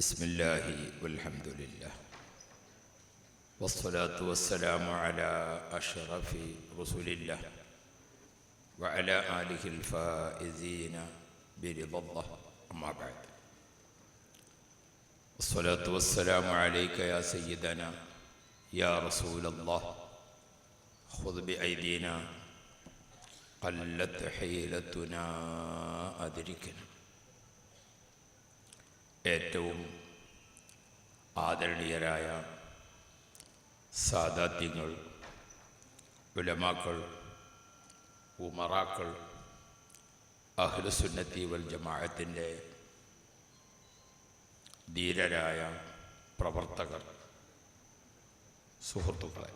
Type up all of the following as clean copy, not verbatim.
بسم الله والحمد لله والصلاة والسلام على أشرف رسول الله وعلى آله الفائزين برضا الله أما بعد. الصلاة والسلام عليك يا سيدنا يا رسول الله خذ بأيدينا قلت حيلتنا أدركنا. ഏറ്റവും ആദരണീയരായ സാദാത്യങ്ങൾ, ഉലമാക്കൾ, ഉമറാക്കൾ, അഹ്ലുസുന്നത്തി വൽ ജമാഅത്തിൻ്റെ ധീരരായ പ്രവർത്തകർ, സുഹൃത്തുക്കളെ,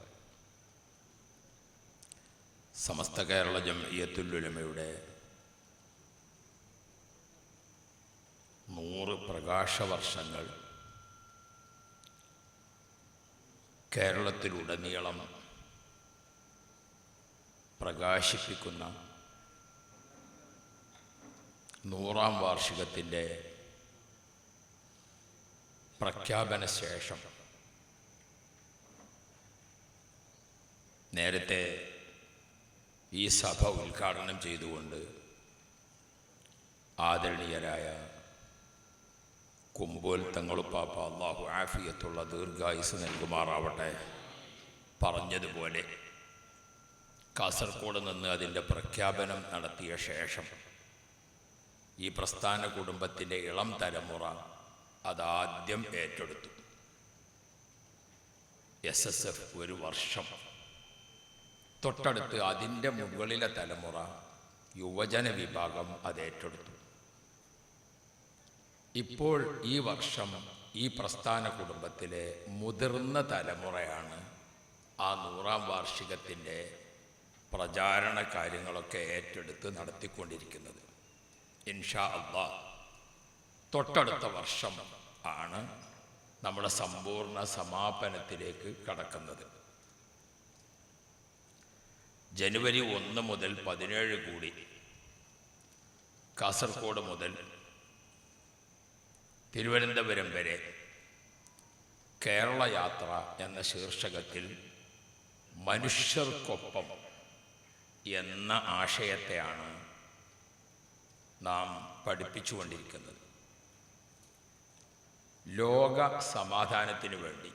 സമസ്ത കേരള ജംഇയ്യത്തുൽ ഉലമയുടെ 100 പ്രകാശവർഷങ്ങൾ കേരളത്തിലുടനീളം പ്രകാശിപ്പിക്കുന്ന 100ാം വാർഷികത്തിൻ്റെ പ്രഖ്യാപന ശേഷം നേരത്തെ ഈ സഭ ഉദ്ഘാടനം ചെയ്തുകൊണ്ട് ആദരണീയരായ കുമ്പോൽ തങ്ങളുപ്പാപ്പ, അള്ളാഹു ആഫിയത്തുള്ള ദീർഘായുസ് നൽകുമാറാവട്ടെ, പറഞ്ഞതുപോലെ കാസർഗോഡ് നിന്ന് അതിൻ്റെ പ്രഖ്യാപനം നടത്തിയ ശേഷം ഈ പ്രസ്ഥാന കുടുംബത്തിൻ്റെ ഇളം തലമുറ അതാദ്യം ഏറ്റെടുത്തു. SSF 1 വർഷം, തൊട്ടടുത്ത് അതിൻ്റെ മുകളിലെ തലമുറ യുവജന വിഭാഗം അത് ഏറ്റെടുത്തു. ഇപ്പോൾ ഈ വർഷം ഈ പ്രസ്ഥാന കുടുംബത്തിലെ മുതിർന്ന തലമുറയാണ് ആ 100ാം വാർഷികത്തിൻ്റെ പ്രചാരണ കാര്യങ്ങളൊക്കെ ഏറ്റെടുത്ത് നടത്തിക്കൊണ്ടിരിക്കുന്നത്. ഇൻഷാ അല്ലാഹ് തൊട്ടടുത്ത വർഷം ആണ് നമ്മുടെ സമ്പൂർണ്ണ സമാപനത്തിലേക്ക് കടക്കുന്നത്. ജനുവരി 1 മുതൽ 17 കൂടി കാസർഗോഡ് മുതൽ തിരുവനന്തപുരം വരെ കേരള യാത്ര എന്ന ശീർഷകത്തിൽ മനുഷ്യർക്കൊപ്പം എന്ന ആശയത്തെയാണ് നാം പഠിപ്പിച്ചുകൊണ്ടിരിക്കുന്നത്. ലോക സമാധാനത്തിനു വേണ്ടി,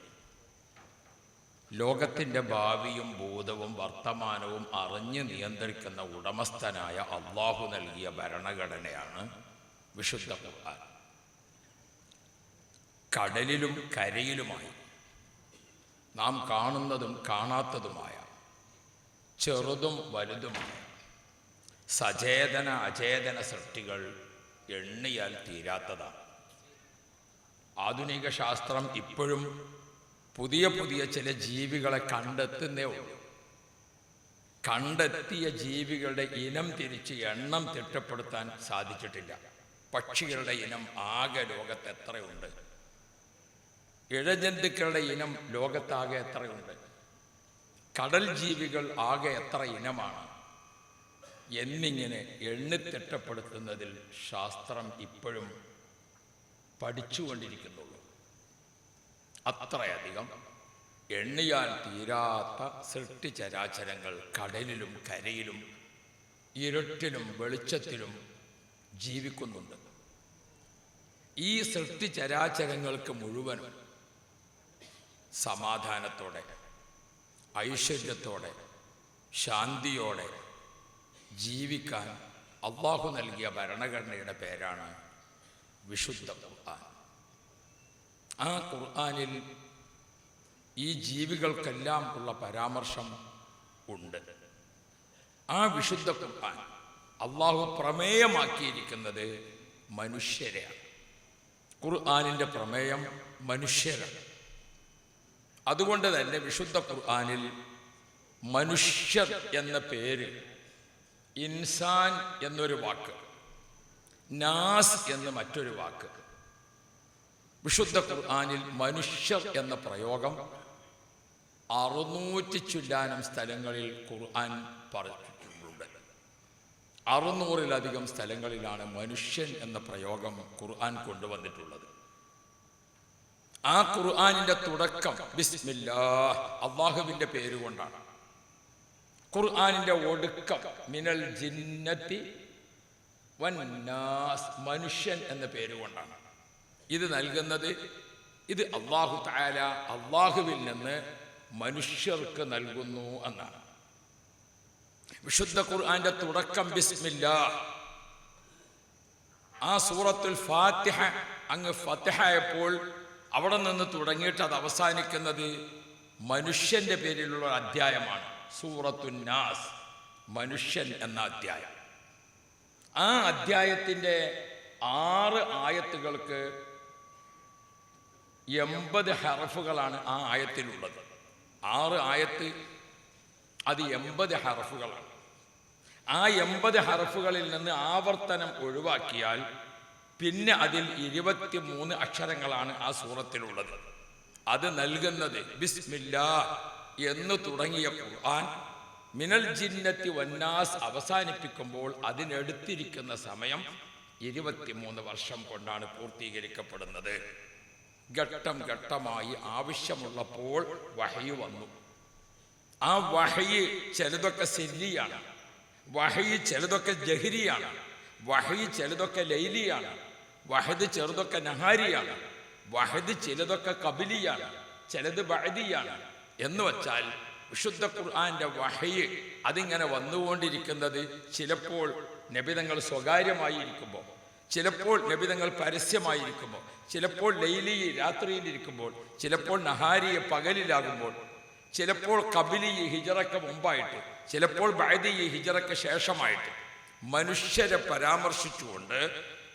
ലോകത്തിൻ്റെ ഭാവിയും ഭൂതവും വർത്തമാനവും അറിഞ്ഞ് നിയന്ത്രിക്കുന്ന ഉടമസ്ഥനായ അള്ളാഹു നൽകിയ ഭരണഘടനയാണ് വിശുദ്ധ ഖുർആൻ. കടലിലും കരയിലുമായി നാം കാണുന്നതും കാണാത്തതുമായ, ചെറുതും വലുതുമായ സചേതന അചേതന സൃഷ്ടികൾ എണ്ണിയാൽ തീരാത്തതാണ്. ആധുനിക ശാസ്ത്രം ഇപ്പോഴും പുതിയ പുതിയ ചില ജീവികളെ കണ്ടെത്തുന്നേ ഉള്ളൂ. കണ്ടെത്തിയ ജീവികളുടെ ഇനം തിരിച്ച് എണ്ണം തിട്ടപ്പെടുത്താൻ സാധിച്ചിട്ടില്ല. പക്ഷികളുടെ ഇനം ആകെ ലോകത്ത് എത്രയുണ്ട്? ഇഴജന്തുക്കളുടെ ഇനം ലോകത്താകെ എത്രയുണ്ട്? കടൽ ജീവികൾ ആകെ എത്ര ഇനമാണ് എന്നിങ്ങനെ എണ്ണിത്തിട്ടപ്പെടുത്തുന്നതിൽ ശാസ്ത്രം ഇപ്പോഴും പഠിച്ചുകൊണ്ടിരിക്കുന്നുള്ളൂ. അത്രയധികം എണ്ണിയാൽ തീരാത്ത സൃഷ്ടിചരാചരങ്ങൾ കടലിലും കരയിലും ഇരുട്ടിലും വെളിച്ചത്തിലും ജീവിക്കുന്നുണ്ട്. ഈ സൃഷ്ടിചരാചരങ്ങൾക്ക് മുഴുവനും സമാധാനത്തോടെ, ഐശ്വര്യത്തോടെ, ശാന്തിയോടെ ജീവിക്കാൻ അള്ളാഹു നൽകിയ ഭരണഘടനയുടെ പേരാണ് വിശുദ്ധ ഖുർആൻ. ആ ഖുർആനിൽ ഈ ജീവികൾക്കെല്ലാം ഉള്ള പരാമർശം ഉണ്ട്. ആ വിശുദ്ധ ഖുർആൻ അള്ളാഹു പ്രമേയമാക്കിയിരിക്കുന്നത് മനുഷ്യരെയാണ്. ഖുർആനിൻ്റെ പ്രമേയം മനുഷ്യരാണ്. അതുകൊണ്ട് തന്നെ വിശുദ്ധ ഖുർആനിൽ മനുഷ്യർ എന്ന പേര്, ഇൻസാൻ എന്നൊരു വാക്ക്, നാസ് എന്ന് മറ്റൊരു വാക്ക്, വിശുദ്ധ ഖുർആനിൽ മനുഷ്യർ എന്ന പ്രയോഗം 600 ചില്ലാനം സ്ഥലങ്ങളിൽ ഖുർആൻ പറഞ്ഞിട്ടുണ്ട്. 600-ലധികം സ്ഥലങ്ങളിലാണ് മനുഷ്യൻ എന്ന പ്രയോഗം ഖുർആൻ കൊണ്ടുവന്നിട്ടുള്ളത്. ആ ഖുർആനിന്റെ തുടക്കം ബിസ്മില്ലാഹ്, അള്ളാഹുവിന്റെ പേരുകൊണ്ടാണ്. ഖുർആനിന്റെ ഒടുക്കം മിനൽ ജിന്നത്തി വന്നാസ്, മനുഷ്യൻ എന്ന പേരുകൊണ്ടാണ്. ഇത് നൽകുന്നത്, ഇത് അള്ളാഹു തആല അള്ളാഹുവിൽ നിന്ന് മനുഷ്യർക്ക് നൽകുന്നു എന്നാണ്. വിശുദ്ധ ഖുർആന്റെ തുടക്കം ബിസ്മില്ലാഹ്. ആ സൂറത്തുൽ ഫാത്തിഹ അങ്ങ് ഫത്ഹയായപ്പോൾ അവിടെ നിന്ന് തുടങ്ങിയിട്ട് അത് അവസാനിക്കുന്നത് മനുഷ്യന്റെ പേരിലുള്ള അധ്യായമാണ്. സൂറത്തുൻ നാസ്, മനുഷ്യൻ എന്ന അധ്യായം. ആ അധ്യായത്തിൻ്റെ 6 ആയത്തുകൾക്ക് 80 ഹർഫുകളാണ് ആ ആയത്തിലുള്ളത്. 6 ആയത്ത്, അത് 80 ഹർഫുകളാണ്. ആ 80 ഹർഫുകളിൽ നിന്ന് ആവർത്തനം ഒഴിവാക്കിയാൽ പിന്നെ അതിൽ 23 അക്ഷരങ്ങളാണ് ആ സൂറത്തിലുള്ളത്. അത് നൽകുന്നത് ബിസ്മില്ലാഹ് എന്ന് തുടങ്ങിയ ഖുർആൻ മിനൽ ജിന്നത്തി വന്നാസ് അവസാനിപ്പിക്കുമ്പോൾ അതിനെടുത്തിരിക്കുന്ന സമയം 23 വർഷം കൊണ്ടാണ് പൂർത്തീകരിക്കപ്പെടുന്നത്. ഘട്ടം ഘട്ടമായി ആവശ്യമുള്ളപ്പോൾ വഹയി വന്നു. ആ വഹയി ചിലതൊക്കെ സില്ലിയാണ്, വഹയി ചിലതൊക്കെ ജഹരിയാണ്, വഹയി ചിലതൊക്കെ ലൈലിയാണ്, വഹദ് ചെറുതൊക്കെ നഹാരിയാണ്, വഹദ് ചിലതൊക്കെ കബിലിയാണ്, ചിലത് ബഅദിയാണ്. എന്ന് വച്ചാൽ വിശുദ്ധ ഖുർആന്റെ വഹയി അതിങ്ങനെ വന്നുകൊണ്ടിരിക്കുന്നത് ചിലപ്പോൾ നബിതങ്ങൾ സ്വകാര്യമായിരിക്കുമ്പോൾ, ചിലപ്പോൾ നബിതങ്ങൾ പരസ്യമായിരിക്കുമ്പോൾ, ചിലപ്പോൾ ലൈലി രാത്രിയിലിരിക്കുമ്പോൾ, ചിലപ്പോൾ നഹാരിയ പകലിലാകുമ്പോൾ, ചിലപ്പോൾ കബിലി ഹിജറയ്ക്ക് മുമ്പായിട്ട്, ചിലപ്പോൾ ബഅദി ഹിജറയ്ക്ക് ശേഷമായിട്ട് മനുഷ്യരെ പരാമർശിച്ചുകൊണ്ട്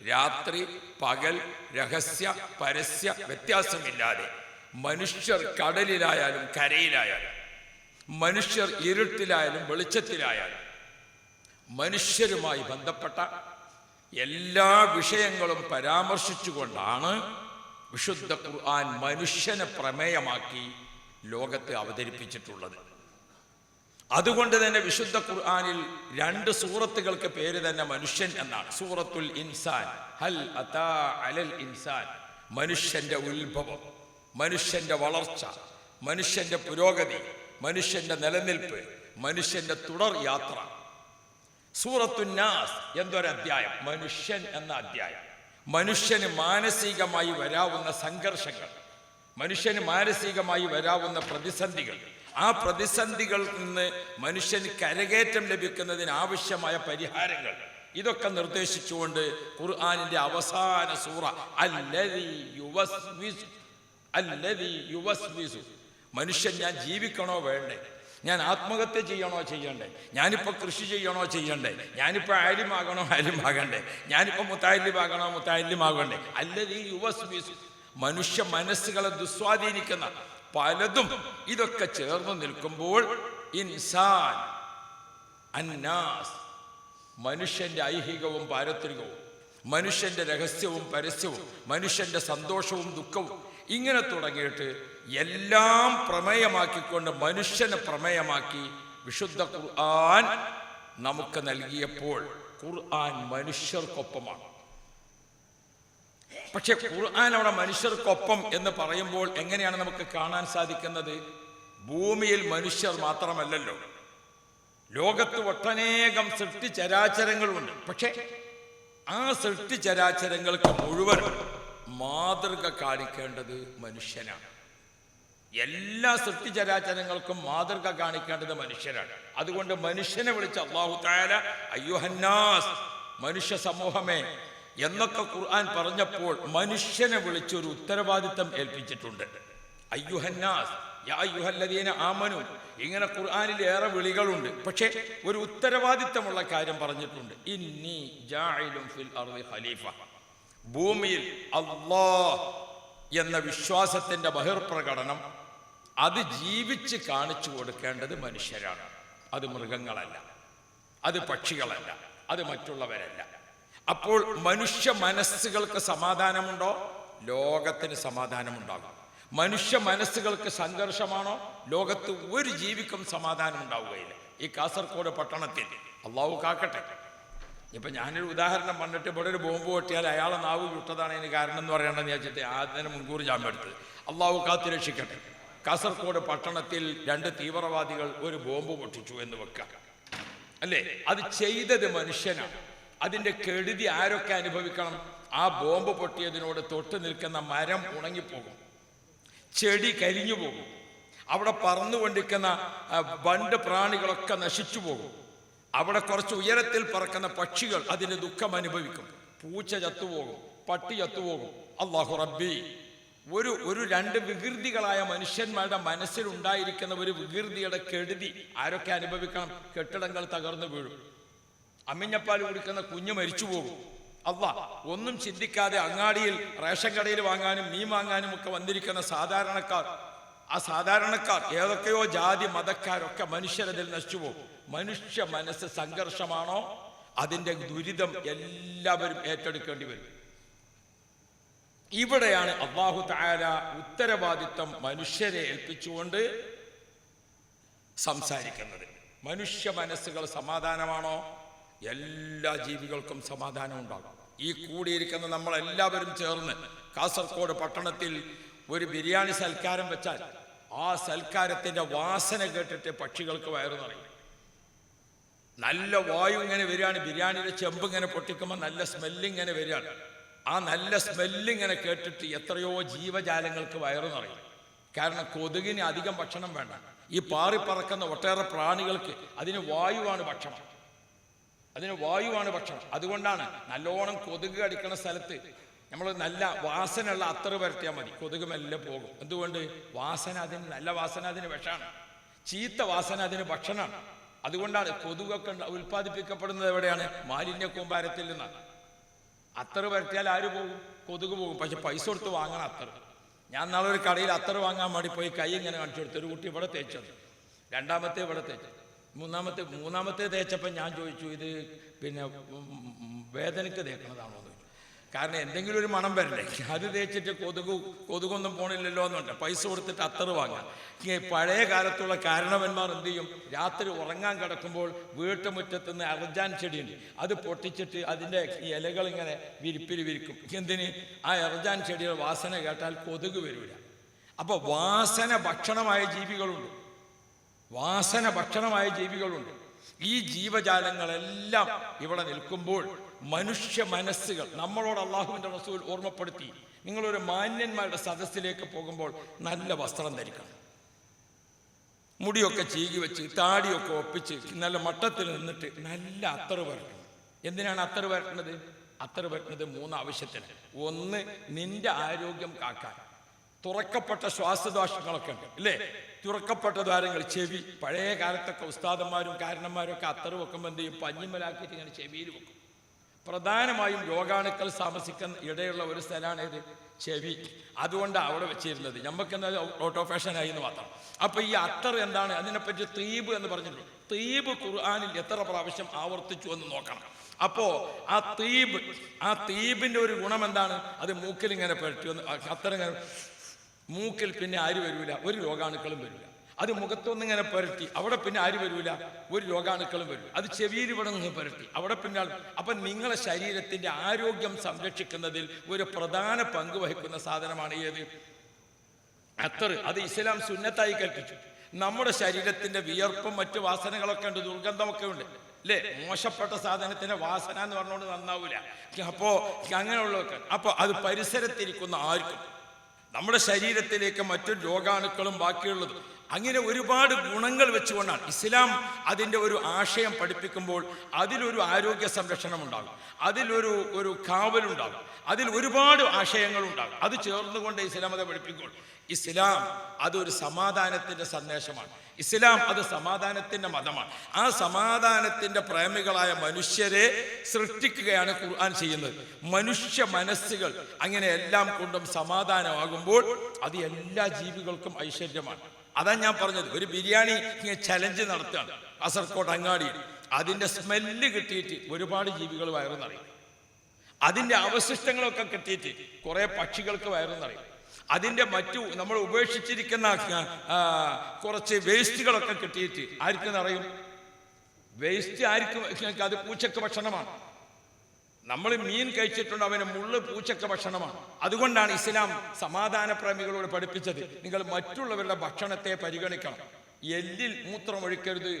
രാത്രി പകൽ രഹസ്യ പരസ്യ വ്യത്യാസമില്ലാതെ മനുഷ്യർ കടലിലായാലും കരയിലായാലും, മനുഷ്യർ ഇരുട്ടിലായാലും വെളിച്ചത്തിലായാലും, മനുഷ്യരുമായി ബന്ധപ്പെട്ട എല്ലാ വിഷയങ്ങളും പരാമർശിച്ചുകൊണ്ടാണ് വിശുദ്ധ ഖുർആൻ മനുഷ്യനെ പ്രമേയമാക്കി ലോകത്തെ അവതരിപ്പിച്ചിട്ടുള്ളത്. അതുകൊണ്ട് തന്നെ വിശുദ്ധ ഖുർആനിൽ 2 സൂറത്തുകൾക്ക് പേര് തന്നെ മനുഷ്യൻ എന്നാണ്. സൂറത്തുൽ ഇൻസാൻ, ഹൽ അതാ അലൽ ഇൻസാൻ, മനുഷ്യന്റെ ഉത്ഭവം, മനുഷ്യന്റെ വളർച്ച, മനുഷ്യന്റെ പുരോഗതി, മനുഷ്യന്റെ നിലനിൽപ്പ്, മനുഷ്യന്റെ തുടർ യാത്ര. സൂറത്തുൻ നാസ് എന്തൊരധ്യായം, മനുഷ്യൻ എന്ന അധ്യായം. മനുഷ്യന് മാനസികമായി വരാവുന്ന സംഘർഷങ്ങൾ, മനുഷ്യന് മാനസികമായി വരാവുന്ന പ്രതിസന്ധികൾ, ആ പ്രതിസന്ധികളിൽ നിന്ന് മനുഷ്യന് കരകയറ്റം ലഭിക്കുന്നതിന് ആവശ്യമായ പരിഹാരങ്ങൾ, ഇതൊക്കെ നിർദ്ദേശിച്ചുകൊണ്ട് ഖുർആനിന്റെ അവസാന സൂറ അല്ലദീ യുവസ്വിസു, മനുഷ്യൻ ഞാൻ ജീവിക്കണോ വേണ്ടേ, ഞാൻ ആത്മഹത്യ ചെയ്യണോ ചെയ്യണ്ടേ, ഞാനിപ്പോൾ കൃഷി ചെയ്യണോ ചെയ്യണ്ടേ, ഞാനിപ്പോൾ ആലിമാകണോ ആലിമാകണ്ടേ, ഞാനിപ്പോൾ മുത്താലിമാകണോ മുത്താലിമാകണ്ടേ, അല്ലദീ യുവസ്വിസു, മനുഷ്യ മനസ്സുകളെ ദുസ്വാധീനിക്കുന്ന പലതും ഇതൊക്കെ ചേർന്ന് നിൽക്കുമ്പോൾ ഇൻസാൻ അന്നാസ്, മനുഷ്യന്റെ ഐഹികവും പാരത്രികവും, മനുഷ്യന്റെ രഹസ്യവും പരസ്യവും, മനുഷ്യന്റെ സന്തോഷവും ദുഃഖവും, ഇങ്ങനെ തുടങ്ങിയിട്ട് എല്ലാം പ്രമേയമാക്കിക്കൊണ്ട് മനുഷ്യനെ പ്രമേയമാക്കി വിശുദ്ധ ഖുർആൻ നമുക്ക് നൽകിയപ്പോൾ ഖുർആൻ മനുഷ്യർക്കൊപ്പമാണ്. പക്ഷെ ഖുർആൻ അവിടെ മനുഷ്യർക്കൊപ്പം എന്ന് പറയുമ്പോൾ എങ്ങനെയാണ് നമുക്ക് കാണാൻ സാധിക്കുന്നത്? ഭൂമിയിൽ മനുഷ്യർ മാത്രമല്ലല്ലോ, ലോകത്ത് ഒട്ടനേകം സൃഷ്ടിചരാചരങ്ങളുണ്ട്. പക്ഷെ ആ സൃഷ്ടിചരാചരങ്ങൾക്ക് മുഴുവൻ മാതൃക കാണിക്കേണ്ടത് മനുഷ്യനാണ്. എല്ലാ സൃഷ്ടിചരാചരങ്ങൾക്കും മാതൃക കാണിക്കേണ്ടത് മനുഷ്യനാണ്. അതുകൊണ്ട് മനുഷ്യനെ വിളിച്ച അല്ലാഹു തആല അയ്യുഹന്നാസ്, മനുഷ്യ സമൂഹമേ എന്നൊക്കെ ഖുർആൻ പറഞ്ഞപ്പോൾ മനുഷ്യനെ വിളിച്ചൊരു ഉത്തരവാദിത്തം ഏൽപ്പിച്ചിട്ടുണ്ട്. അയ്യുഹന്നാസ്, യാ അയ്യുഹല്ലദീന ആമനു, ഇങ്ങനെ ഖുർആനിൽ ഏറെ വിളികളുണ്ട്. പക്ഷേ ഒരു ഉത്തരവാദിത്തമുള്ള കാര്യം പറഞ്ഞിട്ടുണ്ട്. ഇന്നി ജാഇലുൻ ഫിൽ അർളി ഖലീഫ, ഭൂമിയിൽ അല്ലാഹ് എന്ന വിശ്വാസത്തിന്റെ ബഹിർപ്രകടനം അത് ജീവിച്ച് കാണിച്ചു കൊടുക്കേണ്ടത് മനുഷ്യരാണ്. അത് മൃഗങ്ങളല്ല, അത് പക്ഷികളല്ല, അത് മറ്റുള്ളവരല്ല. അപ്പോൾ മനുഷ്യ മനസ്സുകൾക്ക് സമാധാനമുണ്ടോ? ലോകത്തിന് സമാധാനമുണ്ടാകും. മനുഷ്യ മനസ്സുകൾക്ക് സംഘർഷമാണോ? ലോകത്ത് ഒരു ജീവിക്കും സമാധാനം ഉണ്ടാവുകയില്ല. ഈ കാസർഗോഡ് പട്ടണത്തിൽ അള്ളാഹു കാക്കട്ടെ, ഇപ്പം ഞാനൊരു ഉദാഹരണം പറഞ്ഞിട്ട് ഇവിടെ ഒരു ബോംബ് പൊട്ടിയാൽ അയാളെ നാവ് വിട്ടതാണ് അതിന് കാരണം എന്ന് പറയണമെന്ന് വെച്ചിട്ട് ആദ്യം മുൻകൂർ ജാമ്യം എടുത്തത്. അള്ളാഹു കാത്തുരക്ഷിക്കട്ടെ. കാസർഗോഡ് പട്ടണത്തിൽ 2 തീവ്രവാദികൾ ഒരു ബോംബ് പൊട്ടിച്ചു എന്ന് വെക്കാം, അല്ലേ? അത് ചെയ്തത് മനുഷ്യനാണ്. അതിൻ്റെ കെടുതി ആരൊക്കെ അനുഭവിക്കണം? ആ ബോംബ് പൊട്ടിയതിനോട് തൊട്ട് നിൽക്കുന്ന മരം ഉണങ്ങിപ്പോകും, ചെടി കരിഞ്ഞു പോകും, അവിടെ പറന്നുകൊണ്ടിരിക്കുന്ന വണ്ട് പ്രാണികളൊക്കെ നശിച്ചു പോകും, അവിടെ കുറച്ച് ഉയരത്തിൽ പറക്കുന്ന പക്ഷികൾ അതിന് ദുഃഖം അനുഭവിക്കും, പൂച്ച ചത്തുപോകും, പട്ടി ചത്തുപോകും. അല്ലാഹു റബ്ബി, ഒരു 2 വികൃതികളായ മനുഷ്യന്മാരുടെ മനസ്സിലുണ്ടായിരിക്കുന്ന ഒരു വികൃതിയുടെ കെടുതി ആരൊക്കെ അനുഭവിക്കണം? കെട്ടിടങ്ങൾ തകർന്നു വീഴും, അമ്മിഞ്ഞപ്പാൽ കുടിക്കുന്ന കുഞ്ഞ് മരിച്ചു പോകും. ഒന്നും ചിന്തിക്കാതെ അങ്ങാടിയിൽ റേഷൻ കടയിൽ വാങ്ങാനും മീൻ വാങ്ങാനും ഒക്കെ വന്നിരിക്കുന്ന സാധാരണക്കാർ ഏതൊക്കെയോ ജാതി മതക്കാരൊക്കെ മനുഷ്യരതിൽ നശിച്ചു പോകും. മനുഷ്യ മനസ്സ് സംഘർഷമാണോ, അതിൻ്റെ ദുരിതം എല്ലാവരും ഏറ്റെടുക്കേണ്ടി വരും. ഇവിടെയാണ് അല്ലാഹു തആല ഉത്തരവാദിത്വം മനുഷ്യരെ ഏൽപ്പിച്ചുകൊണ്ട് സംസാരിക്കുന്നത്. മനുഷ്യ മനസ്സുകൾ സമാധാനമാണോ? എല്ലാ ജീവികൾക്കും സമാധാനം ഉണ്ടാകും. ഈ കൂടിയിരിക്കുന്ന നമ്മളെല്ലാവരും ചേർന്ന് കാസർഗോഡ് പട്ടണത്തിൽ ഒരു ബിരിയാണി സൽക്കാരം വെച്ചാൽ ആ സൽക്കാരത്തിൻ്റെ വാസന കേട്ടിട്ട് പക്ഷികൾക്ക് വയറു നിറയും. നല്ല വായു ഇങ്ങനെ വരികയാണ്, ബിരിയാണിയുടെ ചെമ്പ് ഇങ്ങനെ പൊട്ടിക്കുമ്പോൾ നല്ല സ്മെല്ലിങ്ങനെ വരികയാണ്. ആ നല്ല സ്മെല്ലിങ്ങനെ കേട്ടിട്ട് എത്രയോ ജീവജാലങ്ങൾക്ക് വയറു നിറയും. കാരണം കൊതുകിന് അധികം ഭക്ഷണം വേണ്ട. ഈ പാറിപ്പറക്കുന്ന ഒട്ടേറെ പ്രാണികൾക്ക് അതിന് വായുവാണ് ഭക്ഷണം. അതുകൊണ്ടാണ് നല്ലോണം കൊതുക് അടിക്കുന്ന സ്ഥലത്ത് നമ്മൾ നല്ല വാസനയുള്ള അത്തറ് പരത്തിയാൽ മതി, കൊതുക് മെല്ലെ പോകും. എന്തുകൊണ്ട്? നല്ല വാസന അതിന് വിഷമാണ്, ചീത്ത വാസന അതിന് ഭക്ഷണമാണ്. അതുകൊണ്ടാണ് കൊതുകൊക്കെ ഉൽപ്പാദിപ്പിക്കപ്പെടുന്നത് എവിടെയാണ്? മാലിന്യ കൂമ്പാരത്തിൽ നിന്നാണ്. അത്തറ് പരത്തിയാൽ ആര് പോകും? കൊതുക് പോകും. പക്ഷെ പൈസ കൊടുത്ത് വാങ്ങണം അത്തറ്. ഞാൻ നാളെ ഒരു കടയിൽ അത്തറ് വാങ്ങാൻ വേണ്ടി പോയി കൈ ഇങ്ങനെ കാണിച്ചു കൊടുത്തു. ഒരു കുട്ടി ഇവിടെ തേച്ചത്, രണ്ടാമത്തെ ഇവിടെ തേച്ചത്, മൂന്നാമത്തെ തേച്ചപ്പോൾ ഞാൻ ചോദിച്ചു, ഇത് പിന്നെ വേദനയ്ക്ക് തേക്കുന്നതാണോ എന്ന് ചോദിച്ചു. കാരണം എന്തെങ്കിലും ഒരു മണം വരണ്ടേ, അത് തേച്ചിട്ട് കൊതുകൊന്നും പോണില്ലല്ലോ എന്നുണ്ട്. പൈസ കൊടുത്തിട്ട് അത്തറ് വാങ്ങാം. പഴയ കാലത്തുള്ള കാരണവന്മാർ എന്ത് ചെയ്യും? രാത്രി ഉറങ്ങാൻ കിടക്കുമ്പോൾ വീട്ടുമുറ്റത്ത് നിന്ന് അർജാൻ ചെടിയുണ്ട്, അത് പൊട്ടിച്ചിട്ട് അതിൻ്റെ ഇലകൾ ഇങ്ങനെ വിരിക്കും. എന്തിന്? ആ അർജാൻ ചെടിയുടെ വാസന കേട്ടാൽ കൊതുക് വരില്ല. അപ്പോൾ വാസന ഭക്ഷണമായ ജീവികളുണ്ട്. ഈ ജീവജാലങ്ങളെല്ലാം ഇവിടെ നിൽക്കുമ്പോൾ മനുഷ്യ മനസ്സുകൾ നമ്മളോട് അള്ളാഹുവിൻ്റെ റസൂൽ ഓർമ്മപ്പെടുത്തി, നിങ്ങളൊരു മാന്യന്മാരുടെ സദസ്സിലേക്ക് പോകുമ്പോൾ നല്ല വസ്ത്രം ധരിക്കണം, മുടിയൊക്കെ ചീകി വെച്ച് താടിയൊക്കെ ഒപ്പിച്ച് നല്ല മട്ടത്തിൽ നിന്നിട്ട് നല്ല അത്തറ് വരക്കണം. എന്തിനാണ് അത്തറ് വരക്കുന്നത്? അത്തറ് വരക്കുന്നത് 3 ആവശ്യത്തിന്. ഒന്ന്, നിന്റെ ആരോഗ്യം കാക്കാൻ. തുറക്കപ്പെട്ട ശ്വാസദോഷങ്ങളൊക്കെ ഉണ്ട്, അല്ലേ? തുറക്കപ്പെട്ട ദ്വാരങ്ങൾ, ചെവി. പഴയ കാലത്തൊക്കെ ഉസ്താദന്മാരും കാരണന്മാരും ഒക്കെ അത്തറ് വെക്കുമ്പോൾ എന്ത് ചെയ്യും? പഞ്ഞിമലാക്കിയിട്ട് ഇങ്ങനെ ചെവിയിൽ വെക്കും. പ്രധാനമായും രോഗാണുക്കൾ താമസിക്കുന്ന ഇടയുള്ള ഒരു സ്ഥലമാണ് ഇത്, ചെവി. അതുകൊണ്ടാണ് അവിടെ വെച്ചിരുന്നത്. നമുക്കെന്നാൽ ഓട്ടോ ഫാഷനായി എന്ന് മാത്രം. അപ്പോൾ ഈ അത്തർ എന്താണ്? അതിനെപ്പറ്റി തീബ് എന്ന് പറഞ്ഞിട്ടുണ്ട്. തീബ് ഖുർആനിൽ എത്ര പ്രാവശ്യം ആവർത്തിച്ചു എന്ന് നോക്കണം. അപ്പോൾ ആ തീബിൻ്റെ ഒരു ഗുണം എന്താണ്? അത് മൂക്കിൽ ഇങ്ങനെ പരട്ടി ഒന്ന് അത്തറിങ്ങനെ മൂക്കിൽ പിന്നെ ആര് വരില്ല, ഒരു രോഗാണുക്കളും വരില്ല. അത് മുഖത്തൊന്നിങ്ങനെ പുരട്ടി, അവിടെ പിന്നെ ആര് വരില്ല, ഒരു രോഗാണുക്കളും വരും. അത് ചെവിയിൽ ഇവിടെ നിന്ന് പുരട്ടി, അവിടെ പിന്നെ. അപ്പം നിങ്ങളെ ശരീരത്തിൻ്റെ ആരോഗ്യം സംരക്ഷിക്കുന്നതിൽ ഒരു പ്രധാന പങ്ക് വഹിക്കുന്ന സാധനമാണ് ഏത്? അത്തർ. അത് ഇസ്ലാം സുന്നത്തായി കൽപ്പിച്ചു. നമ്മുടെ ശരീരത്തിൻ്റെ വിയർപ്പും മറ്റു വാസനകളൊക്കെ ഉണ്ട്, ദുർഗന്ധമൊക്കെ ഉണ്ട്, അല്ലേ? മോശപ്പെട്ട സാധനത്തിൻ്റെ വാസന എന്ന് പറഞ്ഞുകൊണ്ട് നന്നാവൂല. അപ്പോൾ അങ്ങനെയുള്ളതൊക്കെ. അപ്പോൾ അത് പരിസരത്തിരിക്കുന്ന ആർക്കും, നമ്മുടെ ശരീരത്തിലേക്ക് മറ്റൊരു രോഗാണുക്കളും ബാക്കിയുള്ളത്, അങ്ങനെ ഒരുപാട് ഗുണങ്ങൾ വെച്ചുകൊണ്ടാണ് ഇസ്ലാം അതിൻ്റെ ഒരു ആശയം പഠിപ്പിക്കുമ്പോൾ അതിലൊരു ആരോഗ്യ സംരക്ഷണം ഉണ്ടാകും, അതിലൊരു കാവലുണ്ടാകും, അതിൽ ഒരുപാട് ആശയങ്ങളുണ്ടാകും. അത് ചേർന്നുകൊണ്ട് ഇസ്ലാം അത് പഠിപ്പിക്കുമ്പോൾ ഇസ്ലാം അതൊരു സമാധാനത്തിൻ്റെ സന്ദേശമാണ്. ഇസ്ലാം അത് സമാധാനത്തിൻ്റെ മതമാണ്. ആ സമാധാനത്തിൻ്റെ പ്രേമികളായ മനുഷ്യരെ സൃഷ്ടിക്കുകയാണ് ഖുർആൻ ചെയ്യുന്നത്. മനുഷ്യ മനസ്സുകൾ അങ്ങനെ എല്ലാം കൊണ്ടും സമാധാനമാകുമ്പോൾ അത് എല്ലാ ജീവികൾക്കും ഐശ്വര്യമാണ്. അതാ ഞാൻ പറഞ്ഞത്, ഒരു ബിരിയാണി ചലഞ്ച് നടത്തുകയാണ് കാസർഗോഡ് അങ്ങാടിയിൽ. അതിൻ്റെ സ്മെല്ല് കിട്ടിയിട്ട് ഒരുപാട് ജീവികൾ വയറു നിറയും. അതിൻ്റെ അവശിഷ്ടങ്ങളൊക്കെ കിട്ടിയിട്ട് കുറേ പക്ഷികൾക്ക് വയറു നിറയും. അതിൻ്റെ മറ്റു നമ്മൾ ഉപേക്ഷിച്ചിരിക്കുന്ന കുറച്ച് വേസ്റ്റുകളൊക്കെ കിട്ടിയിട്ട് ആർക്കും നിറയും. വേസ്റ്റ് ആർക്കും? അത് പൂച്ചക്ക് ഭക്ഷണമാണ്. നമ്മൾ മീൻ കഴിച്ചിട്ടുണ്ട്, അവന് മുള്ള് പൂച്ചക്ക ഭക്ഷണമാണ്. അതുകൊണ്ടാണ് ഇസ്ലാം സമാധാനപ്രേമികളോട് പഠിപ്പിച്ചത്, നിങ്ങൾ മറ്റുള്ളവരുടെ ഭക്ഷണത്തെ പരിഗണിക്കണം. എല്ലിൽ മൂത്രമൊഴിക്കരുത്.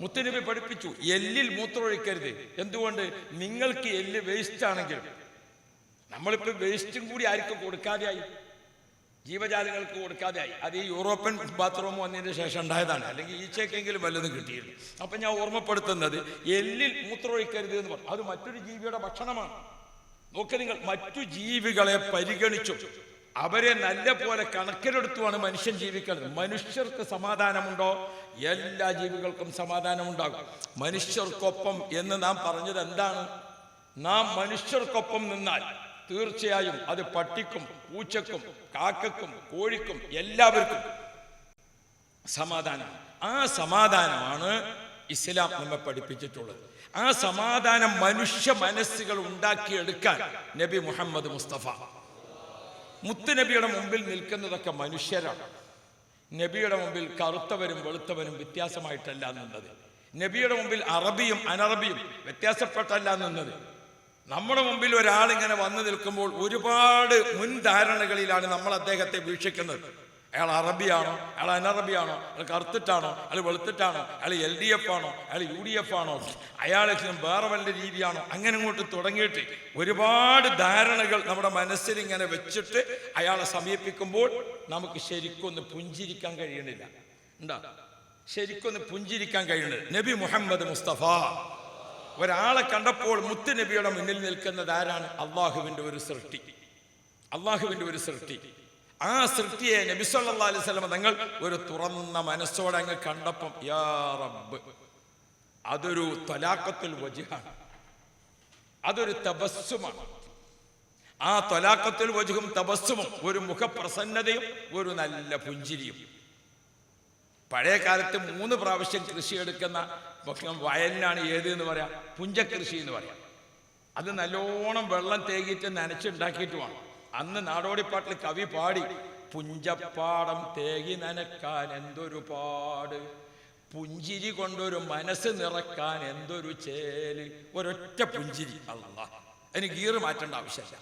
മുത്തുനബി പഠിപ്പിച്ചു, എല്ലിൽ മൂത്രമൊഴിക്കരുത്. എന്തുകൊണ്ട്? നിങ്ങൾക്ക് എല്ല് വേസ്റ്റ് ആണെങ്കിലും, നമ്മളിപ്പോൾ വേസ്റ്റും കൂടി ആർക്കും കൊടുക്കാതെയായി, ജീവജാലങ്ങൾക്ക് കൊടുക്കാതെയായി. അത് ഈ യൂറോപ്യൻ ബാത്റൂം വന്നതിന് ശേഷം ഉണ്ടായതാണ്, അല്ലെങ്കിൽ ഈച്ചക്കെങ്കിലും വല്ലതും കിട്ടിയിരുന്നു. അപ്പം ഞാൻ ഓർമ്മപ്പെടുത്തുന്നത്, എല്ലിൽ മൂത്രമൊഴിക്കരുത് എന്ന് പറഞ്ഞു. അത് മറ്റൊരു ജീവിയുടെ ഭക്ഷണമാണ്. നോക്ക് നിങ്ങൾ, മറ്റു ജീവികളെ പരിഗണിച്ചു അവരെ നല്ല പോലെ കണക്കിലെടുത്തുമാണ് മനുഷ്യൻ ജീവിക്കുന്നത്. മനുഷ്യർക്ക് സമാധാനമുണ്ടോ? എല്ലാ ജീവികൾക്കും സമാധാനമുണ്ടാകും. മനുഷ്യർക്കൊപ്പം എന്ന് നാം പറഞ്ഞത് എന്താണ്? നാം മനുഷ്യർക്കൊപ്പം നിന്നാൽ തീർച്ചയായും അത് പട്ടിക്കും പൂച്ചക്കും കാക്കക്കും കോഴിക്കും എല്ലാവർക്കും സമാധാനം. ആ സമാധാനമാണ് ഇസ്ലാം നമ്മെ പഠിപ്പിച്ചിട്ടുള്ളത്. ആ സമാധാനം മനുഷ്യ മനസ്സുകൾ ഉണ്ടാക്കിയെടുക്കാൻ നബി മുഹമ്മദ് മുസ്തഫ, മുത്തുനബിയുടെ മുമ്പിൽ നിൽക്കുന്നതൊക്കെ മനുഷ്യരാണ്. നബിയുടെ മുമ്പിൽ കറുത്തവരും വെളുത്തവരും വ്യത്യാസമായിട്ടല്ല നിന്നത്. നബിയുടെ മുമ്പിൽ അറബിയും അനറബിയും വ്യത്യാസപ്പെട്ടല്ല നിന്നത്. നമ്മുടെ മുമ്പിൽ ഒരാളിങ്ങനെ വന്നു നിൽക്കുമ്പോൾ ഒരുപാട് മുൻധാരണകളിലാണ് നമ്മൾ അദ്ദേഹത്തെ വീക്ഷിക്കുന്നത്. അയാൾ അറബിയാണോ, അയാൾ അനറബിയാണോ, അയാൾ കറുത്തിട്ടാണോ, അയാൾ വെളുത്തിട്ടാണോ, അയാൾ LDF ആണോ, അയാൾ UDF ആണോ, അയാൾ വേറെ വല്ല രീതിയാണോ, അങ്ങനെ ഇങ്ങോട്ട് തുടങ്ങിയിട്ട് ഒരുപാട് ധാരണകൾ നമ്മുടെ മനസ്സിൽ ഇങ്ങനെ വെച്ചിട്ട് അയാളെ സമീപിക്കുമ്പോൾ നമുക്ക് ശരിക്കൊന്ന് പുഞ്ചിരിക്കാൻ കഴിയണില്ല. എന്താ ശരിക്കൊന്ന് പുഞ്ചിരിക്കാൻ കഴിയുന്നത്? നബി മുഹമ്മദ് മുസ്തഫ ഒരാളെ കണ്ടപ്പോൾ മുത്തുനബിയുടെ മുന്നിൽ നിൽക്കുന്നത് ആരാണ്? അള്ളാഹുവിൻ്റെ ഒരു സൃഷ്ടി, അള്ളാഹുവിൻ്റെ ഒരു സൃഷ്ടി. ആ സൃഷ്ടിയെ നബി സല്ലല്ലാഹു അലൈഹി വസല്ലം തങ്ങൾ ഒരു തുറന്ന മനസ്സോടെ അങ്ങ് കണ്ടപ്പം യാ റബ്ബ്, അതൊരു തലാഖത്തുൽ വജ്ഹാണ്, അതൊരു തബസ്സുമാണ്. ആ തലാഖത്തുൽ വജ്ഹും തബസ്സുമും ഒരു മുഖപ്രസന്നതയും ഒരു നല്ല പുഞ്ചിരിയും. പഴയ കാലത്ത് 3 പ്രാവശ്യം കൃഷി എടുക്കുന്ന വയലിനാണ് ഏത് എന്ന് പറയാം? പുഞ്ചകൃഷി എന്ന് പറയാം. അത് നല്ലോണം വെള്ളം തേകിയിട്ട് നനച്ചുണ്ടാക്കിയിട്ടുമാണ്. അന്ന് നാടോടിപ്പാട്ടിൽ കവി പാടി, പുഞ്ചപ്പാടം തേകി നനക്കാൻ എന്തൊരു പാട്, പുഞ്ചിരി കൊണ്ടൊരു മനസ്സ് നിറക്കാൻ എന്തൊരു ചേല്. ഒരൊറ്റ പുഞ്ചിരി. അല്ലാഹ്, അതിന് ഗീറ് മാറ്റേണ്ട ആവശ്യമില്ല.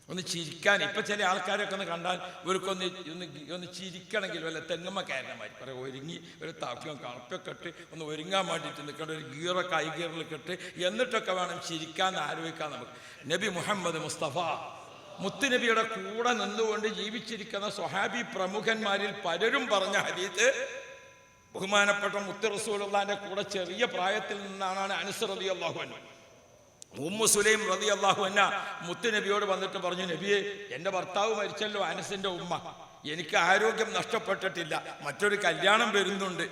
ഒന്ന് ചിരിക്കാൻ ഇപ്പം ചില ആൾക്കാരൊക്കെ ഒന്ന് കണ്ടാൽ ഇവർക്കൊന്ന് ചിരിക്കണമെങ്കിൽ വല്ല തെങ്ങമ്മ കയറണമാരി പറയാം, ഒരുങ്ങി ഒരു താപ്യം കളപ്പൊക്കെ ഇട്ട് ഒന്ന് ഒരുങ്ങാൻ വേണ്ടിയിട്ട് നിൽക്കേണ്ട, ഒരു ഗീറൊക്കെ ഐ ഗീറിലൊക്കെ ഇട്ട് എന്നിട്ടൊക്കെ വേണം ചിരിക്കാൻ ആലോചിക്കാൻ നമുക്ക്. നബി മുഹമ്മദ് മുസ്തഫ മുത്തുനബിയുടെ കൂടെ നിന്നുകൊണ്ട് ജീവിച്ചിരിക്കുന്ന സ്വഹാബി പ്രമുഖന്മാരിൽ പലരും പറഞ്ഞ ഹദീസ്, ബഹുമാനപ്പെട്ട മുത്ത് റസൂലുള്ളാഹിന്റെ കൂടെ ചെറിയ പ്രായത്തിൽ നിന്നാണ് അനസ് റളിയല്ലാഹു അൻഹു. ഉമ്മു സുലൈം റളിയല്ലാഹു അൻഹ മുത്തുനബിയോട് വന്നിട്ട് പറഞ്ഞു, നബിയെ, എൻ്റെ ഭർത്താവ് മരിച്ചല്ലോ, അനസിന്റെ ഉമ്മ, എനിക്ക് ആരോഗ്യം നഷ്ടപ്പെട്ടിട്ടില്ല, മറ്റൊരു കല്യാണം വരുന്നുണ്ട്.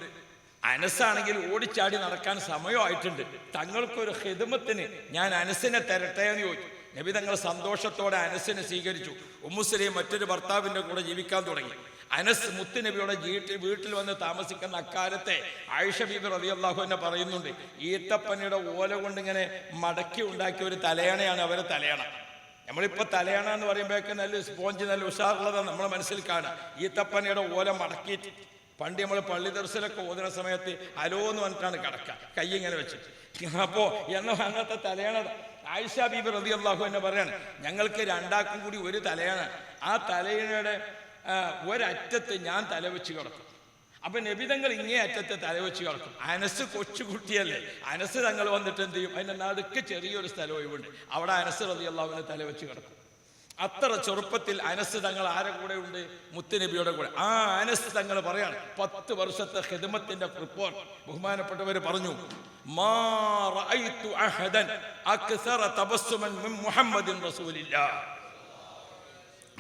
അനസാണെങ്കിൽ ഓടിച്ചാടി നടക്കാൻ സമയമായിട്ടുണ്ട്, തങ്ങൾക്കൊരു ഖിദ്മത്തിന് ഞാൻ അനസിനെ തരട്ടെ എന്ന് ചോദിച്ചു. നബി തങ്ങൾ സന്തോഷത്തോടെ അനസിനെ സ്വീകരിച്ചു. ഉമ്മു സുലൈം മറ്റൊരു ഭർത്താവിൻ്റെ കൂടെ ജീവിക്കാൻ തുടങ്ങി. അനസ് മുത്തുനബിയുടെ വീട്ടിൽ വന്ന് താമസിക്കുന്ന അക്കാലത്തെ ആയിഷ ബീബി റളിയല്ലാഹു അൻഹ പറയുന്നുണ്ട്, ഈത്തപ്പനയുടെ ഓല കൊണ്ട് ഇങ്ങനെ മടക്കി ഉണ്ടാക്കിയ ഒരു തലയണയാണ് അവരെ തലയണ. നമ്മളിപ്പോൾ തലയണ എന്ന് പറയുമ്പോഴേക്ക് നല്ല സ്പോഞ്ച് നല്ല ഉഷാറുള്ളതാണ് നമ്മളെ മനസ്സിൽ കാണുക. ഈത്തപ്പനയുടെ ഓല മടക്കിയിട്ട് പണ്ട് നമ്മൾ പള്ളി ദർശനമൊക്കെ ഓതുന്ന സമയത്ത് അലോ എന്ന് പറഞ്ഞിട്ടാണ് കിടക്കുക, കൈ ഇങ്ങനെ വെച്ച്. അപ്പോൾ അങ്ങനത്തെ തലയണ ആയിഷ ബീബി റളിയല്ലാഹു അൻഹ പറയാണ്, ഞങ്ങൾക്ക് രണ്ടാൾക്കും കൂടി ഒരു തലയാണ്. ആ തലയണയുടെ ഒരറ്റത്ത് ഞാൻ തലവെച്ച് കിടക്കും. അപ്പൊ നബിതങ്ങൾ ഇങ്ങേ അറ്റത്ത് തലവെച്ച് കിടക്കും. അനസ് കൊച്ചുകുട്ടിയല്ലേ, അനസ് തങ്ങൾ വന്നിട്ട് എന്ത് ചെയ്യും? അതിൻ്റെ നടുക്ക് ചെറിയൊരു സ്ഥലം ഒഴിവുണ്ട്, അവിടെ അനസ് റളിയല്ലാഹു അൻഹു തലവെച്ച് കിടക്കും. അത്ര ചെറുപ്പത്തിൽ അനസ് തങ്ങൾ ആരെ കൂടെ ഉണ്ട്? മുത്തുനബിയുടെ കൂടെ. ആ അനസ് തങ്ങൾ പറയാണ്, 10 വർഷത്തെ ഖിദ്മത്തിന്റെ റിപ്പോർട്ട് ബഹുമാനപ്പെട്ടവർ പറഞ്ഞു, മാ റഅയ്തു അഹദൻ അക്സറ തബസ്സുമൻ മിൻ മുഹമ്മദിൻ റസൂലില്ലാഹ്.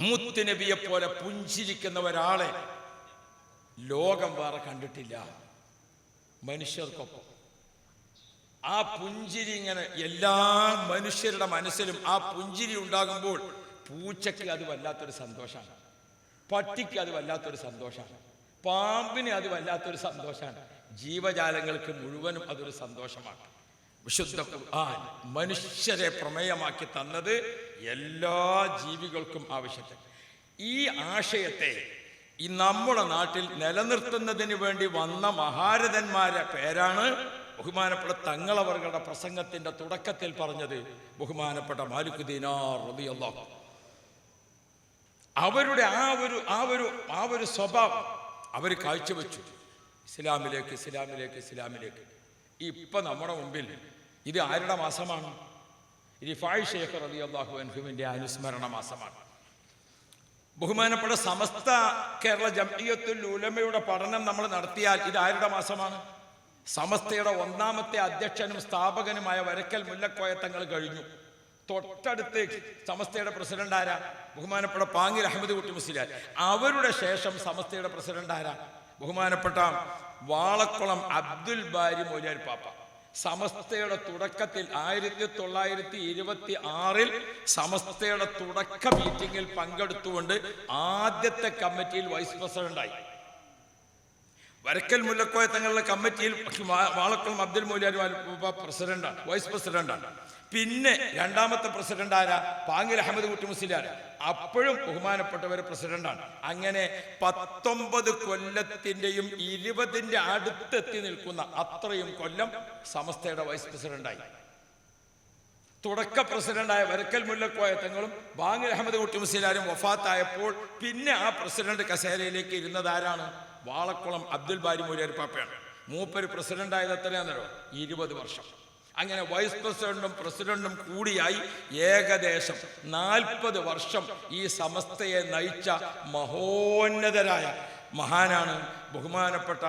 മുത്തുനബിയെ പോലെ പുഞ്ചിരിക്കുന്ന ഒരാളെ ലോകം വേറെ കണ്ടിട്ടില്ല. മനുഷ്യർക്കൊപ്പം ആ പുഞ്ചിരി ഇങ്ങനെ എല്ലാ മനുഷ്യരുടെ മനസ്സിലും ആ പുഞ്ചിരി ഉണ്ടാകുമ്പോൾ പൂച്ചയ്ക്ക് അത് വല്ലാത്തൊരു സന്തോഷമാണ്, പട്ടിക്ക് അത് വല്ലാത്തൊരു സന്തോഷമാണ്, പാമ്പിന് അത് വല്ലാത്തൊരു സന്തോഷമാണ്, ജീവജാലങ്ങൾക്ക് മുഴുവനും അതൊരു സന്തോഷമാണ്. വിശുദ്ധ ഖുർആൻ മനുഷ്യരെ പ്രമേയമാക്കി തന്നത് എല്ലാ ജീവികൾക്കും ആവശ്യത്തെ. ഈ ആശയത്തെ ഈ നമ്മുടെ നാട്ടിൽ നിലനിർത്തുന്നതിന് വേണ്ടി വന്ന മഹാരഥന്മാരെ പേരാണ് ബഹുമാനപ്പെട്ട തങ്ങളവരുടെ പ്രസംഗത്തിന്റെ തുടക്കത്തിൽ പറഞ്ഞത് ബഹുമാനപ്പെട്ട മാലിക് ദീനാർ റളിയല്ലാഹു അൻഹു. അവരുടെ ആ ഒരു സ്വഭാവം അവർ കാഴ്ചവെച്ചു. ഇസ്ലാമിലേക്ക്. ഇപ്പൊ നമ്മുടെ മുമ്പിൽ ഇത് ആരുടെ മാസമാണ്? റിഫായി ശൈഖ് റളിയല്ലാഹു അൻഹുവിന്റെ അനുസ്മരണ മാസമാണ്. ബഹുമാനപ്പെട്ട സമസ്ത കേരള ജംഇയ്യത്തുൽ ഉലമയുടെ പഠനം നമ്മൾ നടത്തിയാൽ ഇത് ആരുടെ മാസമാണ്? സമസ്തയുടെ ഒന്നാമത്തെ അധ്യക്ഷനും സ്ഥാപകനുമായ വരക്കൽ മുല്ലക്കോയ തങ്ങൾ കഴിഞ്ഞു. തൊട്ടടുത്ത് സമസ്തയുടെ പ്രസിഡന്റ് ആരാ? ബഹുമാനപ്പെട്ട പാങ്ങിൽ അഹമ്മദ് കുട്ടി മുസ്ലിയാർ. അവരുടെ ശേഷം സമസ്തയുടെ പ്രസിഡന്റ് ആരാ? ബഹുമാനപ്പെട്ട വാളക്കുളം അബ്ദുൽ ബാരി മൗലവി പാപ്പ. സമസ്തയുടെ തുടക്കത്തിൽ 1926 സമസ്തയുടെ തുടക്ക മീറ്റിംഗിൽ പങ്കെടുത്തുകൊണ്ട് ആദ്യത്തെ കമ്മിറ്റിയിൽ വൈസ് പ്രസിഡന്റായി. വരക്കൽ മുല്ലക്കോയ തങ്ങളുടെ കമ്മിറ്റിയിൽ വാളക്കുളം അബ്ദുൽ മൗലവി പ്രസിഡന്റാണ്, വൈസ് പ്രസിഡന്റാണ്. പിന്നെ രണ്ടാമത്തെ പ്രസിഡന്റ് ആരാ? പാങ്ങിൽ അഹമ്മദ് കുട്ടി മുസ്ലിയാർ. അപ്പോഴും ബഹുമാനപ്പെട്ടവർ പ്രസിഡന്റാണ്. അങ്ങനെ 19 കൊല്ലത്തിന്റെയും 20ന്റെ അടുത്തെത്തി നിൽക്കുന്ന അത്രയും കൊല്ലം സമസ്തയുടെ വൈസ് പ്രസിഡന്റായി. തുടക്ക പ്രസിഡന്റായ വരക്കൽ മുല്ലക്കോയ തങ്ങളും പാങ്ങിൽ അഹമ്മദ് കുട്ടി മുസ്ലിയാരും വഫാത്തായപ്പോൾ പിന്നെ ആ പ്രസിഡന്റ് കസേരയിലേക്ക് ഇരുന്നത് ആരാണ്? വാളക്കുളം അബ്ദുൽ ബാരി മൗലവി പാപ്പയാണ്. മൂപ്പര് പ്രസിഡന്റായത് എത്രയാണെന്നോ? 20 വർഷം. അങ്ങനെ വൈസ് പ്രസിഡന്റും കൂടിയായി ഏകദേശം 40 വർഷം ഈ സമസ്തയെ നയിച്ച മഹോന്നതരായ മഹാനാണ് ബഹുമാനപ്പെട്ട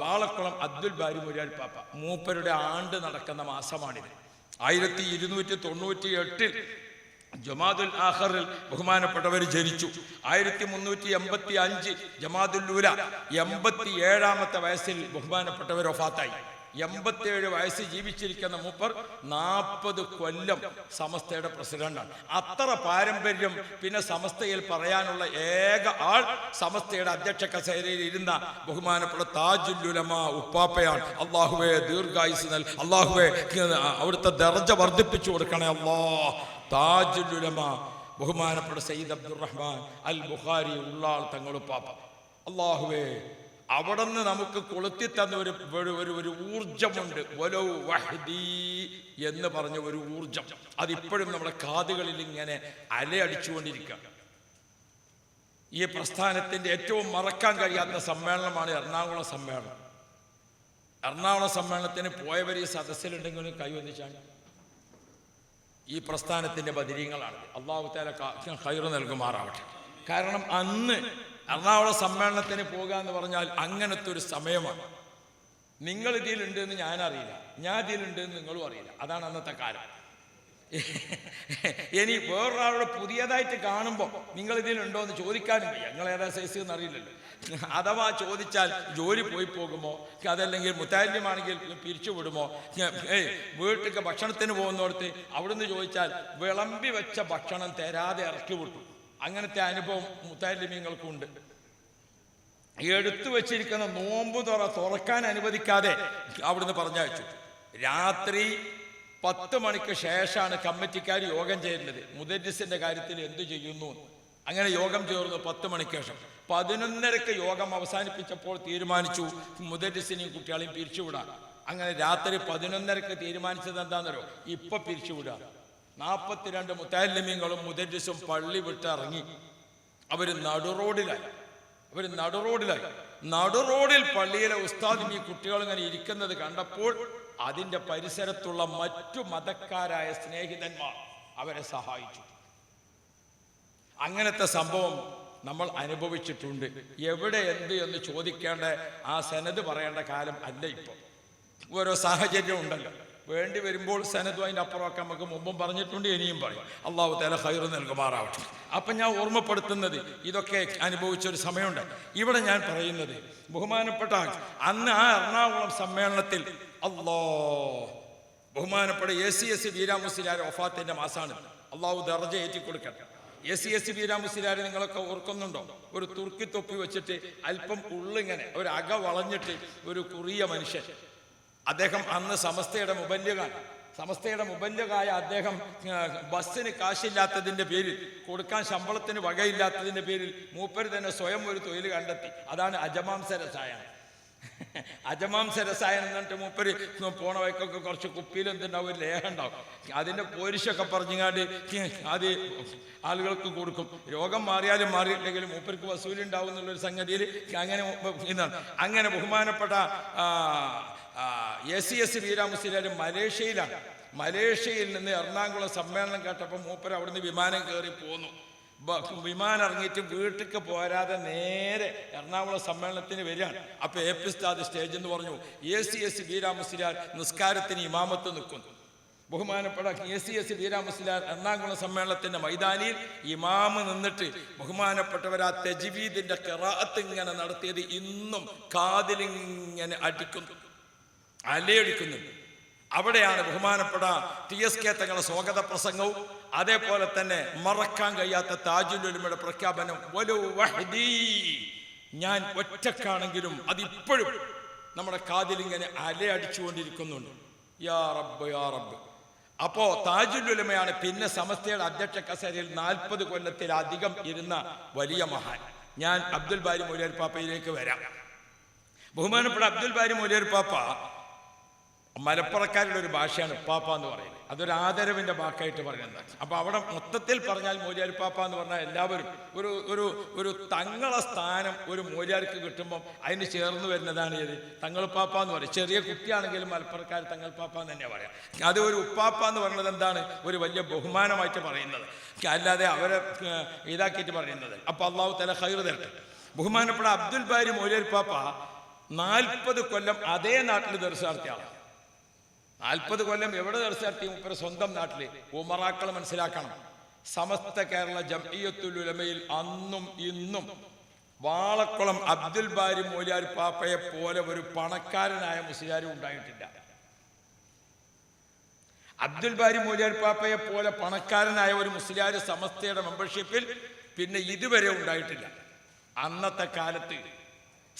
വാളക്കുളം അബ്ദുൽ ബാരി മൗലവി പാപ്പ. മൂപ്പരുടെ ആണ്ട് നടക്കുന്ന മാസമാണിത്. 1298 ജമാദുൽ ആഖറിൽ ബഹുമാനപ്പെട്ടവർ ജനിച്ചു. 1385 ജമാദുൽ ഊല 87ാമത്തെ വയസ്സിൽ ബഹുമാനപ്പെട്ടവർ വഫാത്തായി. 87 വയസ്സ് ജീവിച്ചിരിക്കുന്ന മൂപ്പർ 40 കൊല്ലം സമസ്തയുടെ പ്രസിഡന്റാണ്. അത്ര പാരമ്പര്യം പിന്നെ സമസ്തയിൽ പറയാനുള്ള ഏക ആൾ സമസ്തയുടെ അധ്യക്ഷ കസേരയിൽ ഇരുന്ന ബഹുമാനപ്പെട്ട താജുൽ ഉലമ ഉപ്പാപ്പയാണ്. അള്ളാഹുവേ ദീർഘായുസ് നൽ, അള്ളാഹുവേ അവിടുത്തെ ദർജ വർദ്ധിപ്പിച്ചു കൊടുക്കണേ അല്ലാ. താജുൽ ഉലമ ബഹുമാനപ്പെട്ട സയ്യിദ് അബ്ദുറഹ്മാൻ അൽ ബുഖാരി ഉള്ളാൾ തങ്ങളുപ്പാപ്പ. അള്ളാഹുവേ അവിടെ നിന്ന് നമുക്ക് കൊളുത്തി തന്ന ഒരു ഊർജമുണ്ട്. വലൗ വഹ്ദി എന്ന് പറഞ്ഞ ഒരു ഊർജം, അതിപ്പോഴും നമ്മുടെ കാതുകളിൽ ഇങ്ങനെ അലയടിച്ചുകൊണ്ടിരിക്കുക. ഈ പ്രസ്ഥാനത്തിന്റെ ഏറ്റവും മറക്കാൻ കഴിയാത്ത സമ്മേളനമാണ് എറണാകുളം സമ്മേളനം. എറണാകുളം സമ്മേളനത്തിന് പോയവർ ഈ സദസ്സിലുണ്ടെങ്കിലും കൈവന്നിച്ചാണ്. ഈ പ്രസ്ഥാനത്തിന്റെ ബദരീങ്ങളാണ്. അല്ലാഹു തആല ഖൈറ് നൽകുമാറാവട്ടെ. കാരണം അന്ന് എറണാകുളം സമ്മേളനത്തിന് പോകുക എന്ന് പറഞ്ഞാൽ അങ്ങനത്തെ ഒരു സമയമാണ്. നിങ്ങൾ ഇതിലുണ്ട് എന്ന് ഞാനറിയില്ല, ഞാൻ ഇതിലുണ്ട് എന്ന് നിങ്ങളും അറിയില്ല. അതാണ് അന്നത്തെ കാലം. ഇനി വേറൊരാളോട് പുതിയതായിട്ട് കാണുമ്പോൾ നിങ്ങൾ ഇതിലുണ്ടോ എന്ന് ചോദിക്കാനും വയ്യ. നിങ്ങൾ ഏതാ സൈസ് എന്ന് അറിയില്ലല്ലോ. അഥവാ ചോദിച്ചാൽ ജോലി പോയി പോകുമോ, അതല്ലെങ്കിൽ മുത്താലിമാണെങ്കിൽ പിരിച്ചു വിടുമോ, വീട്ടിലേക്ക് ഭക്ഷണത്തിന് പോകുന്നിടത്ത് അവിടുന്ന് ചോദിച്ചാൽ വിളമ്പി വെച്ച ഭക്ഷണം തരാതെ ഇറക്കി വിട്ടു. അങ്ങനത്തെ അനുഭവം മുത്താലിമീങ്ങൾക്കുണ്ട്. എടുത്തു വെച്ചിരിക്കുന്ന നോമ്പ് തുറക്കാൻ അനുവദിക്കാതെ അവിടുന്ന് പറഞ്ഞയച്ചു. രാത്രി 10 മണിക്ക് ശേഷമാണ് കമ്മിറ്റിക്കാർ യോഗം ചേരുന്നത്. മുദരിസിന്റെ കാര്യത്തിൽ എന്തു ചെയ്യുന്നു. അങ്ങനെ യോഗം ചേർന്നു 10 മണിക്ക് ശേഷം. 11:30 യോഗം അവസാനിപ്പിച്ചപ്പോൾ തീരുമാനിച്ചു മുദരിസിനെയും കുട്ടികളെയും പിരിച്ചുവിടാം. അങ്ങനെ രാത്രി 11:30 തീരുമാനിച്ചത് എന്താണെന്നോ? ഇപ്പൊ പിരിച്ചുവിടാം. 42 മുത്തഅല്ലിമീങ്ങളും മുദരിസും പള്ളി വിട്ടിറങ്ങി. അവര് നടുറോഡിൽ പള്ളിയിലെ ഉസ്താദും ഈ കുട്ടികളും ഇങ്ങനെ ഇരിക്കുന്നത് കണ്ടപ്പോൾ അതിന്റെ പരിസരത്തുള്ള മറ്റു മതക്കാരായ സ്നേഹിതന്മാർ അവരെ സഹായിച്ചു. അങ്ങനത്തെ സംഭവം നമ്മൾ അനുഭവിച്ചിട്ടുണ്ട്. എവിടെ എന്ത് എന്ന് ചോദിക്കേണ്ട ആ സനത് പറയേണ്ട കാലം അല്ല ഇപ്പൊ. ഓരോ സാഹചര്യം ഉണ്ടല്ലോ. വേണ്ടി വരുമ്പോൾ സനതും അതിൻ്റെ അപ്പുറമൊക്കെ നമുക്ക് മുമ്പും പറഞ്ഞിട്ടുണ്ട്, ഇനിയും പറയും. അല്ലാഹു തആല ഖൈറ് നൽകുമാറാവട്ടെ. അപ്പം ഞാൻ ഓർമ്മപ്പെടുത്തുന്നത് ഇതൊക്കെ അനുഭവിച്ചൊരു സമയമുണ്ട്. ഇവിടെ ഞാൻ പറയുന്നത് ബഹുമാനപ്പെട്ട അന്ന് ആ എറണാകുളം സമ്മേളനത്തിൽ ബഹുമാനപ്പെട്ട ACS വീരാമുസ്ലിയാർ വഫാത്തിന്റെ മാസമാണ്. അള്ളാഹു ദർജ ഏറ്റി കൊടുക്കട്ടെ. ACS വീരാമുസ്ലിയാർ നിങ്ങളൊക്കെ ഓർക്കുന്നുണ്ടോ? ഒരു തുർക്കി തൊപ്പി വെച്ചിട്ട് അല്പം ഉള്ളിങ്ങനെ ഒരു അക വളഞ്ഞിട്ട് ഒരു കുറിയ മനുഷ്യൻ. അദ്ദേഹം അന്ന് സമസ്തയുടെ മുബല്ലിഗായ അദ്ദേഹം ബസ്സിന് കാശില്ലാത്തതിൻ്റെ പേരിൽ, കൊടുക്കാൻ ശമ്പളത്തിന് വകയില്ലാത്തതിൻ്റെ പേരിൽ മൂപ്പര് തന്നെ സ്വയം ഒരു തൊഴിൽ കണ്ടെത്തി. അതാണ് അജമാംസര ചായ. അജമാംസ രസായനം എന്നിട്ട് മൂപ്പര് പോണ വഴിക്കൊക്കെ കുറച്ച് കുപ്പിയിൽ എന്തുണ്ടാവും, ഒരു ലേഹം ഉണ്ടാവും. അതിൻ്റെ പോരിശൊക്കെ പറഞ്ഞാണ്ട് അത് ആളുകൾക്ക് കൊടുക്കും. രോഗം മാറിയാലും മാറിയില്ലെങ്കിലും മൂപ്പർക്ക് വസൂലുണ്ടാവും എന്നുള്ളൊരു സംഗതിയിൽ അങ്ങനെ ഇതാണ്. അങ്ങനെ ബഹുമാനപ്പെട്ട ACS വീരാമുസ്ലിയാർ മലേഷ്യയിലാണ്. മലേഷ്യയിൽ നിന്ന് എറണാകുളം സമ്മേളനം കേട്ടപ്പോൾ മൂപ്പര് അവിടുന്ന് വിമാനം കയറി പോന്നു. വിമാനം ഇറങ്ങിയിട്ട് വീട്ടിലേക്ക് പോരാതെ നേരെ എറണാകുളം സമ്മേളനത്തിന് വരികയാണ്. അപ്പോൾ AP ഉസ്താദ് സ്റ്റേജ് എന്ന് പറഞ്ഞു, ACS വീരാമുസ്ലിയാർ നിസ്കാരത്തിന് ഇമാമത്ത് നിൽക്കുന്നു. ബഹുമാനപ്പെട്ട ACS വീരാമുസ്ലിയാർ എറണാകുളം സമ്മേളനത്തിന്റെ മൈതാനിയിൽ ഇമാമ് നിന്നിട്ട് ബഹുമാനപ്പെട്ടവർ ആ തജ്വീദിന്റെ ഖിറാഅത്ത് ഇങ്ങനെ നടത്തിയത് ഇന്നും കാതിലിങ്ങനെ അലയടിക്കുന്നുണ്ട്. അവിടെയാണ് ബഹുമാനപ്പെട്ട TSK തങ്ങളുടെ സ്വാഗത പ്രസംഗവും അതേപോലെ തന്നെ മറക്കാൻ കഴിയാത്ത താജുൽ ഉലമയുടെ പ്രഖ്യാപനം, വലു വഹദി, ഞാൻ ഒറ്റക്കാണെങ്കിലും അതിപ്പോഴും നമ്മുടെ കാതിലിങ്ങനെ അലയടിച്ചുകൊണ്ടിരിക്കുന്നുണ്ട്. യാ റബ്ബ് യാ റബ്ബ്. അപ്പോ താജുൽ ഉലമയാണ് പിന്നെ സമസ്തയുടെ അധ്യക്ഷ കസേരയിൽ 40 കൊല്ലത്തിലധികം ഇരുന്ന വലിയ മഹാൻ. ഞാൻ അബ്ദുൽ ബാരി മൗലവി പാപ്പയിലേക്ക് വരാം. ബഹുമാനപ്പെട്ട അബ്ദുൽ ബാരി മൗലവി പാപ്പ മലപ്പുറക്കാരുടെ ഒരു ഭാഷയാണ് ഉപ്പാപ്പ എന്ന് പറയുന്നത്. അതൊരു ആദരവിൻ്റെ വാക്കായിട്ട് പറയുന്നത്. അപ്പോൾ അവിടെ മൊത്തത്തിൽ പറഞ്ഞാൽ മൗലിയാർ പാപ്പ എന്ന് പറഞ്ഞാൽ എല്ലാവരും ഒരു ഒരു ഒരു തങ്ങളെ സ്ഥാനം ഒരു മൗലിയാർക്ക് കിട്ടുമ്പം അതിന് ചേർന്ന് വരുന്നതാണ് ഏത് തങ്ങൾപ്പാപ്പ എന്ന് പറയും. ചെറിയ കുട്ടിയാണെങ്കിലും മലപ്പുറക്കാർ തങ്ങൾപ്പാപ്പ എന്ന് തന്നെ പറയാം. അത് ഒരു ഉപ്പാപ്പ എന്ന് പറയുന്നത് എന്താണ്, ഒരു വലിയ ബഹുമാനമായിട്ട് പറയുന്നത്, അല്ലാതെ അവരെ ഇതാക്കിയിട്ട് പറയുന്നത്. അപ്പോൾ അള്ളാഹു തആല ഖൈർ തരട്ടെ. ബഹുമാനപ്പെട്ട അബ്ദുൽ ബാരി മൗലിയാർ പാപ്പ 40 കൊല്ലം അതേ നാട്ടിൽ ദർസ് നടത്തിയ ആളാണ്. 40 കൊല്ലം എവിടെ ദർസ് നടത്തി? മൂപ്പര് സ്വന്തം നാട്ടില്. ഉമറാക്കൾ മനസ്സിലാക്കണം, സമസ്ത കേരള ജംഇയ്യത്തുൽ ഉലമയിൽ അന്നും ഇന്നും വാളക്കുളം അബ്ദുൽ ബാരി മൗലിയാർ പാപ്പയെ പോലെ ഒരു പണക്കാരനായ മുസ്ലിയാരും ഉണ്ടായിട്ടില്ല. അബ്ദുൽ ബാരി മൗലിയാർ പാപ്പയെ പോലെ പണക്കാരനായ ഒരു മുസ്ലിയാർ സമസ്തയുടെ മെമ്പർഷിപ്പിൽ പിന്നെ ഇതുവരെ ഉണ്ടായിട്ടില്ല. അന്നത്തെ കാലത്ത്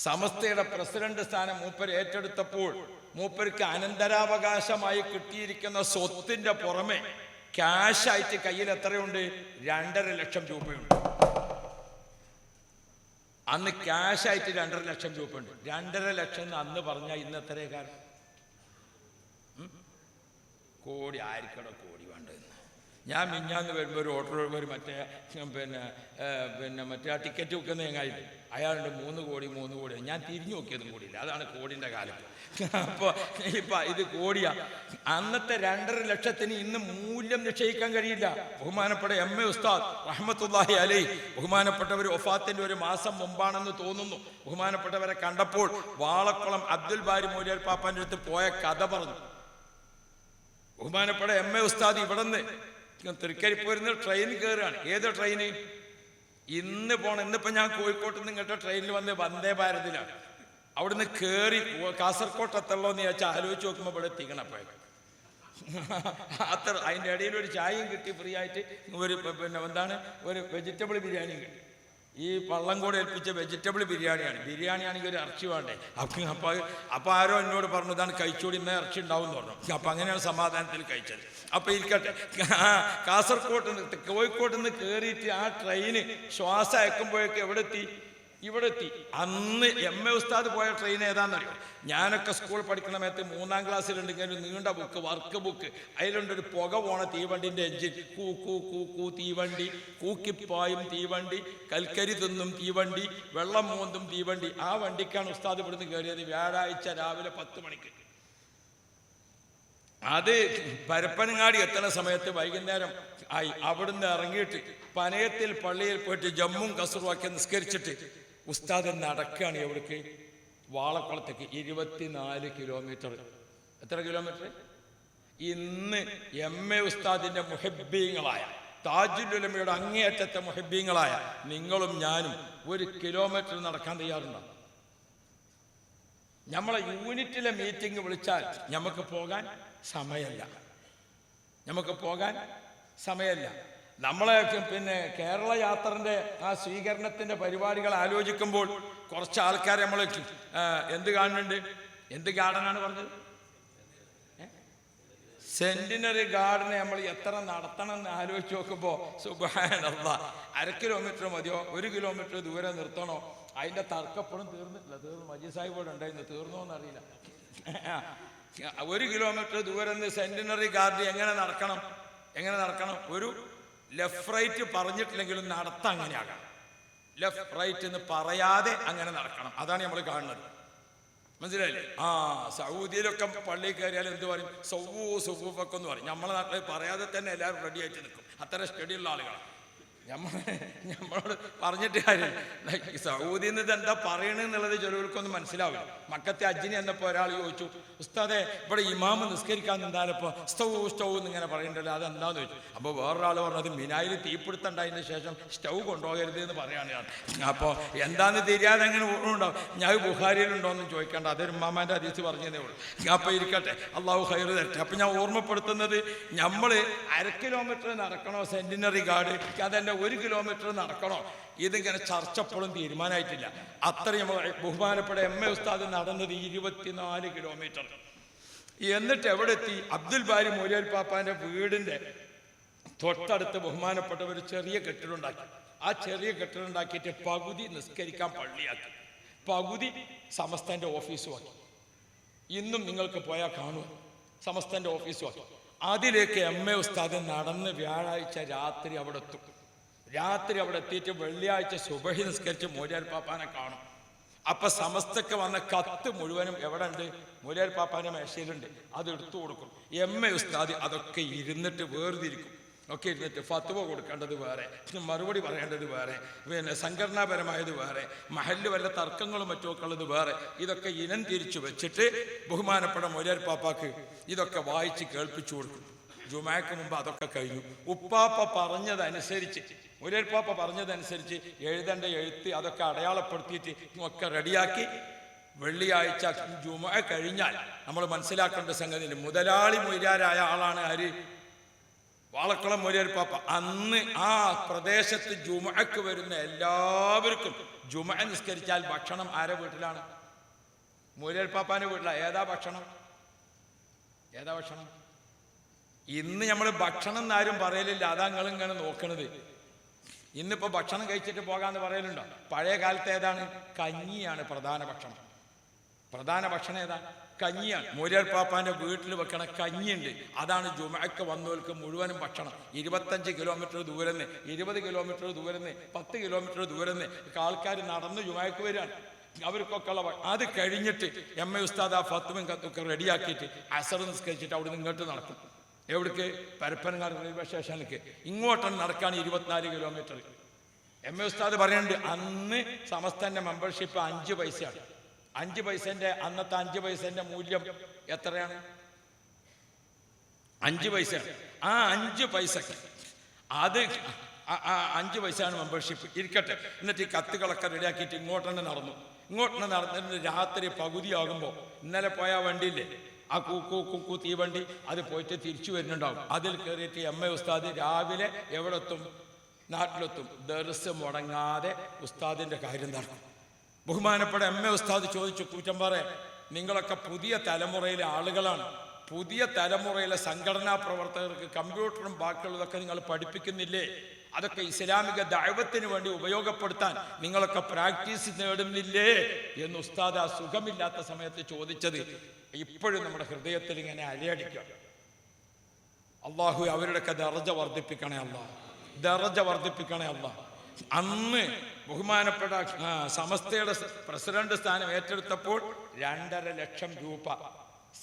സമസ്തയുടെ പ്രസിഡന്റ് സ്ഥാനം മൂപ്പർ ഏറ്റെടുത്തപ്പോൾ മൂപ്പർക്ക് അനന്തരാവകാശമായി കിട്ടിയിരിക്കുന്ന സ്വത്തിന്റെ പുറമെ ക്യാഷായിട്ട് കയ്യിൽ എത്രയുണ്ട്? 2.5 ലക്ഷം രൂപയുണ്ട്. അന്ന് ക്യാഷായിട്ട് 2.5 ലക്ഷം രൂപയുണ്ട്. 2.5 ലക്ഷം എന്ന് അന്ന് പറഞ്ഞാൽ ഇന്ന് എത്രയേ കാലം? കോടി ആയിരിക്കണോ കോടി വേണ്ടതെന്ന്. ഞാൻ മിഞ്ഞാന്ന് വരുമ്പോൾ ഒരു ഓട്ടോ ഒരു മറ്റേ മറ്റേ ആ ടിക്കറ്റ് വെക്കുന്ന എങ്ങായിട്ട് അയാളുണ്ട് 3 കോടി ഞാൻ തിരിഞ്ഞു നോക്കിയതും കൂടിയില്ല. അതാണ് കോടിൻ്റെ കാലം. അപ്പോൾ ഇപ്പം ഇത് കോടിയാ. അന്നത്തെ 2.5 ലക്ഷത്തിന് ഇന്ന് മൂല്യം നിശ്ചയിക്കാൻ കഴിയില്ല. ബഹുമാനപ്പെട്ട MA ഉസ്താദ് റഹ്മത്തുള്ളാഹി അലൈഹി, ബഹുമാനപ്പെട്ടവർ വഫാത്തിന്റെ ഒരു മാസം മുമ്പാണെന്ന് തോന്നുന്നു, ബഹുമാനപ്പെട്ടവരെ കണ്ടപ്പോൾ വാളക്കുളം അബ്ദുൽ ബാരി മൗലിയാർ പാപ്പാൻ്റെ അടുത്ത് പോയ കഥ പറഞ്ഞു. ബഹുമാനപ്പെട്ട MA ഉസ്താദ് ഇവിടെ നിന്ന് തൃക്കരിപ്പൂരിൽ ട്രെയിൻ കയറുകയാണ്. ഏത് ട്രെയിന്? ഇന്നിപ്പോൾ ഞാൻ കോഴിക്കോട്ട് നിന്ന് ഇങ്ങോട്ട് ട്രെയിനിൽ വന്ന് വന്ദേ ഭാരതിലാണ്. അവിടുന്ന് കയറി കാസർകോട്ട് എത്തല്ലോ എന്ന് ചോദിച്ചാൽ ആലോചിച്ച് നോക്കുമ്പോൾ ഇവിടെ എത്തിക്കണപ്പോഴേക്കും അത്ര അതിൻ്റെ ഇടയിൽ ഒരു ചായയും കിട്ടി ഫ്രീ ആയിട്ട്. ഒരു ഒരു വെജിറ്റബിൾ ബിരിയാണിയും കിട്ടി. ഈ പള്ളം കൂടെ ഏൽപ്പിച്ച വെജിറ്റബിൾ ബിരിയാണിയാണ്. ബിരിയാണിയാണെങ്കിൽ ഒരു ഇറച്ചി വേണ്ടേ? അപ്പോൾ ആരോ എന്നോട് പറഞ്ഞു ഇതാണ് കഴിച്ചോടി, ഇന്ന ഇറച്ചി ഉണ്ടാവും എന്ന് പറഞ്ഞു. അപ്പം അങ്ങനെയാണ് സമാധാനത്തിൽ കഴിച്ചത്. അപ്പം ഇരിക്കട്ടെ, കോഴിക്കോട്ട് നിന്ന് കയറിയിട്ട് ആ ട്രെയിന് ശ്വാസം അയക്കുമ്പോഴേക്ക് ഇവിടെ എത്തി? അന്ന് MA ഉസ്താദ് പോയ ട്രെയിൻ ഏതാണെന്നറിയോ? ഞാനൊക്കെ സ്കൂൾ പഠിക്കുന്ന സമയത്ത് 3ാം ക്ലാസ്സിലുണ്ടെങ്കിൽ ഒരു നീണ്ട ബുക്ക്, വർക്ക് ബുക്ക്, അതിലുണ്ടൊരു പുക പോണ തീവണ്ടിൻ്റെ എഞ്ചിൻ. കൂ കൂ കൂ കൂ തീവണ്ടി, കൂക്കിപ്പായും തീവണ്ടി, കൽക്കരി തിന്നും തീവണ്ടി, വെള്ളം മോന്തും തീവണ്ടി. ആ വണ്ടിക്കാണ് ഉസ്താദ് ഇവിടുന്ന് കയറിയത് വ്യാഴാഴ്ച രാവിലെ 10 മണിക്ക്. അത് പരപ്പനങ്ങാടി എത്തുന്ന സമയത്ത് വൈകുന്നേരം ആയി. അവിടുന്ന് ഇറങ്ങിയിട്ട് പനയത്തിൽ പള്ളിയിൽ പോയിട്ട് ജമ്മും കസറുവാക്കി നിസ്കരിച്ചിട്ട് ഉസ്താദ് നടക്കുകയാണ്. എവിടേക്ക്? വാളക്കുളത്തേക്ക്. 24 കിലോമീറ്റർ. എത്ര കിലോമീറ്റർ? ഇന്ന് MA ഉസ്താദിന്റെ മുഹബ്ബീങ്ങളായ, താജുൽ ഉലമയുടെ അങ്ങേയറ്റത്തെ മുഹബ്ബീങ്ങളായ നിങ്ങളും ഞാനും 1 കിലോമീറ്റർ നടക്കാൻ തയ്യാറുണ്ടോ? നമ്മളെ യൂണിറ്റിലെ മീറ്റിംഗ് വിളിച്ചാൽ നമുക്ക് പോകാൻ സമയമല്ല. നമ്മളെ കേരള യാത്രൻ്റെ ആ സ്വീകരണത്തിൻ്റെ പരിപാടികൾ ആലോചിക്കുമ്പോൾ കുറച്ച് ആൾക്കാർ നമ്മൾ എന്ത് കാണുന്നുണ്ട്? എന്ത് ഗാർഡനാണ് പറഞ്ഞത്? സെന്റിനറി ഗാർഡന് നമ്മൾ എത്ര നടത്തണം എന്ന് ആലോചിച്ച് നോക്കുമ്പോൾ സുബ്ഹാനല്ലാഹ്, 1/2 കിലോമീറ്റർ മതിയോ? 1 കിലോമീറ്റർ ദൂരെ നിർത്തണോ? അതിൻ്റെ തർക്കപ്പുറം തീർന്നിട്ടില്ല. മജീദ് സാഹിബ് ഇവിടെ ഉണ്ടായിരുന്നു, തീർന്നോന്നറിയില്ല. 1 കിലോമീറ്റർ ദൂരം നിന്ന് സെന്റിനറി ഗാർഡ് എങ്ങനെ നടക്കണം? ഒരു ലെഫ്റ്റ് റൈറ്റ് പറഞ്ഞിട്ടില്ലെങ്കിലും നടത്തം അങ്ങനെയാകാം. ലെഫ്റ്റ് റൈറ്റ് എന്ന് പറയാതെ അങ്ങനെ നടക്കണം. അതാണ് നമ്മൾ കാണുന്നത്. മനസ്സിലായില്ലേ? സൗദിയിലൊക്കെ പള്ളിയിൽ കയറിയാൽ എന്ത് പറയും? സൗഫൊക്കെ എന്ന് പറയും. നമ്മളെ നാട്ടിൽ പറയാതെ തന്നെ എല്ലാവരും റെഡി ആയിട്ട് നിൽക്കും. അത്ര സ്റ്റഡിയുള്ള ആളുകളാണ്. നമ്മളോട് പറഞ്ഞിട്ട് കാര്യം, സൗദിയിൽ നിന്ന് ഇതെന്താ പറയണെന്നുള്ളത് ചിലവർക്കൊന്നും മനസ്സിലാവില്ല. മക്കത്തെ ഹജ്ജിന് എന്നപ്പോൾ ഒരാൾ ചോദിച്ചു, ഉസ്താദെ ഇവിടെ ഇമാമ് നിസ്കരിക്കാൻ നിന്നാലപ്പോൾ സ്റ്റൗ എന്നിങ്ങനെ പറയണ്ടല്ലോ, അതെന്താന്ന് ചോദിച്ചു. അപ്പോൾ വേറൊരാൾ പറഞ്ഞത് മിനായിൽ തീപിടുത്തണ്ടായതിന് ശേഷം സ്റ്റൗ കൊണ്ടുപോകരുത് എന്ന് പറയാണ് ഞാൻ. അപ്പോൾ എന്താണെന്ന് തിരിയാതെ അങ്ങനെ ഉണ്ടാവും. ഞാൻ ബുഖാരിയിലുണ്ടോയെന്ന് ചോദിക്കേണ്ട, അതൊരു ഉമ്മാമാൻ്റെ ഹദീസ് പറഞ്ഞതേ ഉള്ളൂ. അപ്പോൾ ഇരിക്കട്ടെ, അള്ളാഹു ഖൈർ തരട്ടെ. അപ്പം ഞാൻ ഓർമ്മപ്പെടുത്തുന്നത്, നമ്മൾ 1/2 കിലോമീറ്റർ നടക്കണോ സെന്റിനറി ഗാർഡ്, അതെല്ലാം 1 കിലോമീറ്റർ നടക്കണോ, ഇതിങ്ങനെ ചർച്ചപ്പോഴും തീരുമാനമായിട്ടില്ല. അത്രയും ബഹുമാനപ്പെട്ട എം.എ. ഉസ്താദ് നടന്നത് 24 കിലോമീറ്റർ. എന്നിട്ട് എവിടെ എത്തി? അബ്ദുൽ ബാരി മൂലിയാർ പാപ്പാന്റെ വീടിന്റെ തൊട്ടടുത്ത് ബഹുമാനപ്പെട്ട ഒരു ചെറിയ കെട്ടിടമുണ്ടാക്കി. ആ ചെറിയ കെട്ടിടമുണ്ടാക്കിയിട്ട് പകുതി നിസ്കരിക്കാൻ പള്ളിയാക്കി, പകുതി സമസ്തന്റെ ഓഫീസുമാക്കി. ഇന്നും നിങ്ങൾക്ക് പോയാൽ കാണുക, സമസ്തന്റെ ഓഫീസുമാക്കി. അതിലേക്ക് എം.എ. ഉസ്താദ് നടന്ന് വ്യാഴാഴ്ച രാത്രി അവിടെ എത്തും. രാത്രി അവിടെ എത്തിയിട്ട് വെള്ളിയാഴ്ച സുബഹി നിസ്കരിച്ച് മൂലിയാർ പാപ്പാനെ കാണും. അപ്പൊ സമസ്തക്ക് വന്ന കത്ത് മുഴുവനും എവിടെ ഉണ്ട്? മൂലിയാർ പാപ്പാന്റെ മേശയിലുണ്ട്. അത് എടുത്തു കൊടുക്കും. എം.എ. ഉസ്താദ് അതൊക്കെ ഇരുന്നിട്ട് വേർതിരിക്കും. ഒക്കെ ഇരുന്നിട്ട് ഫത്വ കൊടുക്കേണ്ടത് വേറെ, മറുപടി പറയേണ്ടത് വേറെ, പിന്നെ സംഘടനാപരമായത് വേറെ, മഹല്ല് വല്ല തർക്കങ്ങളും മറ്റുമൊക്കെ ഉള്ളത് വേറെ. ഇതൊക്കെ ഇനം തിരിച്ചു വെച്ചിട്ട് ബഹുമാനപ്പെട്ട മൂലിയാർ പാപ്പാക്ക് ഇതൊക്കെ വായിച്ച് കേൾപ്പിച്ചു കൊടുക്കും. ജുമാക്ക് മുമ്പ് അതൊക്കെ കഴിഞ്ഞു. ഉപ്പാപ്പ പറഞ്ഞതനുസരിച്ച്, മൂലിയാർ പാപ്പ പറഞ്ഞതനുസരിച്ച് എഴുതേണ്ട എഴുത്ത് അതൊക്കെ അടയാളപ്പെടുത്തിയിട്ട് ഒക്കെ റെഡിയാക്കി വെള്ളിയാഴ്ച ജുമാ കഴിഞ്ഞാൽ നമ്മൾ മനസ്സിലാക്കേണ്ട സംഗതി, മുതലാളി മൂലിയാരായ ആളാണ് ആര്? വാളക്കുളം മൂലിയാർ പാപ്പ. അന്ന് ആ പ്രദേശത്ത് ജുമഅക്ക് വരുന്ന എല്ലാവർക്കും ജുമഅ നിസ്കരിച്ചാൽ ഭക്ഷണം ആരെ വീട്ടിലാണ്? മൂലിയാർ പാപ്പാന്റെ വീട്ടിലാണ്. ഏതാ ഭക്ഷണം? ഇന്ന് നമ്മൾ ഭക്ഷണം എന്നാരും പറയലില്ല. അതാ നിങ്ങൾ ഇങ്ങനെ നോക്കണത്. ഇന്നിപ്പോ ഭക്ഷണം കഴിച്ചിട്ട് പോകാന്ന് പറയലുണ്ടോ? പഴയ കാലത്ത് ഏതാണ്? കഞ്ഞിയാണ് പ്രധാന ഭക്ഷണം. പ്രധാന ഭക്ഷണം ഏതാ? കഞ്ഞിയാണ്. മൂലിയാർ പാപ്പാന്റെ വീട്ടിൽ വെക്കണ കഞ്ഞിയുണ്ട്. അതാണ് ജുമഅക്ക് വന്നവർക്ക് മുഴുവനും ഭക്ഷണം. 25 കിലോമീറ്റർ ദൂരം, 20 കിലോമീറ്റർ ദൂരം, 10 കിലോമീറ്റർ ദൂരം ആൾക്കാർ നടന്ന് ജുമഅക്ക് വരികയാണ്. അവർക്കൊക്കെ ഉള്ള അത് കഴിഞ്ഞിട്ട് എം.എ. ഉസ്താദ് ആ ഫത്വയും കത്തൊക്കെ റെഡിയാക്കിയിട്ട് അസർ നിസ്കരിച്ചിട്ട് അവിടെ നിന്ന് ഇങ്ങോട്ട് നടക്കും. എവിടേക്ക്? പരപ്പനങ്ങാട് റെയിൽവേ സ്റ്റേഷനിലേക്ക്. ഇങ്ങോട്ടാണ് നടക്കാൻ 24 കിലോമീറ്റർ. എം.എ. ഉസ്താദ് പറയുന്നുണ്ട്, അന്ന് സമസ്തന്റെ മെമ്പർഷിപ്പ് 5 പൈസയാണ്. 5 പൈസന്റെ അന്നത്തെ 5 പൈസന്റെ മൂല്യം എത്രയാണ്? 5 പൈസയാണ്. ആ 5 പൈസക്ക് അത് 5 പൈസയാണ് മെമ്പർഷിപ്പ്. ഇരിക്കട്ടെ. എന്നിട്ട് ഈ കത്തുകളൊക്കെ റെഡിയാക്കിയിട്ട് ഇങ്ങോട്ട് നടന്നിട്ട് രാത്രി പകുതിയാകുമ്പോൾ, ഇന്നലെ പോയ വണ്ടിയില്ലേ ആ കൂക്കൂ തീവണ്ടി, അത് പോയിട്ട് തിരിച്ചു വരുന്നുണ്ടാവും. അതിൽ കയറിയിട്ട് എം.എ. ഉസ്താദ് രാവിലെ എവിടെ എത്തും? നാട്ടിലെത്തും. ദർസ് മുടങ്ങാതെ ഉസ്താദിന്റെ കാര്യം നടക്കും. ബഹുമാനപ്പെട്ട എം.എ. ഉസ്താദ് ചോദിച്ചു, കൂറ്റമ്പാറെ, നിങ്ങളൊക്കെ പുതിയ തലമുറയിലെ ആളുകളാണ്. പുതിയ തലമുറയിലെ സംഘടനാ പ്രവർത്തകർക്ക് കമ്പ്യൂട്ടറും ബാക്കിയുള്ളതൊക്കെ നിങ്ങൾ പഠിപ്പിക്കുന്നില്ലേ? അതൊക്കെ ഇസ്ലാമിക ദഅവത്തിന് വേണ്ടി ഉപയോഗപ്പെടുത്താൻ നിങ്ങളൊക്കെ പ്രാക്ടീസ് നേടുന്നില്ലേ എന്ന് ഉസ്താദ് ആ സുഖമില്ലാത്ത സമയത്ത് ചോദിച്ചത് ഇപ്പോഴും നമ്മുടെ ഹൃദയത്തിൽ ഇങ്ങനെ അലയടിക്കുക. അള്ളാഹു അവരുടെയൊക്കെ ദർജ വർദ്ധിപ്പിക്കണേ അള്ളാഹ്, ദർജ വർദ്ധിപ്പിക്കണേ അള്ളാഹ്. അന്ന് ബഹുമാനപ്പെട്ട സമസ്തയുടെ പ്രസിഡന്റ് സ്ഥാനം ഏറ്റെടുത്തപ്പോൾ 2.5 ലക്ഷം രൂപ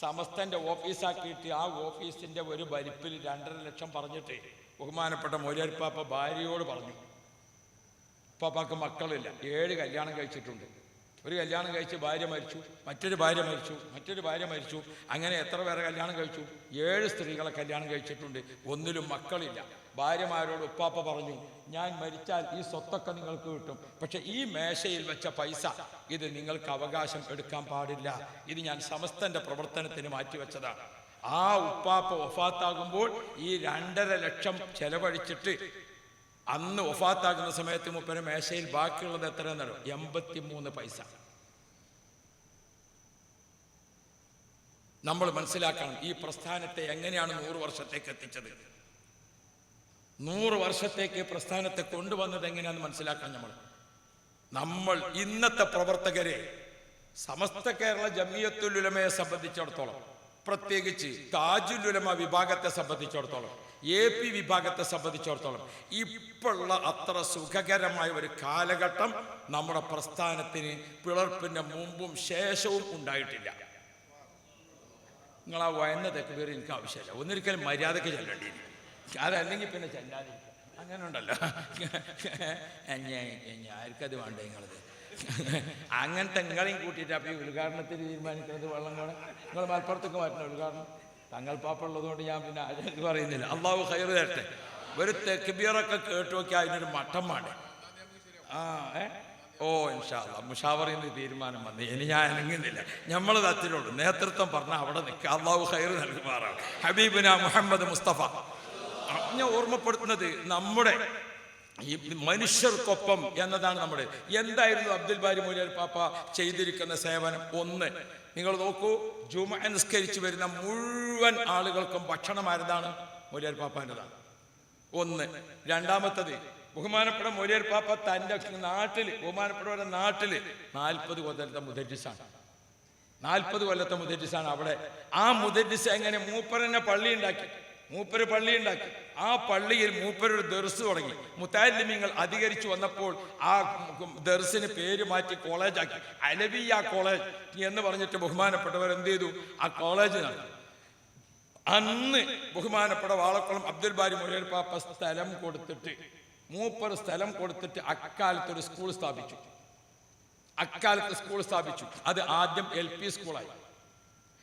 സമസ്തന്റെ ഓഫീസാക്കിയിട്ട് ആ ഓഫീസിന്റെ ഒരു ഭരിപ്പിൽ 2.5 ലക്ഷം പറഞ്ഞിട്ട് ബഹുമാനപ്പെട്ട മൂലിയാർ പാപ്പ ഭാര്യയോട് പറഞ്ഞു. പാപ്പാക്ക് മക്കളില്ല, 7 കല്യാണം കഴിച്ചിട്ടുണ്ട്. ഒരു കല്യാണം കഴിച്ച് ഭാര്യ മരിച്ചു, മറ്റൊരു ഭാര്യ മരിച്ചു. അങ്ങനെ എത്ര പേരെ കല്യാണം കഴിച്ചു? 7 സ്ത്രീകളെ കല്യാണം കഴിച്ചിട്ടുണ്ട്. ഒന്നിലും മക്കളില്ല. ഭാര്യമാരോട് ഉപ്പാപ്പ പറഞ്ഞു, ഞാൻ മരിച്ചാൽ ഈ സ്വത്തൊക്കെ നിങ്ങൾക്ക് കിട്ടും, പക്ഷെ ഈ മേശയിൽ വെച്ച പൈസ ഇത് നിങ്ങൾക്ക് അവകാശം എടുക്കാൻ പാടില്ല. ഇത് ഞാൻ സമസ്തന്റെ പ്രവർത്തനത്തിന് മാറ്റിവെച്ചതാണ്. ആ ഉപ്പാപ്പ വഫാത്താകുമ്പോൾ ഈ 2.5 ലക്ഷം ചെലവഴിച്ചിട്ട് അന്ന് വഫാത്താകുന്ന സമയത്ത് മുപ്പര മേശയിൽ ബാക്കിയുള്ളത് എത്രയെന്നോ 83 പൈസ. നമ്മൾ മനസ്സിലാക്കണം ഈ പ്രസ്ഥാനത്തെ എങ്ങനെയാണ് 100 വർഷത്തേക്ക് എത്തിച്ചത്. 100 വർഷത്തേക്ക് പ്രസ്ഥാനത്തെ കൊണ്ടുവന്നത് എങ്ങനെയാണെന്ന് മനസ്സിലാക്കണം. നമ്മൾ നമ്മൾ ഇന്നത്തെ പ്രവർത്തകരെ സമസ്ത കേരള ജമിയത്തുൽ ഉലമയെ സംബന്ധിച്ചിടത്തോളം, പ്രത്യേകിച്ച് താജുൽ ഉലമ വിഭാഗത്തെ സംബന്ധിച്ചിടത്തോളം, AP വിഭാഗത്തെ സംബന്ധിച്ചിടത്തോളം ഇപ്പോഴുള്ള അത്ര സുഖകരമായ ഒരു കാലഘട്ടം നമ്മുടെ പ്രസ്ഥാനത്തിന് പിളർപ്പിന്റെ മുമ്പും ശേഷവും ഉണ്ടായിട്ടില്ല. നിങ്ങൾ ആ വയന്ന തെക്കുപേർ എനിക്ക് ആവശ്യമില്ല, ഒന്നിരിക്കലും മര്യാദക്ക് ചെല്ലേണ്ടി, അതല്ലെങ്കിൽ പിന്നെ ചെല്ലാതെ അങ്ങനെ ഉണ്ടല്ലോ. ആർക്കത് വേണ്ട നിങ്ങളത് അങ്ങനത്തെ നിങ്ങളെയും കൂട്ടിയിട്ട് അപ്പം ഈ ഉദ്ഘാടനത്തിന് തീരുമാനിക്കുന്നത് വെള്ളം കൂടെ നിങ്ങൾ മലപ്പുറത്തേക്ക് മാറ്റണം ഉദ്ഘാടനം. തങ്ങൾ പാപ്പുള്ളതുകൊണ്ട് ഞാൻ പിന്നെ ആരും പറയുന്നില്ല. അള്ളാഹു ഖൈർ തരട്ടെ. ഒരു തെക്കുബീറൊക്കെ കേട്ടു നോക്കി അതിനൊരു മട്ടം വേണ്ടേ. ഓ ഇൻഷാ അല്ലാഹ് മുഷാവറിന്ന് തീരുമാനം വന്നു. ഇനി ഞാൻ അനങ്ങുന്നില്ല. നമ്മൾ തത്തിലുള്ളൂ നേതൃത്വം പറഞ്ഞാൽ അവിടെ നിൽക്കുക. അള്ളാഹു ഖൈർ നൽകുമാറാണ്. ഹബീബിന മുഹമ്മദ് മുസ്തഫ ഞാൻ ഓർമ്മപ്പെടുത്തുന്നത് നമ്മുടെ ഈ മനുഷ്യർക്കൊപ്പം എന്നതാണ്. നമ്മുടെ എന്തായിരുന്നു അബ്ദുൽ ബാരി മൗലവി പാപ്പ ചെയ്തിരിക്കുന്ന സേവനം? ഒന്ന്, നിങ്ങൾ നോക്കൂ, ജുമുഅ നിസ്കരിച്ച് വരുന്ന മുഴുവൻ ആളുകൾക്കും ഭക്ഷണം ആരതാണ്? മൗലവി പാപ്പാൻ്റെതാണ്. ഒന്ന്. രണ്ടാമത്തത്, ബഹുമാനപ്പെട്ട മൗലവി പാപ്പ തൻ്റെ നാട്ടിൽ, ബഹുമാനപ്പെട്ടവരുടെ നാട്ടിൽ 40 കൊല്ലത്തെ മുദരിസാണ്. 40 കൊല്ലത്തെ മുദരിസാണ് അവിടെ. ആ മുദരിസ് എങ്ങനെ? മൂപ്പരന്നെ പള്ളി ഉണ്ടാക്കി. ആ പള്ളിയിൽ മൂപ്പരൊരു ദർസ് തുടങ്ങി. മുത്തഅല്ലിമീങ്ങൾ അധികരിച്ചു വന്നപ്പോൾ ആ ദർസിന് പേര് മാറ്റി കോളേജാക്കി. അലവിയ കോളേജ് എന്ന് പറഞ്ഞിട്ട് ബഹുമാനപ്പെട്ടവർ എന്ത് ചെയ്തു? ആ കോളേജ് നടത്തി. അന്ന് ബഹുമാനപ്പെട്ട വാളക്കുളം അബ്ദുൽ ബാരി മൗലവി പാപ്പ സ്ഥലം കൊടുത്തിട്ട് അക്കാലത്ത് ഒരു സ്കൂൾ സ്ഥാപിച്ചു. അത് ആദ്യം LP സ്കൂളായി,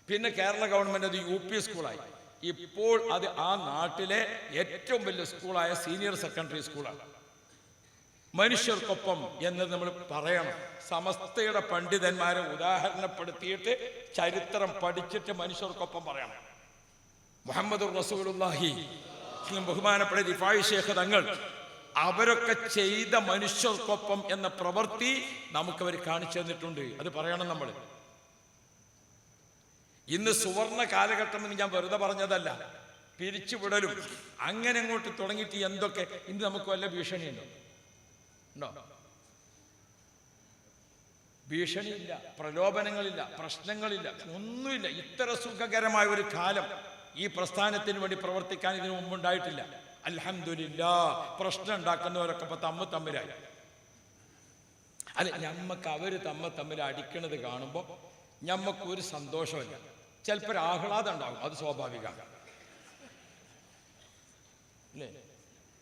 പിന്നെ കേരള ഗവൺമെന്റ് അത് UP സ്കൂളായി. ഇപ്പോൾ അത് ആ നാട്ടിലെ ഏറ്റവും വലിയ സ്കൂളായ സീനിയർ സെക്കൻഡറി സ്കൂളാണ്. മനുഷ്യർക്കൊപ്പം എന്നത് നമ്മൾ പറയണം. സമസ്തയുടെ പണ്ഡിതന്മാരെ ഉദാഹരണപ്പെടുത്തിയിട്ട് ചരിത്രം പഠിച്ചിട്ട് മനുഷ്യർക്കൊപ്പം പറയണം. മുഹമ്മദുർ റസൂലുള്ളാഹി, ബഹുമാനപ്പെട്ട റിഫായി ശൈഖ് തങ്ങൾ, അവരൊക്കെ ചെയ്ത മനുഷ്യർക്കൊപ്പം എന്ന പ്രവൃത്തി നമുക്കവർ കാണിച്ചു തന്നിട്ടുണ്ട്. അത് പറയണം നമ്മൾ. ഇന്ന് സുവർണ കാലഘട്ടം എന്ന് ഞാൻ വെറുതെ പറഞ്ഞതല്ല. പിരിച്ചുവിടലും അങ്ങനെ അങ്ങോട്ട് തുടങ്ങിയിട്ട് എന്തൊക്കെ ഇന്ന് നമുക്ക് വല്ല ഭീഷണിയുണ്ടോ? ഭീഷണിയില്ല, പ്രലോഭനങ്ങളില്ല, പ്രശ്നങ്ങളില്ല, ഒന്നുമില്ല. ഇത്ര സുഖകരമായ ഒരു കാലം ഈ പ്രസ്ഥാനത്തിന് വേണ്ടി പ്രവർത്തിക്കാൻ ഇതിനു മുമ്പുണ്ടായിട്ടില്ല. അൽഹംദുലില്ലാഹ്. പ്രശ്നം ഉണ്ടാക്കുന്നവരൊക്കെ ഇപ്പൊ തമ്മിലായി. അല്ല, ഞമ്മക്ക് അവര് തമ്മിൽ അടിക്കണത് കാണുമ്പോൾ ഞമ്മക്കൊരു സന്തോഷമില്ല, ചിലപ്പോൾ ഒരു ആഹ്ലാദം ഉണ്ടാകും. അത് സ്വാഭാവികമാണ് അല്ലേ?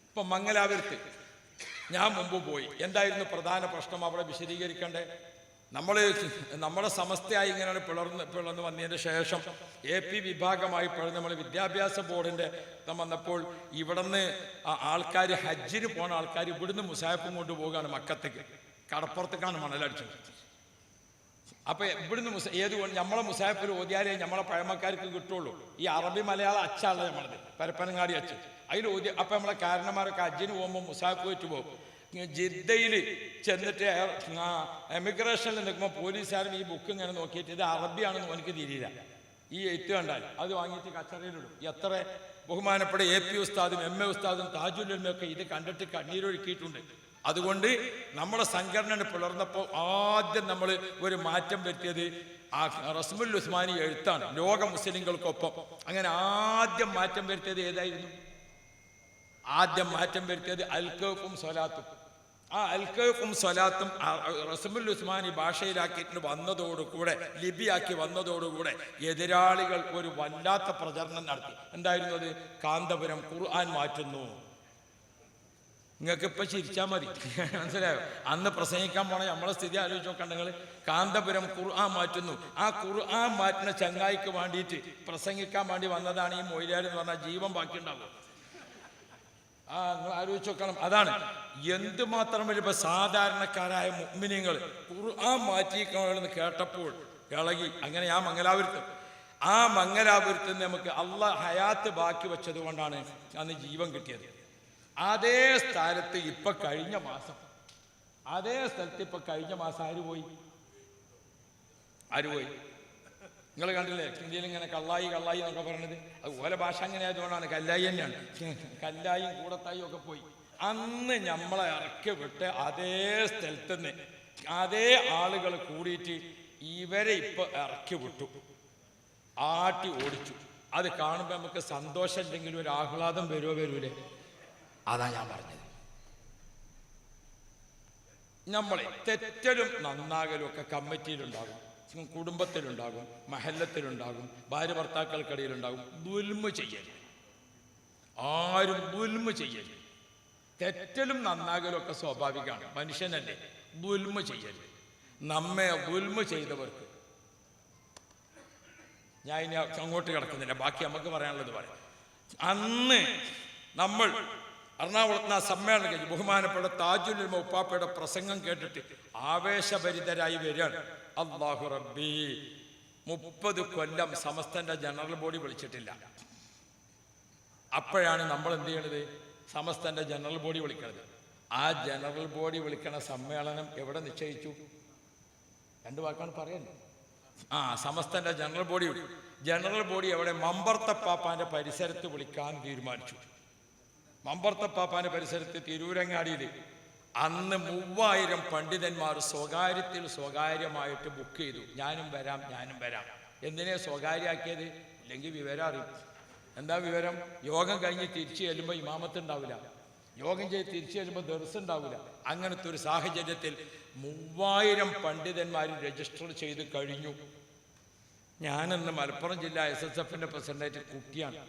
ഇപ്പൊ മംഗലാപുരത്ത് ഞാൻ മുമ്പ് പോയി. എന്തായിരുന്നു പ്രധാന പ്രശ്നം അവിടെ വിശദീകരിക്കണ്ടേ? നമ്മുടെ സമസ്തയായി ഇങ്ങനെ പിളർന്ന് വന്നതിന് ശേഷം AP വിഭാഗമായി നമ്മൾ വിദ്യാഭ്യാസ ബോർഡിന്റെ വന്നപ്പോൾ ഇവിടുന്ന് ആൾക്കാർ ഹജ്ജിന് പോണ ആൾക്കാർ ഇവിടുന്ന് മുസാഫും കൊണ്ടുപോവുകയാണ് മക്കത്തേക്ക്. കടപ്പുറത്തേക്കാണ് മണലടിച്ചത്. അപ്പൊ ഇവിടുന്ന് നമ്മളെ മുസാഫിൽ ഓതിയാലേ നമ്മളെ പഴമക്കാർക്ക് കിട്ടുള്ളൂ. ഈ അറബി മലയാള അച്ചാണ് നമ്മളത്, പരപ്പനങ്ങാടി അച്ച്. അതിൽ ഓതി. അപ്പൊ നമ്മളെ കാരണന്മാരൊക്കെ ഹജ്ജിന് പോകുമ്പോൾ മുസാഫ് വെച്ച് പോകും. ജിദ്ദയിൽ ചെന്നിട്ട് എമിഗ്രേഷനിൽ നിൽക്കുമ്പോൾ പോലീസുകാരൻ ഈ ബുക്ക് ഇങ്ങനെ നോക്കിയിട്ട് ഇത് അറബിയാണെന്ന് എനിക്ക് തിരിയില്ല. ഈ എഴുത്ത് കണ്ടാൽ അത് വാങ്ങിയിട്ട് കച്ചറയിലിടും. എത്ര ബഹുമാനപ്പെട്ട AP ഉസ്താദും MA ഉസ്താദും താജുൽ ഉലമയൊക്കെ ഇത് കണ്ടിട്ട് കണ്ണീരൊഴുക്കിയിട്ടുണ്ട്. അതുകൊണ്ട് നമ്മുടെ സംഘടന പിളർന്നപ്പോൾ ആദ്യം നമ്മൾ ഒരു മാറ്റം വരുത്തിയത് ആ റസ്മുൽ ഉസ്മാനി എഴുത്താണ്, ലോക മുസ്ലിങ്ങൾക്കൊപ്പം. അങ്ങനെ ആദ്യം മാറ്റം വരുത്തിയത് ഏതായിരുന്നു? ആദ്യം മാറ്റം വരുത്തിയത് അൽക്കഫും സ്വലാത്തും. ആ അൽക്കഫും സ്വലാത്തും റസ്മുൽ ഉസ്മാനി ഭാഷയിലാക്കിയിട്ട് വന്നതോടുകൂടെ, ലിപിയാക്കി വന്നതോടുകൂടെ എതിരാളികൾ ഒരു വല്ലാത്ത പ്രചരണം നടത്തി. എന്തായിരുന്നു അത്? കാന്തപുരം ഖുർആൻ മാറ്റുന്നു. നിങ്ങൾക്ക് ഇപ്പൊ ചിരിച്ചാൽ മതി, മനസ്സിലായോ? അന്ന് പ്രസംഗിക്കാൻ പോണ നമ്മളെ സ്ഥിതി ആലോചിച്ച് നോക്കണ്ടെങ്കിൽ. കാന്തപുരം ഖുർആൻ മാറ്റുന്നു. ആ ഖുർആൻ മാറ്റുന്ന ചങ്ങായിക്ക് വേണ്ടിയിട്ട് പ്രസംഗിക്കാൻ വേണ്ടി വന്നതാണ് ഈ മൊയ്ലാർ എന്ന് പറഞ്ഞാൽ ജീവൻ ബാക്കിയുണ്ടാവും. നിങ്ങൾ ആലോചിച്ച് നോക്കണം. അതാണ് എന്തുമാത്രം വലിയ സാധാരണക്കാരായ മുഅ്മിനീങ്ങൾ ഖുർആൻ മാറ്റിയിരിക്കണമെന്ന് കേട്ടപ്പോൾ ഇളകി. അങ്ങനെ ആ മംഗലാപുരത്ത് നമുക്ക് അള്ളാഹ് ഹയാത്ത് ബാക്കി വെച്ചത് കൊണ്ടാണ് അന്ന് ജീവൻ കിട്ടിയത്. അതേ സ്ഥലത്ത് ഇപ്പൊ കഴിഞ്ഞ മാസം ആര് പോയി? നിങ്ങൾ കണ്ടില്ലേ? ഇന്ത്യയിൽ ഇങ്ങനെ കള്ളായി എന്നൊക്കെ പറയണത്. അത് ഓല ഭാഷ അങ്ങനെ ആയതുകൊണ്ടാണ്. കല്ലായി തന്നെയാണ്. കല്ലായും കൂടത്തായും ഒക്കെ പോയി. അന്ന് നമ്മളെ ഇറക്കി വിട്ട് അതേ സ്ഥലത്ത് നിന്ന് അതേ ആളുകൾ കൂടിയിട്ട് ഇവരെ ഇപ്പൊ ഇറക്കി വിട്ടു, ആട്ടി ഓടിച്ചു. അത് കാണുമ്പോൾ നമുക്ക് സന്തോഷം ഇല്ലെങ്കിലും ഒരു ആഹ്ലാദം വരൂലേ? അതാ ഞാൻ പറഞ്ഞത്. നമ്മളെ തെറ്റലും നന്നാകലും ഒക്കെ കമ്മിറ്റിയിലുണ്ടാകും, കുടുംബത്തിലുണ്ടാകും, മഹല്ലത്തിലുണ്ടാകും, ഭാര്യ ഭർത്താക്കൾക്കിടയിലുണ്ടാകും. ദുൽമ ചെയ്യരുത്, ആരും ദുൽമ ചെയ്യരുത്. തെറ്റലും നന്നാകലും ഒക്കെ സ്വാഭാവികമാണ്, മനുഷ്യനല്ലേ. ദുൽമ ചെയ്യരുത്. നമ്മെ ദുൽമ ചെയ്തവർക്ക് ഞാൻ ഇനി അങ്ങോട്ട് കിടക്കുന്നില്ല, ബാക്കി നമുക്ക് പറയാനുള്ളത് പറയാം. അന്ന് നമ്മൾ എറണാകുളത്ത് ആ സമ്മേളനം കഴിഞ്ഞ് ബഹുമാനപ്പെട്ട താജുൽ ഉലമ ഉപ്പാപ്പയുടെ പ്രസംഗം കേട്ടിട്ട് ആവേശഭരിതരായി വരികയാണ്. അല്ലാഹു റബ്ബി, 30 കൊല്ലം സമസ്തന്റെ ജനറൽ ബോഡി വിളിച്ചിട്ടില്ല. അപ്പോഴാണ് നമ്മൾ എന്ത് ചെയ്യണത്? സമസ്തന്റെ ജനറൽ ബോഡി വിളിക്കണത്. ആ ജനറൽ ബോഡി വിളിക്കണ സമ്മേളനം എവിടെ നിശ്ചയിച്ചു? 2 വാക്കാണ് പറയുന്നത്. സമസ്തന്റെ ജനറൽ ബോഡി എവിടെ? മമ്പർത്തപ്പാപ്പാന്റെ പരിസരത്ത് വിളിക്കാൻ തീരുമാനിച്ചു. മമ്പർത്തപ്പാപ്പാന്റെ പരിസരത്ത് തിരൂരങ്ങാടിയിൽ അന്ന് 3000 പണ്ഡിതന്മാർ സ്വകാര്യമായിട്ട് ബുക്ക് ചെയ്തു. ഞാനും വരാം. എന്തിനെ സ്വകാര്യമാക്കിയത്? ഇല്ലെങ്കിൽ വിവരം അറിയും. എന്താ വിവരം? യോഗം കഴിഞ്ഞ് തിരിച്ചു ചെല്ലുമ്പോൾ ഇമാമത്ത് ഉണ്ടാവില്ല, യോഗം ചെയ്ത് തിരിച്ചു ചെല്ലുമ്പോൾ ദർസ് ഉണ്ടാവില്ല. അങ്ങനത്തെ ഒരു സാഹചര്യത്തിൽ 3000 പണ്ഡിതന്മാർ രജിസ്റ്റർ ചെയ്ത് കഴിഞ്ഞു. ഞാനെന്ന് മലപ്പുറം ജില്ലാ SSFന്റെ പ്രസിഡന്റായിട്ട് കുട്ടിയാണ്.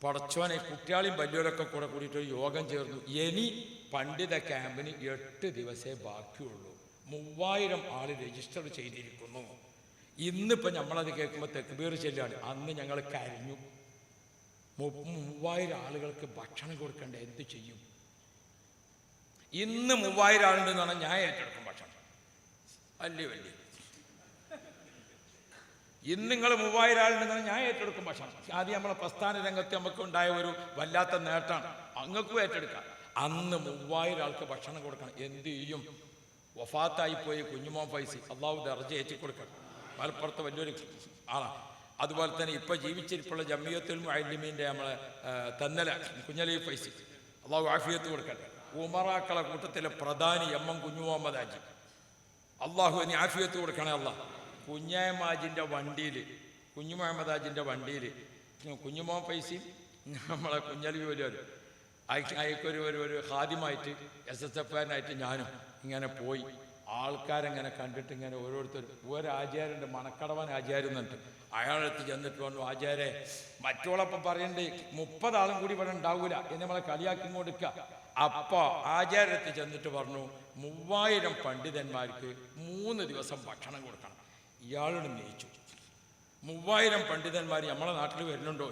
പടച്ചോനെ, കുട്ടികളെയും വലിയവരൊക്കെ കൂടിയിട്ട് ഒരു യോഗം ചേർന്നു. ഇനി പണ്ഡിത ക്യാമ്പിന് 8 ദിവസമേ ബാക്കിയുള്ളൂ. 3000 ആള് രജിസ്റ്റർ ചെയ്തിരിക്കുന്നു. ഇന്നിപ്പോൾ നമ്മളത് കേൾക്കുമ്പോൾ തെക്ബീർ ചൊല്ലുകയാണ്. അന്ന് ഞങ്ങൾ കരഞ്ഞു. 3000 ആളുകൾക്ക് ഭക്ഷണം കൊടുക്കണ്ടേ, എന്ത് ചെയ്യും? ഇന്ന് 3000 ആളുണ്ടെന്ന് പറഞ്ഞാൽ ഞാൻ ഏറ്റെടുക്കും ഭക്ഷണം. വലിയ ഇന്ന് നിങ്ങൾ 3000 ആളുണ്ടെന്ന് പറഞ്ഞാൽ ഞാൻ ഏറ്റെടുക്കും ഭക്ഷണം. ആദ്യം നമ്മളെ പ്രസ്ഥാന രംഗത്ത് നമുക്ക് ഉണ്ടായ ഒരു വല്ലാത്ത നേട്ടമാണ്, അങ്ങക്കും ഏറ്റെടുക്കാം. അന്ന് 3000 ആൾക്ക് ഭക്ഷണം കൊടുക്കണം. എന്ത് ചെയ്യും? വഫാത്തായിപ്പോയി കുഞ്ഞുമോൻ ഫൈസി, അള്ളാഹു ദർജ ഏറ്റി കൊടുക്കണം. മലപ്പുറത്ത് വലിയൊരു ആളാണ്. അതുപോലെ തന്നെ ഇപ്പം ജീവിച്ചിരിപ്പുള്ള ജമിയത്തുൽ മുഅല്ലിമീൻ്റെ നമ്മളെ തന്നല കുഞ്ഞലി ഫൈസി, അള്ളാഹു ആഫിയത്ത് കൊടുക്കട്ടെ. ഉമറാക്കളെ കൂട്ടത്തിലെ പ്രധാനി MM കുഞ്ഞു മുഹമ്മദ് ഹാജി, അള്ളാഹു ഇനി ആഫിയത്ത് കൊടുക്കണേ. കുഞ്ഞായമാജിൻ്റെ വണ്ടിയിൽ, കുഞ്ഞു മുഹമ്മദ് ഹാജിൻ്റെ വണ്ടിയിൽ കുഞ്ഞുമോൻ ഫൈസിയും നമ്മളെ കുഞ്ഞലി വലിയൊരു അയക്കൊരു ഹാദ്യമായിട്ട് SSFകാരനായിട്ട് ഞാനും ഇങ്ങനെ പോയി. ആൾക്കാരെങ്ങനെ കണ്ടിട്ട് ഇങ്ങനെ ഓരോരുത്തരും, ഒരാചാര്യൻ്റെ മണക്കടവൻ ആചാര്യം എന്നിട്ട് അയാളെടുത്ത് ചെന്നിട്ട് പറഞ്ഞു, ആചാര്യെ മറ്റോളപ്പം പറയണ്ടേ 30 ആളും കൂടി ഇവിടെ ഉണ്ടാവൂല എന്ന് നമ്മളെ കളിയാക്കി കൊടുക്കുക. അപ്പോൾ ആചാര്യത്ത് ചെന്നിട്ട് പറഞ്ഞു, 3000 പണ്ഡിതന്മാർക്ക് 3 ദിവസം ഭക്ഷണം കൊടുക്കണം. ഇയാളോട് നയിച്ചു. 3000 പണ്ഡിതന്മാർ നമ്മളെ നാട്ടിൽ വരുന്നുണ്ടോ?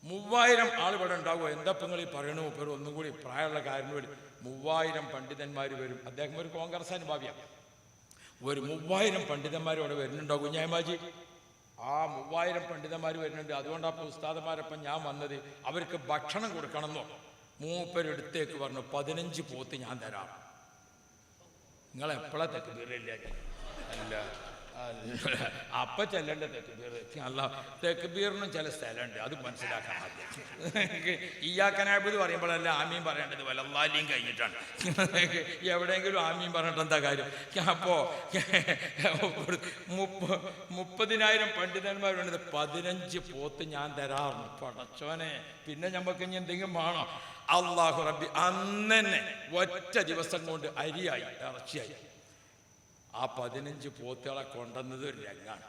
3000 ആൾ ഇവിടെ ഉണ്ടാകുമോ? എന്താ നിങ്ങൾ ഈ പറയണോ? പേര് ഒന്നും കൂടി പ്രായമുള്ള കാര്യം വരും. 3000 പണ്ഡിതന്മാർ വരും. അദ്ദേഹം ഒരു കോൺഗ്രസ് അനുഭാവിയാണ്. ഒരു 3000 പണ്ഡിതന്മാർ ഇവിടെ വരുന്നുണ്ടോ കുഞ്ഞായമാജി? 3000 പണ്ഡിതന്മാർ വരുന്നുണ്ട്. അതുകൊണ്ടാണ് ഉസ്താദന്മാരപ്പം ഞാൻ വന്നത്. അവർക്ക് ഭക്ഷണം കൊടുക്കണമെന്നോ. മൂപ്പരെടുത്തേക്ക് പറഞ്ഞു, 15 പോത്ത് ഞാൻ തരാം. നിങ്ങൾ എപ്പോഴാ തെക്കുബീറില്ല? അല്ല, അപ്പൊ ചെല്ലേണ്ട തെക്കുബീർ അല്ല. തെക്കുബീറിനും ചില സ്ഥലമുണ്ട്, അത് മനസ്സിലാക്കാൻ ആദ്യം. ഇയ്യാക്കനാബിദ് പറയുമ്പോഴല്ല ആമീൻ പറയേണ്ടത്, വലല്ലാലിയും കഴിഞ്ഞിട്ടാണ്. എവിടെയെങ്കിലും ആമീൻ പറഞ്ഞിട്ട് എന്താ കാര്യം? അപ്പോൾ 30,000 പണ്ഡിതന്മാരുണ്ട്. 15 പോത്ത് ഞാൻ തരാറുണ്ട്. പടച്ചോനെ, പിന്നെ നമുക്ക് ഇനി എന്തെങ്കിലും വേണോ? അല്ലാഹു റബ്ബി അന്നെ ഒറ്റ ദിവസം കൊണ്ട് അരിയായി, ഇറച്ചിയായി. ആ 15 പോത്തുകളെ കൊണ്ടുവന്നത് ഒരു രംഗാണ്.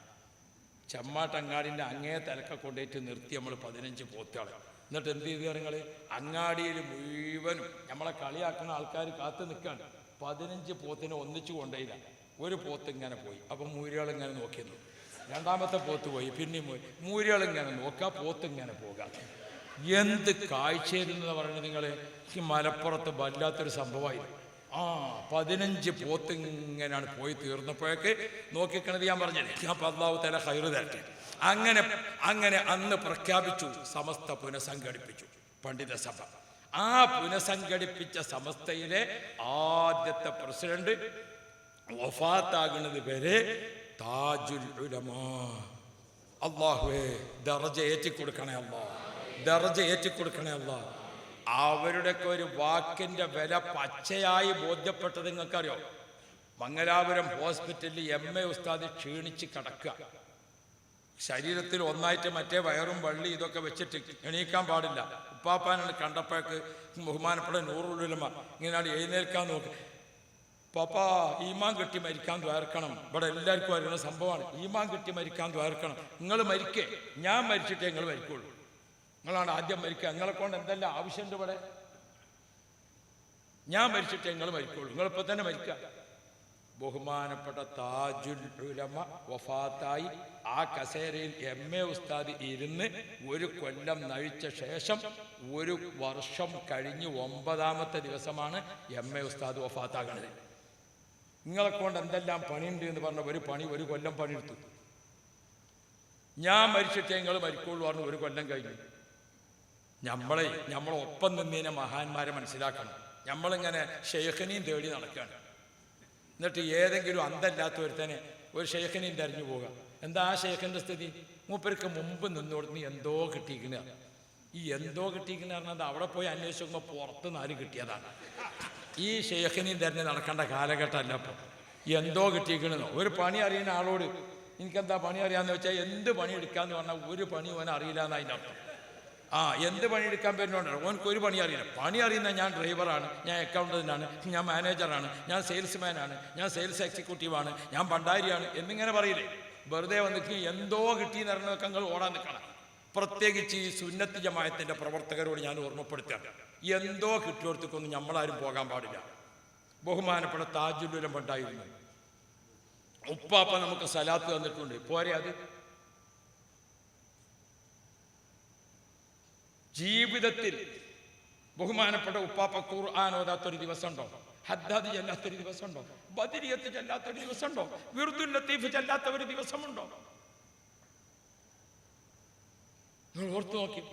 ചെമ്മാട്ടങ്ങാടിൻ്റെ അങ്ങേ തലക്കെ കൊണ്ടുപോയിട്ട് നിർത്തി നമ്മൾ 15 പോത്തുകളെ. എന്നിട്ട് എന്ത് ചെയ്തു? നിങ്ങൾ അങ്ങാടിയിൽ മുഴുവനും നമ്മളെ കളിയാക്കുന്ന ആൾക്കാർ കാത്തു നിൽക്കുകയാണ്. 15 പോത്തിനെ ഒന്നിച്ചു കൊണ്ടേയില്ല. ഒരു പോത്ത് ഇങ്ങനെ പോയി. അപ്പം മൂരികളിങ്ങനെ നോക്കിയിരുന്നു. രണ്ടാമത്തെ പോത്ത് പോയി, പിന്നെയും പോയി. മൂരികളിങ്ങനെ നോക്കുക, പോത്ത് ഇങ്ങനെ പോകാം. എന്ത് കാഴ്ചയായിരുന്നു പറയുന്നത് നിങ്ങൾ! മലപ്പുറത്ത് വല്ലാത്തൊരു സംഭവമായി. 15 പോത്ത് ഇങ്ങനെയാണ് പോയി തീർന്നപ്പോഴേക്ക് നോക്കിക്കണത് ഞാൻ പറഞ്ഞത്. അപ്പം അല്ലാഹു തആല ഖൈറ് തരട്ടെ. അങ്ങനെ അന്ന് പ്രഖ്യാപിച്ചു, സമസ്ത പുനഃസംഘടിപ്പിച്ചു പണ്ഡിത സഭ. ആ പുനഃസംഘടിപ്പിച്ച സമസ്തയിലെ ആദ്യത്തെ പ്രസിഡന്റ് വഫാത്താകുന്നത് വരെ താജുൽ ഉലമാ. അല്ലാഹുവേ, ദർജ ഏറ്റിക്കൊടുക്കണേ അല്ലാ, ദർജ ഏറ്റിക്കൊടുക്കണേ അല്ലാ. അവരുടെയൊക്കെ ഒരു വാക്കിൻ്റെ വില പച്ചയായി ബോധ്യപ്പെട്ടത് നിങ്ങൾക്കറിയോ? മംഗലാപുരം ഹോസ്പിറ്റലിൽ MA ഉസ്താദ് ക്ഷീണിച്ച് കിടക്കുക, ശരീരത്തിൽ ഒന്നായിട്ട് മറ്റേ വയറും വള്ളി ഇതൊക്കെ വെച്ചിട്ട് എണീക്കാൻ പാടില്ല. ഉപ്പാപ്പാനാണ് കണ്ടപ്പോഴേക്ക് ബഹുമാനപ്പെട്ട നൂറുൽ ഉലമ ഇങ്ങനെയാണ് എഴുന്നേൽക്കാൻ നോക്കുക. പാപ്പാ ഈമാൻ കിട്ടി മരിക്കാൻ ദ്വാരക്കണം. ഇവിടെ എല്ലാവർക്കും അറിയുന്ന സംഭവമാണ്. ഈമാൻ കിട്ടി മരിക്കാൻ ദ്വാരക്കണം. നിങ്ങൾ മരിക്കേ, ഞാൻ മരിച്ചിട്ടേ നിങ്ങൾ മരിക്കുള്ളൂ. നിങ്ങളാണ് ആദ്യം മരിക്കുക. നിങ്ങളെ കൊണ്ട് എന്തെല്ലാം ആവശ്യമുണ്ട് ഇവിടെ? ഞാൻ മരിച്ചിട്ടേ നിങ്ങൾ മരിക്കുള്ളൂ. നിങ്ങളിപ്പോൾ തന്നെ മരിക്കുക. ബഹുമാനപ്പെട്ട താജുൽ ഉലമ വഫാത്തായി ആ കസേരയിൽ MA ഉസ്താദ് ഇരുന്ന് 1 കൊല്ലം നഴിച്ച ശേഷം 1 വർഷം കഴിഞ്ഞ് 9ാമത്തെ ദിവസമാണ് MA ഉസ്താദ് വഫാത്താകുന്നത്. നിങ്ങളെ കൊണ്ട് എന്തെല്ലാം പണിയുണ്ട് എന്ന് പറഞ്ഞ ഒരു പണി 1 കൊല്ലം പണിയെടുത്തു. ഞാൻ മരിച്ചിട്ടേ നിങ്ങൾ മരിക്കുള്ളൂ പറഞ്ഞ് 1 കൊല്ലം കഴിഞ്ഞു. നമ്മളൊപ്പം നിന്നതിനെ മഹാന്മാരെ മനസ്സിലാക്കണം. നമ്മളിങ്ങനെ ഷെയ്ഖിനെയും തേടി നടക്കുകയാണ്. എന്നിട്ട് ഏതെങ്കിലും അന്തല്ലാത്ത ഒരുത്തനെ ഒരു ഷെയ്ഖിനെയും തെരഞ്ഞു പോകുക. എന്താ ആ ഷെയ്ഖിൻ്റെ സ്ഥിതി? മൂപ്പർക്ക് മുമ്പ് നിന്നോടുന്ന് എന്തോ കിട്ടിയിരിക്കുന്ന. ഈ എന്തോ കിട്ടിയിരിക്കുന്ന പറഞ്ഞത് അവിടെ പോയി അന്വേഷിച്ച് നോക്കുമ്പോൾ പുറത്ത് 4 കിട്ടിയതാണ്. ഈ ഷെയ്ഖിനെയും തെരഞ്ഞ് നടക്കേണ്ട കാലഘട്ടമല്ല. അപ്പോൾ എന്തോ കിട്ടിയിരിക്കണമെന്നോ ഒരു പണി അറിയുന്ന ആളോട് എനിക്കെന്താ പണി അറിയാമെന്ന് വെച്ചാൽ എന്ത് പണി എടുക്കാമെന്ന് പറഞ്ഞാൽ ഒരു പണി ഓൻ അറിയില്ല എന്നതിൻ്റെ അർത്ഥം. എന്ത് പണിയെടുക്കാൻ പറ്റുന്നുണ്ടോ? ഓനക്കൊരു പണി അറിയില്ല. പണി അറിയുന്ന ഞാൻ ഡ്രൈവറാണ്, ഞാൻ അക്കൗണ്ടൻ്റാണ്, ഞാൻ മാനേജറാണ്, ഞാൻ സെയിൽസ്മാനാണ്, ഞാൻ സെയിൽസ് എക്സിക്യൂട്ടീവാണ്, ഞാൻ ഭണ്ഡാരിയാണ് എന്നിങ്ങനെ പറയില്ലേ? വെറുതെ വന്നിട്ട് എന്തോ കിട്ടിയെന്ന് അറിഞ്ഞതൊക്കെ നിങ്ങൾ ഓടാൻ നിൽക്കണം. പ്രത്യേകിച്ച് ഈ സുന്നത്ത് ജമാഅത്തിൻ്റെ പ്രവർത്തകരോട് ഞാൻ ഓർമ്മപ്പെടുത്തുകയാണ്, എന്തോ കിട്ടിയോടത്തേക്കൊന്നും നമ്മളാരും പോകാൻ പാടില്ല. ബഹുമാനപ്പെട്ട താജുൽ ഉലമ ഉണ്ടായിരുന്നു. ഉപ്പാപ്പ നമുക്ക് സലാത്ത് തന്നിട്ടുണ്ട്, പോരെ? അത് ജീവിതത്തിൽ ബഹുമാനപ്പെട്ട ഉപ്പാപ്പ ഖുർആൻ ഓതാത്തൊരു ദിവസമുണ്ടോ? ഹദ്ദാദ് ചെല്ലാത്തൊരു ദിവസമുണ്ടോ? ബദരിയത്ത് ചെല്ലാത്തൊരു ദിവസമുണ്ടോ? വിർദുൽ ലത്തീഫ് ചെല്ലാത്ത ഒരു ദിവസമുണ്ടോ? നിങ്ങൾ ഓർത്തു നോക്കി.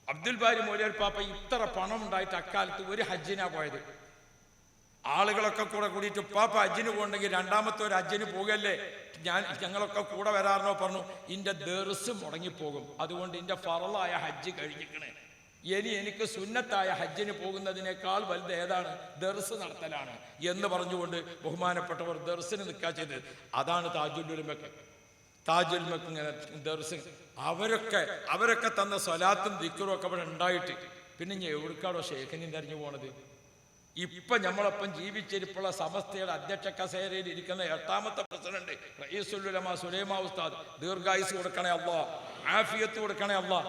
അബ്ദുൽ ബാരി മൗലവി പാപ്പ ഇത്ര പണം ഉണ്ടായിട്ട് അക്കാലത്ത് ഒരു ഹജ്ജിനാ പോയത്. ആളുകളൊക്കെ കൂടിയിട്ട് ഉപ്പാപ്പ ഹജ്ജിന് പോകണമെങ്കിൽ 2ാമത്തെ ഒരു ഹജ്ജിന് പോകല്ലേ, ഞങ്ങളൊക്കെ കൂടെ വരാറിനോ പറഞ്ഞു. ഇന്റെ ദർസ് മുടങ്ങിപ്പോകും, അതുകൊണ്ട് ഇന്റെ ഫറളായ ഹജ്ജ് കഴിഞ്ഞിരിക്കണേ. എനിക്ക് സുന്നത്തായ ഹജ്ജിന് പോകുന്നതിനേക്കാൾ വലുത് ഏതാണ്? ദർസ് നടത്തലാണ് എന്ന് പറഞ്ഞുകൊണ്ട് ബഹുമാനപ്പെട്ടവർ ദർസിന് നിൽക്കുക ചെയ്തത്. അതാണ് താജുൽ ഉലമക്ക്. താജുൽ ഉലമക്ക് ഇങ്ങനെ ദർസ് അവരൊക്കെ തന്ന സ്വലാത്തും ദിക്റും ഒക്കെ ഇവിടെ ഉണ്ടായിട്ട് പിന്നെ ഞാൻ എവിടേക്കാണോ ഷെയ്ഖിനെ തെരഞ്ഞു പോണത്? ഇപ്പൊ നമ്മളൊപ്പം ജീവിച്ചിരിപ്പുള്ള സമസ്തയുടെ അധ്യക്ഷ കസേരയിൽ ഇരിക്കുന്ന 8ാമത്തെ പ്രസിഡന്റ് റഈസുൽ ഉലമ സുലൈമാൻ ഉസ്താദ്, ദീർഘായുസ് കൊടുക്കണേ അല്ലാ, ആഫിയത്ത് കൊടുക്കണേ അല്ലാ.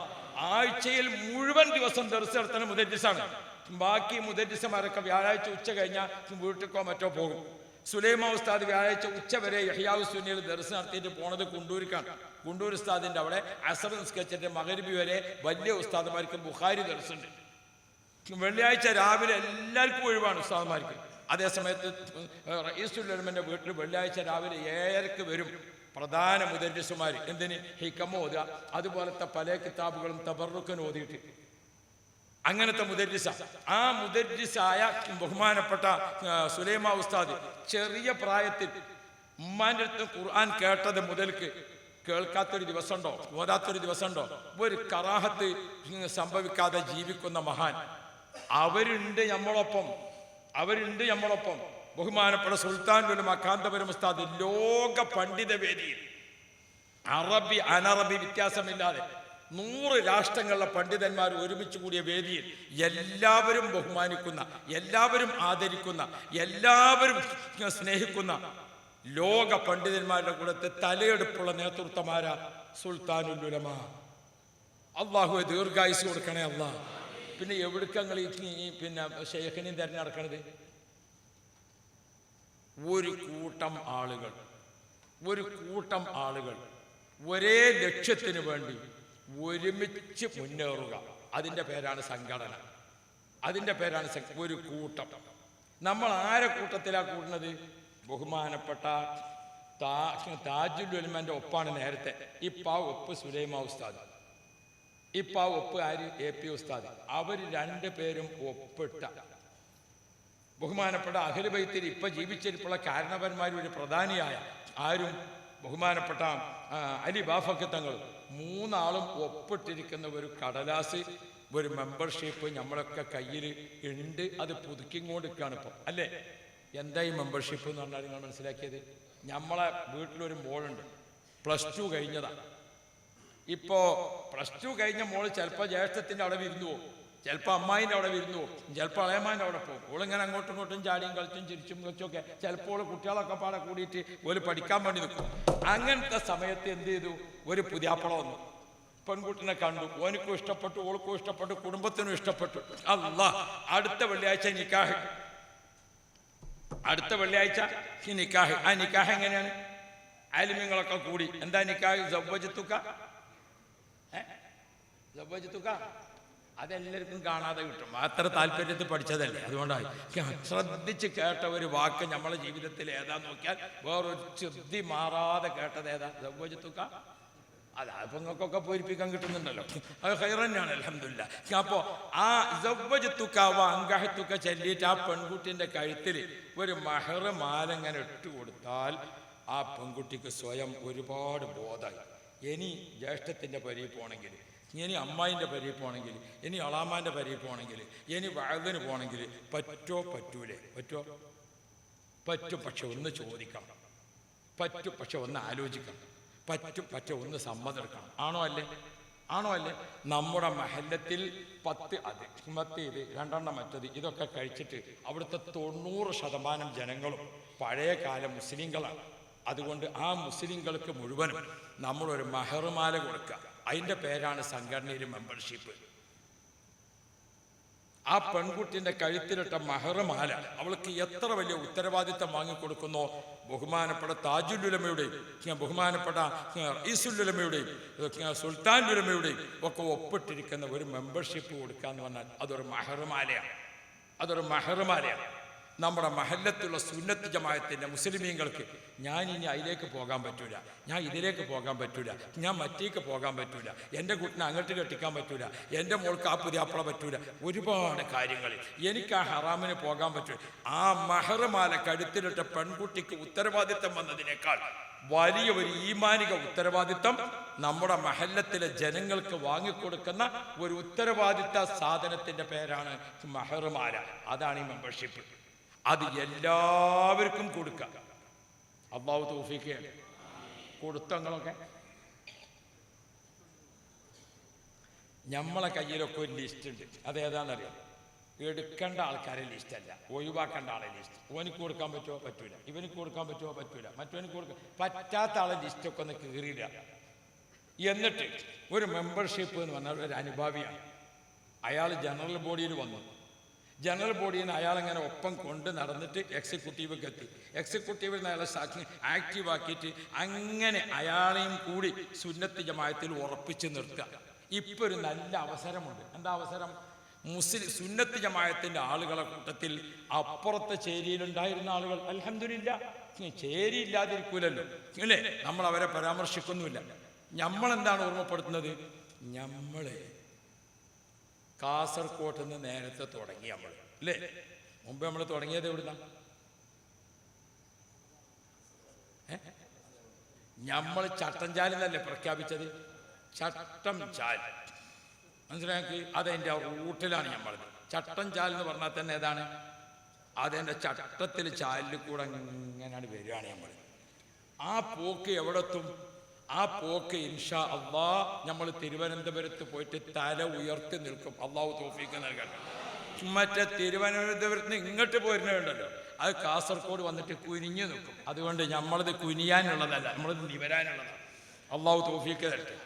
ആഴ്ചയിൽ മുഴുവൻ ദിവസം ദർസ് നടത്തുന്ന മുദരിസാണ്. ബാക്കി മുദരിസമാരൊക്കെ വ്യാഴാഴ്ച ഉച്ച കഴിഞ്ഞാൽ വീട്ടിലേക്കോ മറ്റോ പോകും. സുലൈമാൻ ഉസ്താദ് വ്യാഴാഴ്ച ഉച്ച വരെ യഹ്യാഉ സുന്നിയിൽ ദർസ് നടത്തിയിട്ട് പോണത് കുണ്ടൂരിക്കാണ്. കുണ്ടൂർ ഉസ്താദിന്റെ അവിടെ അസർ നിസ്കരിച്ചിട്ട് മഗ്‌രിബ് വരെ വലിയ ഉസ്താദുമാർക്ക് ബുഖാരി ദർസുണ്ട്. വെള്ളിയാഴ്ച രാവിലെ എല്ലാവർക്കും ഒഴിവാണ് ഉസ്താദുമാർക്ക്. അതേസമയത്ത് റഈസുൽ ഉലമയുടെ വീട്ടിൽ വെള്ളിയാഴ്ച രാവിലെ 7:30 വരും പ്രധാന മുദരിസുമാർ. എന്തിന്? ഹിക്മ ഓതുക, അതുപോലത്തെ പല കിതാബുകളും തബറുക്കൻ ഓതിയിട്ട്. അങ്ങനത്തെ മുദരിസ. ആ മുദരിസായ ബഹുമാനപ്പെട്ട സുലൈമാൻ ഉസ്താദ് ചെറിയ പ്രായത്തിൽ ഉമ്മാൻ്റെ അടുത്ത് ഖുർആൻ കേട്ടത് മുതൽക്ക് കേൾക്കാത്തൊരു ദിവസമുണ്ടോ, ഓതാത്തൊരു ദിവസമുണ്ടോ? ഒരു കറാഹത്ത് സംഭവിക്കാതെ ജീവിക്കുന്ന മഹാൻ അവരുണ്ട് നമ്മളൊപ്പം. ബഹുമാനപ്പെട്ട സുൽത്താൻ ഉലമ കാന്തപുരം ഉസ്താദ് ലോക പണ്ഡിത വേദിയിൽ അറബി അനറബി വ്യത്യാസമില്ലാതെ 100 രാഷ്ട്രങ്ങളിലെ പണ്ഡിതന്മാർ ഒരുമിച്ച് കൂടിയ വേദിയിൽ എല്ലാവരും ബഹുമാനിക്കുന്ന, എല്ലാവരും ആദരിക്കുന്ന, എല്ലാവരും സ്നേഹിക്കുന്ന ലോക പണ്ഡിതന്മാരുടെ കൂടത്തെ തലയെടുപ്പുള്ള നേതൃത്വമാരാ സുൽത്താനുൽ ഉലമ. അള്ളാഹുവെ ദീർഘായുസ് കൊടുക്കണേ അല്ലാ. പിന്നെ എവിടുക്കങ്ങൾ ഈ ഷെയ്ഖിനെയും തെരഞ്ഞെടുക്കണത്? ഒരു കൂട്ടം ആളുകൾ ഒരേ ലക്ഷ്യത്തിന് വേണ്ടി ഒരുമിച്ച് മുന്നേറുക. അതിൻ്റെ പേരാണ് സംഘടന, അതിൻ്റെ പേരാണ് ഒരു കൂട്ടം. നമ്മൾ ആരെ കൂട്ടത്തിലാണ് കൂടുന്നത്? ബഹുമാനപ്പെട്ട താജുൽ ഉലമന്റെ ഒപ്പാണ് നേരത്തെ. ഇപ്പാ ഒപ്പ് സുലൈമാൻ ഉസ്താദ്, ഇപ്പാ ഒപ്പ് ആര്? AP ഉസ്താദ്. അവർ 2 പേരും ഒപ്പിട്ട ബഹുമാനപ്പെട്ട അഹ്ലു ബൈത്തിൽ ഇപ്പൊ ജീവിച്ചിരിപ്പുള്ള കാരണവന്മാരും ഒരു പ്രധാനിയായ ആരും ബഹുമാനപ്പെട്ട അലി ബാഫക്ക് തങ്ങൾ 3 ആളും ഒപ്പിട്ടിരിക്കുന്ന ഒരു കടലാസ് ഒരു മെമ്പർഷിപ്പ് നമ്മളൊക്കെ കയ്യിൽ ഉണ്ട്, അത് പുതുക്കിക്കൊണ്ടിരിക്കുകയാണ് ഇപ്പം അല്ലേ? എന്താ ഈ മെമ്പർഷിപ്പ് എന്ന് പറഞ്ഞാൽ നിങ്ങൾ മനസ്സിലാക്കിയത്? നമ്മളെ വീട്ടിലൊരു മോളുണ്ട്, +2 കഴിഞ്ഞതാണ്. ഇപ്പോൾ +2 കഴിഞ്ഞ മോള് ചിലപ്പോൾ ജ്യേഷ്ഠത്തിൻ്റെ അവിടെ വിരുന്നു പോകും, ചിലപ്പോൾ അമ്മായിൻ്റെ അവിടെ വിരുന്നു പോകും, ചിലപ്പോൾ അളയമാൻ്റെ അവിടെ പോകും. ഓളിങ്ങനെ അങ്ങോട്ടും ഇങ്ങോട്ടും ചാടിയും കളിച്ചും ചിരിച്ചും വെച്ചൊക്കെ ചിലപ്പോൾ കുട്ടികളൊക്കെ പാടെ കൂടിയിട്ട് ഒരു പഠിക്കാൻ വേണ്ടി നിൽക്കും. അങ്ങനത്തെ സമയത്ത് എന്ത് ചെയ്തു, ഒരു പുതിയാപ്പള വന്നു, പെൺകുട്ടിനെ കണ്ടു, ഓനിക്കും ഇഷ്ടപ്പെട്ടു, ഓൾക്കും ഇഷ്ടപ്പെട്ടു, കുടുംബത്തിനും ഇഷ്ടപ്പെട്ടു. അല്ലാഹ്, അടുത്ത വെള്ളിയാഴ്ച നിക്കാഹ്, അടുത്ത വെള്ളിയാഴ്ച നിക്കാഹ്. ആ നിക്കാഹ് എങ്ങനെയാണ്? ആലിമ്യങ്ങളൊക്കെ കൂടി എന്താ നിക്കാഹ്? സവ്വജത്തുക, സവ്വജത്തുക, അതെല്ലാവർക്കും കാണാതെ കിട്ടും. അത്ര താല്പര്യത്തിൽ പഠിച്ചതല്ലേ, അതുകൊണ്ടായി. ശ്രദ്ധിച്ച് കേട്ട ഒരു വാക്ക് നമ്മളെ ജീവിതത്തിൽ ഏതാ നോക്കിയാൽ വേറൊരു ചെറുതി മാറാതെ കേട്ടത് ഏതാ? സവ്വജത്തുക. അതാ ഇപ്പൊ നിങ്ങൾക്കൊക്കെ പൂരിപ്പിക്കാൻ കിട്ടുന്നുണ്ടല്ലോ, അത് ഖൈർ തന്നെയാണ്, അൽഹംദുലില്ലാ. അപ്പോൾ ആ സവ്വജത്തുക അങ്കഹത്തുക ചൊല്ലിയിട്ട് ആ പെൺകുട്ടിൻ്റെ കഴുത്തിൽ ഒരു മഹർ മാല ഇങ്ങനെ ഇട്ട് കൊടുത്താൽ ആ പെൺകുട്ടിക്ക് സ്വയം ഒരുപാട് ബോധമായി. ഇനി ജ്യേഷ്ഠത്തിൻ്റെ പരിയിൽ പോകണമെങ്കിൽ, ഇനി അമ്മായിൻ്റെ പരിയിൽ പോകണമെങ്കിൽ, ഇനി അളാമാൻ്റെ പരിയിൽ പോകണമെങ്കിൽ, ഇനി വഅദിന് പോകണമെങ്കിൽ പറ്റോ പറ്റൂലേ? പറ്റും, പക്ഷെ ഒന്ന് ചോദിക്കണം, പറ്റും പക്ഷെ ഒന്ന് ആലോചിക്കണം, പറ്റും പക്ഷെ ഒന്ന് സമ്മതെടുക്കണം. ആണോ അല്ലേ? നമ്മുടെ മഹല്ലത്തിൽ 10 അത് 2 മറ്റത് ഇതൊക്കെ കഴിച്ചിട്ട് അവിടുത്തെ 90% ജനങ്ങളും പഴയകാല മുസ്ലിങ്ങളാണ്. അതുകൊണ്ട് ആ മുസ്ലിങ്ങൾക്ക് മുഴുവനും നമ്മളൊരു മഹറുമാല കൊടുക്കുക. അതിൻ്റെ പേരാണ് സംഘടനയിൽ മെമ്പർഷിപ്പ്. ആ പെൺകുട്ടിൻ്റെ കഴുത്തിലിട്ട മഹറുമാല അവൾക്ക് എത്ര വലിയ ഉത്തരവാദിത്തം വാങ്ങിക്കൊടുക്കുന്നോ, ബഹുമാനപ്പെട്ട താജുലുലമയുടെയും ബഹുമാനപ്പെട്ട ഈസുലുലമയുടെയും സുൽത്താനുലമയുടെയും ഒക്കെ ഒപ്പിട്ടിരിക്കുന്ന ഒരു മെമ്പർഷിപ്പ് കൊടുക്കുക എന്ന് പറഞ്ഞാൽ അതൊരു മഹറുമാലയാണ്. നമ്മുടെ മഹല്ലത്തുള്ള സുന്നത്ത് ജമാഅത്തിൻ്റെ മുസ്ലിമീങ്ങൾക്ക് ഞാൻ ഇനി അതിലേക്ക് പോകാൻ പറ്റൂല, ഞാൻ ഇതിലേക്ക് പോകാൻ പറ്റൂല, ഞാൻ മറ്റേക്ക് പോകാൻ പറ്റൂല, എൻ്റെ കുട്ടിനെ അങ്ങോട്ട് കെട്ടിക്കാൻ പറ്റൂല, എൻ്റെ മോൾക്ക് ആ പുതിയാപ്പള പറ്റൂല, ഒരുപാട് കാര്യങ്ങളിൽ എനിക്ക് ആ ഹറാമിന് പോകാൻ പറ്റൂല. ആ മഹറുമാല കഴുത്തിലിട്ട പെൺകുട്ടിക്ക് ഉത്തരവാദിത്തം വന്നതിനേക്കാൾ വലിയ ഒരു ഈമാനിക ഉത്തരവാദിത്തം നമ്മുടെ മഹല്ലത്തിലെ ജനങ്ങൾക്ക് വാങ്ങിക്കൊടുക്കുന്ന ഒരു ഉത്തരവാദിത്ത സാധനത്തിൻ്റെ പേരാണ് മഹറുമാല. അതാണ് ഈ മെമ്പർഷിപ്പ്. അത് എല്ലാവർക്കും കൊടുക്കാം. അല്ലാഹു തൗഫീഖ് ചെയ്യട്ടെ. കൊടുത്തങ്ങളൊക്കെ നമ്മളെ കയ്യിലൊക്കെ ഒരു ലിസ്റ്റ് ഉണ്ട്. അതേതാണെന്നറിയാം? എടുക്കേണ്ട ആൾക്കാരെ ലിസ്റ്റല്ല, ഒഴിവാക്കേണ്ട ആളെ ലിസ്റ്റ്. ഓനിക്ക് കൊടുക്കാൻ പറ്റുമോ? പറ്റൂല. ഇവനിക്ക് കൊടുക്കാൻ പറ്റുമോ? പറ്റൂല. മറ്റവനിക്ക് കൊടുക്കാൻ പറ്റാത്ത ആളെ ലിസ്റ്റൊക്കെ ഒന്ന് കീറിയിടുക. എന്നിട്ട് ഒരു മെമ്പർഷിപ്പ് എന്ന് പറഞ്ഞാൽ ഒരു അനുഭാവിയാണ്. അയാൾ ജനറൽ ബോഡിയിൽ വന്നു. ജനറൽ ബോഡിയിൽ നിന്ന് അയാളിങ്ങനെ ഒപ്പം കൊണ്ട് നടന്നിട്ട് എക്സിക്യൂട്ടീവ്ക്ക് എത്തി. എക്സിക്യൂട്ടീവിൽ നിന്ന് അയാളെ ആക്റ്റീവ് ആക്കിയിട്ട് അങ്ങനെ അയാളെയും കൂടി സുന്നത്ത് ജമാഅത്തിൽ ഉറപ്പിച്ച് നിർത്തുക. ഇപ്പോൾ ഒരു നല്ല അവസരമുണ്ട്. എന്താ അവസരം? സുന്നത്ത് ജമാഅത്തിൻ്റെ ആളുകളെ കൂട്ടത്തിൽ അപ്പുറത്തെ ചേരിയിലുണ്ടായിരുന്ന ആളുകൾ അൽഹംദുലില്ലാ ചേരിയില്ലാതിരിക്കൂലല്ലോ അല്ലേ? നമ്മൾ അവരെ പരാമർശിക്കുന്നുമില്ല. നമ്മളെന്താണ് ഓർമ്മപ്പെടുത്തുന്നത്? നമ്മളെ കാസർകോട്ട് നിന്ന് നേരത്തെ തുടങ്ങി നമ്മൾ അല്ലേ? മുമ്പ് നമ്മൾ തുടങ്ങിയത് എവിടുന്ന? നമ്മൾ ചട്ടഞ്ചാലിൽ നിന്നല്ലേ പ്രഖ്യാപിച്ചത്? ചട്ടംചാൽ മനസ്സിലാക്കി? അതെൻ്റെ റൂട്ടിലാണ് നമ്മളത്. ചട്ടംചാൽ എന്ന് പറഞ്ഞാൽ തന്നെ ഏതാണ്? അതെൻ്റെ ചട്ടത്തിൽ ചാലിൽ കൂടെ ഇങ്ങനെയാണ് വരികയാണ് നമ്മൾ. ആ പോക്ക് എവിടെത്തും? ആ പോക്ക് ഇൻഷാ അല്ലാഹ് നമ്മൾ തിരുവനന്തപുരത്ത് പോയിട്ട് തല ഉയർത്തി നിൽക്കും. അല്ലാഹു തൗഫീഖ് നൽകട്ടെ. മറ്റേ തിരുവനന്തപുരത്ത് നിന്ന് ഇങ്ങോട്ട് പോരുന്നുണ്ടല്ലോ, അത് കാസർഗോഡ് വന്നിട്ട് കുനിഞ്ഞു നിൽക്കും. അതുകൊണ്ട് നമ്മളത് കുനിയാനുള്ളതല്ല, നമ്മളത് നിവരാനുള്ളതാണ്. അല്ലാഹു തൗഫീഖ് തരട്ടെ.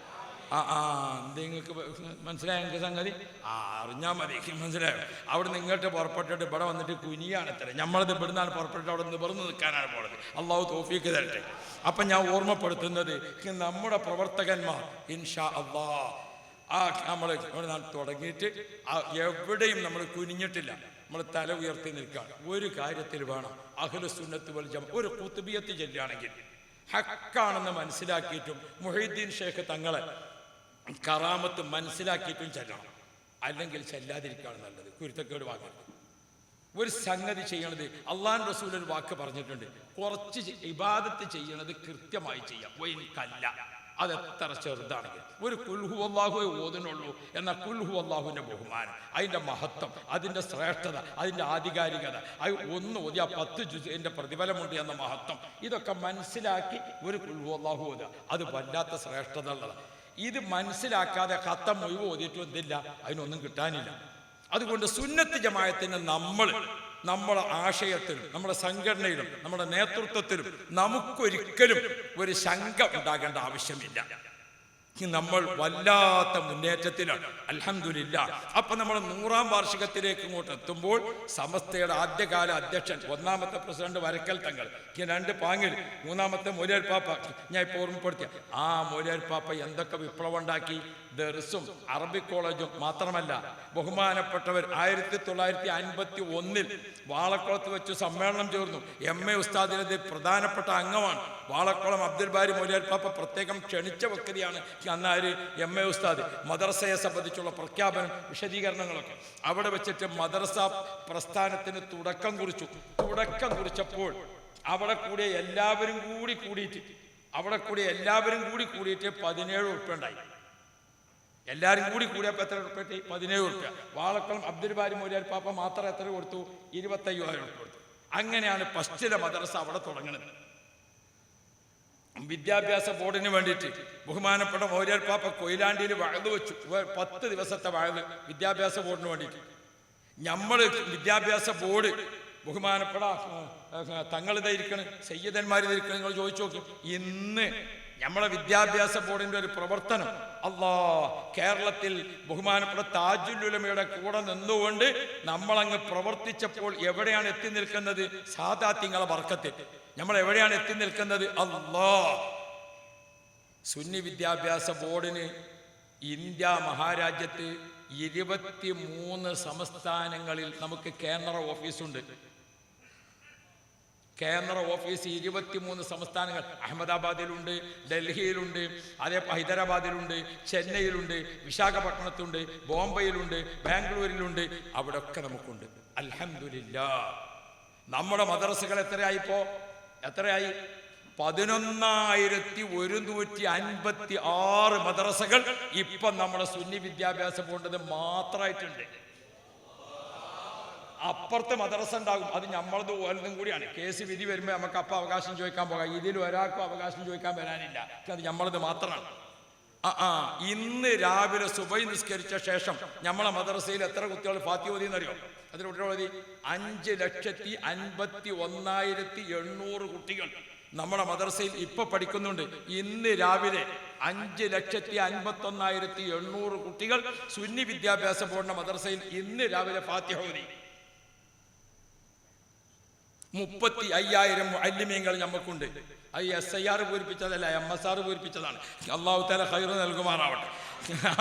നിങ്ങൾക്ക് മനസ്സിലായ എനിക്ക് സംഗതി? അറിഞ്ഞാൽ മതി, മനസ്സിലായോ? അവിടെ നിന്ന് ഇങ്ങോട്ട് പുറപ്പെട്ടിട്ട് ഇവിടെ വന്നിട്ട് കുനിയാണ് അത്ര. നമ്മളത് ഇവിടുന്നാണ് പുറപ്പെട്ടിട്ട് അവിടെ നിവർന്ന് നിൽക്കാനാണ് പോണത്. അല്ലാഹു തൗഫീഖ് തരട്ടെ. അപ്പം ഞാൻ ഓർമ്മപ്പെടുത്തുന്നത് നമ്മുടെ പ്രവർത്തകന്മാർ ഇൻഷാ അല്ലാഹ് നമ്മൾ ഇവിടെ തുടങ്ങിയിട്ട് എവിടെയും നമ്മൾ കുനിഞ്ഞിട്ടില്ല, നമ്മൾ തല ഉയർത്തി നിൽക്കുകയാണ്. ഒരു കാര്യത്തിൽ വേണം, അഹ്ലു സുന്നത്ത് വൽ ജമാഅത്ത് ഒരു ഖുത്ബിയത്ത് ചൊല്ലുകയാണെങ്കിൽ ഹക്കാണെന്ന് മനസ്സിലാക്കിയിട്ടും മുഹീദ്ദീൻ ഷേഖ് തങ്ങളെ കറാമത്ത് മനസ്സിലാക്കിയിട്ടും ചെല്ലണം. അല്ലെങ്കിൽ ചെല്ലാതിരിക്കുകയാണ് നല്ലത്. കുരുത്തക്കേട് വാങ്ങരുത്. ഒരു സംഗതി ചെയ്യണത് അള്ളാഹുവിൻ്റെ റസൂൽ ഒരു വാക്ക് പറഞ്ഞിട്ടുണ്ട്, കുറച്ച് ഇബാദത്ത് ചെയ്യണത് കൃത്യമായി ചെയ്യാം. വൈൻ കല്ല അതെത്ര ചെറുതാണെങ്കിൽ ഒരു കുൽഹു അല്ലാഹുവെ ഓതുന്നുള്ളൂ. എന്നാൽ കുൽഹു അല്ലാഹുവിൻ്റെ ബഹുമാനം, അതിൻ്റെ മഹത്വം, അതിൻ്റെ ശ്രേഷ്ഠത, അതിൻ്റെ ആധികാരികത, അത് ഒന്ന് ഓതിയ 10 ജുസിന്റെ പ്രതിഫലമുണ്ട് എന്ന മഹത്വം, ഇതൊക്കെ മനസ്സിലാക്കി ഒരു കുൽഹു അല്ലാഹു ഓതുക, അത് വല്ലാത്ത ശ്രേഷ്ഠത ഉള്ളതാണ്. ഇത് മനസ്സിലാക്കാതെ ഖത്തം മുഴുവൻ ഓതിയിട്ടും എന്തില്ല, അതിനൊന്നും കിട്ടാനില്ല. അതുകൊണ്ട് സുന്നത്ത് ജമാഅത്തിന് നമ്മുടെ ആശയത്തിലും നമ്മുടെ സംഘടനയിലും നമ്മുടെ നേതൃത്വത്തിലും നമുക്കൊരിക്കലും ഒരു ശങ്ക ഉണ്ടാകേണ്ട ആവശ്യമില്ല. നമ്മൾ വല്ലാത്ത മുന്നേറ്റത്തിലാണ്, അൽഹംദുലില്ലാഹ്. അപ്പൊ നമ്മൾ 100ാം വാർഷികത്തിലേക്ക് ഇങ്ങോട്ട് എത്തുമ്പോൾ സമസ്തയുടെ ആദ്യകാല അധ്യക്ഷൻ, ഒന്നാമത്തെ പ്രസിഡന്റ് വരക്കൽ തങ്ങൾ, 2 പാങ്ങിൽ, 3ാമത്തെ മൗലവി പാപ്പ, ഞാൻ ഇപ്പോൾ ഓർമ്മപ്പെടുത്തിയ ആ മൗലവി പാപ്പ എന്തൊക്കെ വിപ്ലവം ഉണ്ടാക്കി. ദർസും അറബിക് കോളേജും മാത്രമല്ല, ബഹുമാനപ്പെട്ടവർ 1951 വാളക്കുളത്ത് വെച്ച് സമ്മേളനം ചേർന്നു. MA ഉസ്താദിന്റെ പ്രധാനപ്പെട്ട അംഗമാണ്. വാളക്കുളം അബ്ദുൽ ബാരി മൗലവി പാപ്പ പ്രത്യേകം ക്ഷണിച്ച വ്യക്തിയാണ് അന്നാര് MA ഉസ്താദ്. മദ്രസയെ സംബന്ധിച്ചുള്ള പ്രഖ്യാപനം, വിശദീകരണങ്ങളൊക്കെ അവിടെ വെച്ചിട്ട് മദ്രസ പ്രസ്ഥാനത്തിന് തുടക്കം കുറിച്ചപ്പോൾ അവിടെ കൂടിയ എല്ലാവരും കൂടി കൂടിയിട്ട് 17 ഉറുപ്പ്യ ഉണ്ടായി. എല്ലാവരും കൂടി കൂടിയപ്പോൾ എത്ര ഉറുപ്പ്യ? 17 ഉറുപ്പ്യ. വാളക്കുളം അബ്ദുൽ ബാരി മൗലവി പാപ്പ മാത്രം എത്ര കൊടുത്തു? 25,000 കൊടുത്തു. അങ്ങനെയാണ് പശ്ചില മദ്രസ അവിടെ തുടങ്ങുന്നത്. വിദ്യാഭ്യാസ ബോർഡിന് വേണ്ടിയിട്ട് ബഹുമാനപ്പെട്ട മൗലവി പാപ്പ കൊയിലാണ്ടിയിൽ വഅദ് വെച്ചു. 10 ദിവസത്തെ വഅദ് വിദ്യാഭ്യാസ ബോർഡിന് വേണ്ടിയിട്ട്. നമ്മൾ വിദ്യാഭ്യാസ ബോർഡ് ബഹുമാനപ്പെട്ട തങ്ങളിതായിരിക്കണം, സയ്യിദന്മാരിതായിരിക്കണം, നിങ്ങൾ ചോദിച്ചു നോക്കി. ഇന്ന് നമ്മളെ വിദ്യാഭ്യാസ ബോർഡിന്റെ ഒരു പ്രവർത്തനം, കേരളത്തിൽ ബഹുമാനപ്പെട്ട താജുൽ ഉലമയുടെ കൂടെ നിന്നുകൊണ്ട് നമ്മളങ്ങ് പ്രവർത്തിച്ചപ്പോൾ എവിടെയാണ് എത്തി നിൽക്കുന്നത്? സാദാത്യങ്ങളെ ബർക്കത്തിൽ നമ്മൾ എവിടെയാണ് എത്തി നിൽക്കുന്നത്? സുന്നി വിദ്യാഭ്യാസ ബോർഡിന് ഇന്ത്യ മഹാരാജ്യത്ത് 23 സംസ്ഥാനങ്ങളിൽ നമുക്ക് കേന്ദ്ര ഓഫീസുണ്ട്. കേന്ദ്ര ഓഫീസ് 23 സംസ്ഥാനങ്ങൾ. അഹമ്മദാബാദിലുണ്ട്, ഡൽഹിയിലുണ്ട്, അതേ ഹൈദരാബാദിലുണ്ട്, ചെന്നൈയിലുണ്ട്, വിശാഖപട്ടണത്തുണ്ട്, ബോംബെയിലുണ്ട്, ബാംഗ്ലൂരിലുണ്ട്. അവിടെ ഒക്കെ നമുക്കുണ്ട്. അൽഹംദുലില്ലാഹ്. നമ്മുടെ മദ്രസകൾ എത്രയായി? 11,156 മദ്രസകൾ ഇപ്പം നമ്മുടെ സുന്നി വിദ്യാഭ്യാസ ബോർഡിന് മാത്രമായിട്ടുണ്ട്. അപ്പുറത്തെ മദ്രസ ഉണ്ടാകും, അത് നമ്മളത് ഓലതും കൂടിയാണ്. കേസ് വിധി വരുമ്പോൾ നമുക്ക് അപ്പം അവകാശം ചോദിക്കാൻ പോകാം. ഇതിൽ ഒരാൾക്കും അവകാശം ചോദിക്കാൻ വരാനില്ല, അത് നമ്മളത് മാത്രമാണ്. ഇന്ന് രാവിലെ സുബഹി നിസ്കരിച്ച ശേഷം നമ്മളെ മദ്രസയിൽ എത്ര കുട്ടികൾ ഫാത്തിഹ ഓതി എന്നറിയോ? അതിൽ കുട്ടികൾ ഓതി 5,51,800 കുട്ടികൾ നമ്മുടെ മദ്രസയിൽ ഇപ്പൊ പഠിക്കുന്നുണ്ട്. ഇന്ന് രാവിലെ 5,51,800 കുട്ടികൾ സുന്നി വിദ്യാഭ്യാസ ബോർഡിന്റെ മദ്രസയിൽ ഇന്ന് രാവിലെ ഫാത്തിഹ ഓതി. 35,000 മുഅല്ലിമീങ്ങൾ നമുക്കുണ്ട്. അത് SIR പൂരിപ്പിച്ചതല്ല, MSR പൂരിപ്പിച്ചതാണ്. അല്ലാഹു തആല ഖൈർ നൽകുമാറാവട്ടെ.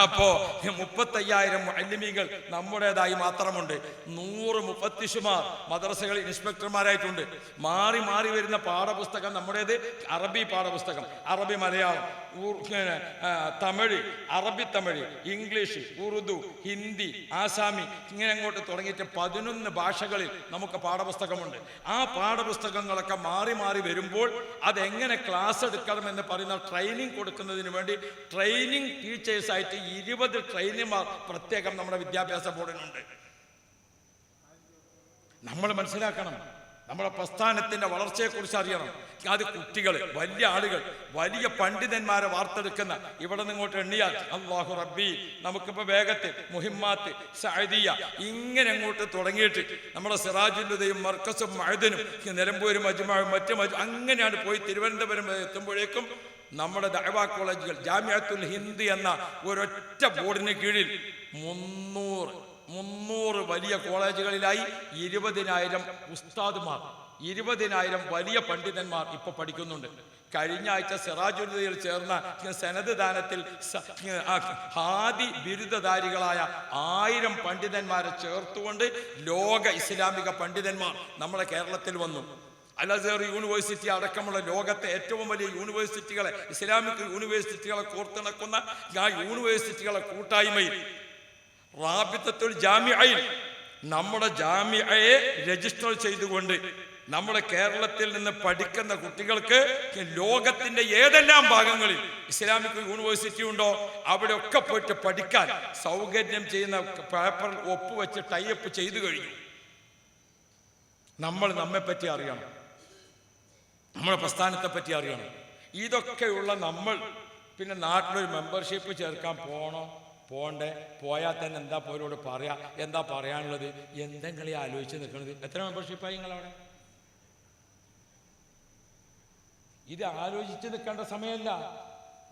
അപ്പോ 35,000 മുഅല്ലിമീങ്ങൾ നമ്മുടേതായി മാത്രമുണ്ട്. 100 മുഫത്തിഷുമാർ മദ്രസകളിൽ ഇൻസ്പെക്ടർമാരായിട്ടുണ്ട്. മാറി മാറി വരുന്ന പാഠപുസ്തകം നമ്മുടേത് അറബി പാഠപുസ്തകം, അറബി മലയാളം, തമിഴ്, അറബി തമിഴ്, ഇംഗ്ലീഷ്, ഉറുദു, ഹിന്ദി, ആസാമി, ഇങ്ങനെ അങ്ങോട്ട് തുടങ്ങിയിട്ട് 11 ഭാഷകളിൽ നമുക്ക് പാഠപുസ്തകമുണ്ട്. ആ പാഠപുസ്തകങ്ങളൊക്കെ മാറി മാറി വരുമ്പോൾ അതെങ്ങനെ ക്ലാസ് എടുക്കണമെന്ന് പറയുന്ന ട്രെയിനിങ് കൊടുക്കുന്നതിന് വേണ്ടി ട്രെയിനിങ് ടീച്ചേഴ്സായിട്ട് 20 ട്രെയിനർമാർ പ്രത്യേകം നമ്മുടെ വിദ്യാഭ്യാസ ബോർഡിനുണ്ട്. നമ്മൾ മനസ്സിലാക്കണം, നമ്മുടെ പ്രസ്ഥാനത്തിന്റെ വളർച്ചയെക്കുറിച്ച് അറിയണം. അത് കുട്ടികൾ, വലിയ ആളുകൾ, വലിയ പണ്ഡിതന്മാരെ വാർത്തെടുക്കുന്ന, ഇവിടെ നിങ്ങോട്ട് എണ്ണിയാൽ അല്ലാഹു റബ്ബി, നമുക്കിപ്പോൾ വേഗത്തിൽ മുഹിമ്മാത്ത്, സഅദിയ, ഇങ്ങനെ അങ്ങോട്ട് തുടങ്ങിയിട്ട് നമ്മുടെ സിറാജുലുദയും മർക്കസും മഅദനും നിലമ്പൂരും മജ്മഉം അങ്ങനെയാണ് പോയി തിരുവനന്തപുരം എത്തുമ്പോഴേക്കും നമ്മുടെ ദഅവ കോളേജുകൾ, ജാമിഅത്തുൽ ഹിന്ദ് എന്ന ഒരൊറ്റ ബോർഡിന് കീഴിൽ 300 വലിയ കോളേജുകളിലായി 20,000 ഉസ്താദുമാർ, 20,000 വലിയ പണ്ഡിതന്മാർ ഇപ്പൊ പഠിക്കുന്നുണ്ട്. കഴിഞ്ഞ ആഴ്ച സിറാജുദ്ദീനിൽ ചേർന്ന സനദ് ദാനത്തിൽ ഹാദി ബിരുദധാരികളായ 1000 പണ്ഡിതന്മാരെ ചേർത്തുകൊണ്ട് ലോക ഇസ്ലാമിക പണ്ഡിതന്മാർ നമ്മുടെ കേരളത്തിൽ വന്നു. അൽ അസ്ഹർ യൂണിവേഴ്സിറ്റി അടക്കമുള്ള ലോകത്തെ ഏറ്റവും വലിയ യൂണിവേഴ്സിറ്റികളെ, ഇസ്ലാമിക് യൂണിവേഴ്സിറ്റികളെ കോർത്തിണക്കുന്ന ആ യൂണിവേഴ്സിറ്റികളെ കൂട്ടായ്മയിൽ റാബിത്തത്തുൽ ജാമിഅയിൽ നമ്മുടെ ജാമിഅയെ രജിസ്റ്റർ ചെയ്തുകൊണ്ട് നമ്മുടെ കേരളത്തിൽ നിന്ന് പഠിക്കുന്ന കുട്ടികൾക്ക് ലോകത്തിന്റെ ഏതെല്ലാം ഭാഗങ്ങളിൽ ഇസ്ലാമിക് യൂണിവേഴ്സിറ്റി ഉണ്ടോ അവിടെയൊക്കെ പോയിട്ട് പഠിക്കാൻ സൗകര്യം ചെയ്യുന്ന പേപ്പറിൽ ഒപ്പുവെച്ച് ടൈപ്പ് ചെയ്തു കഴിഞ്ഞു. നമ്മൾ നമ്മെപ്പറ്റി അറിയണം, നമ്മുടെ പ്രസ്ഥാനത്തെ പറ്റി അറിയണം. ഇതൊക്കെയുള്ള നമ്മൾ പിന്നെ നാട്ടിലൊരു മെമ്പർഷിപ്പ് ചേർക്കാൻ പോണോ പോണ്ടേ? പോയാൽ തന്നെ എന്താ പോലോട് പറയാ, എന്താ പറയാനുള്ളത്, എന്തെങ്കിലും ആലോചിച്ച് നിൽക്കുന്നത്? എത്ര മെമ്പർഷിപ്പായി നിങ്ങളവിടെ? ഇത് ആലോചിച്ച് നിൽക്കേണ്ട സമയമല്ല.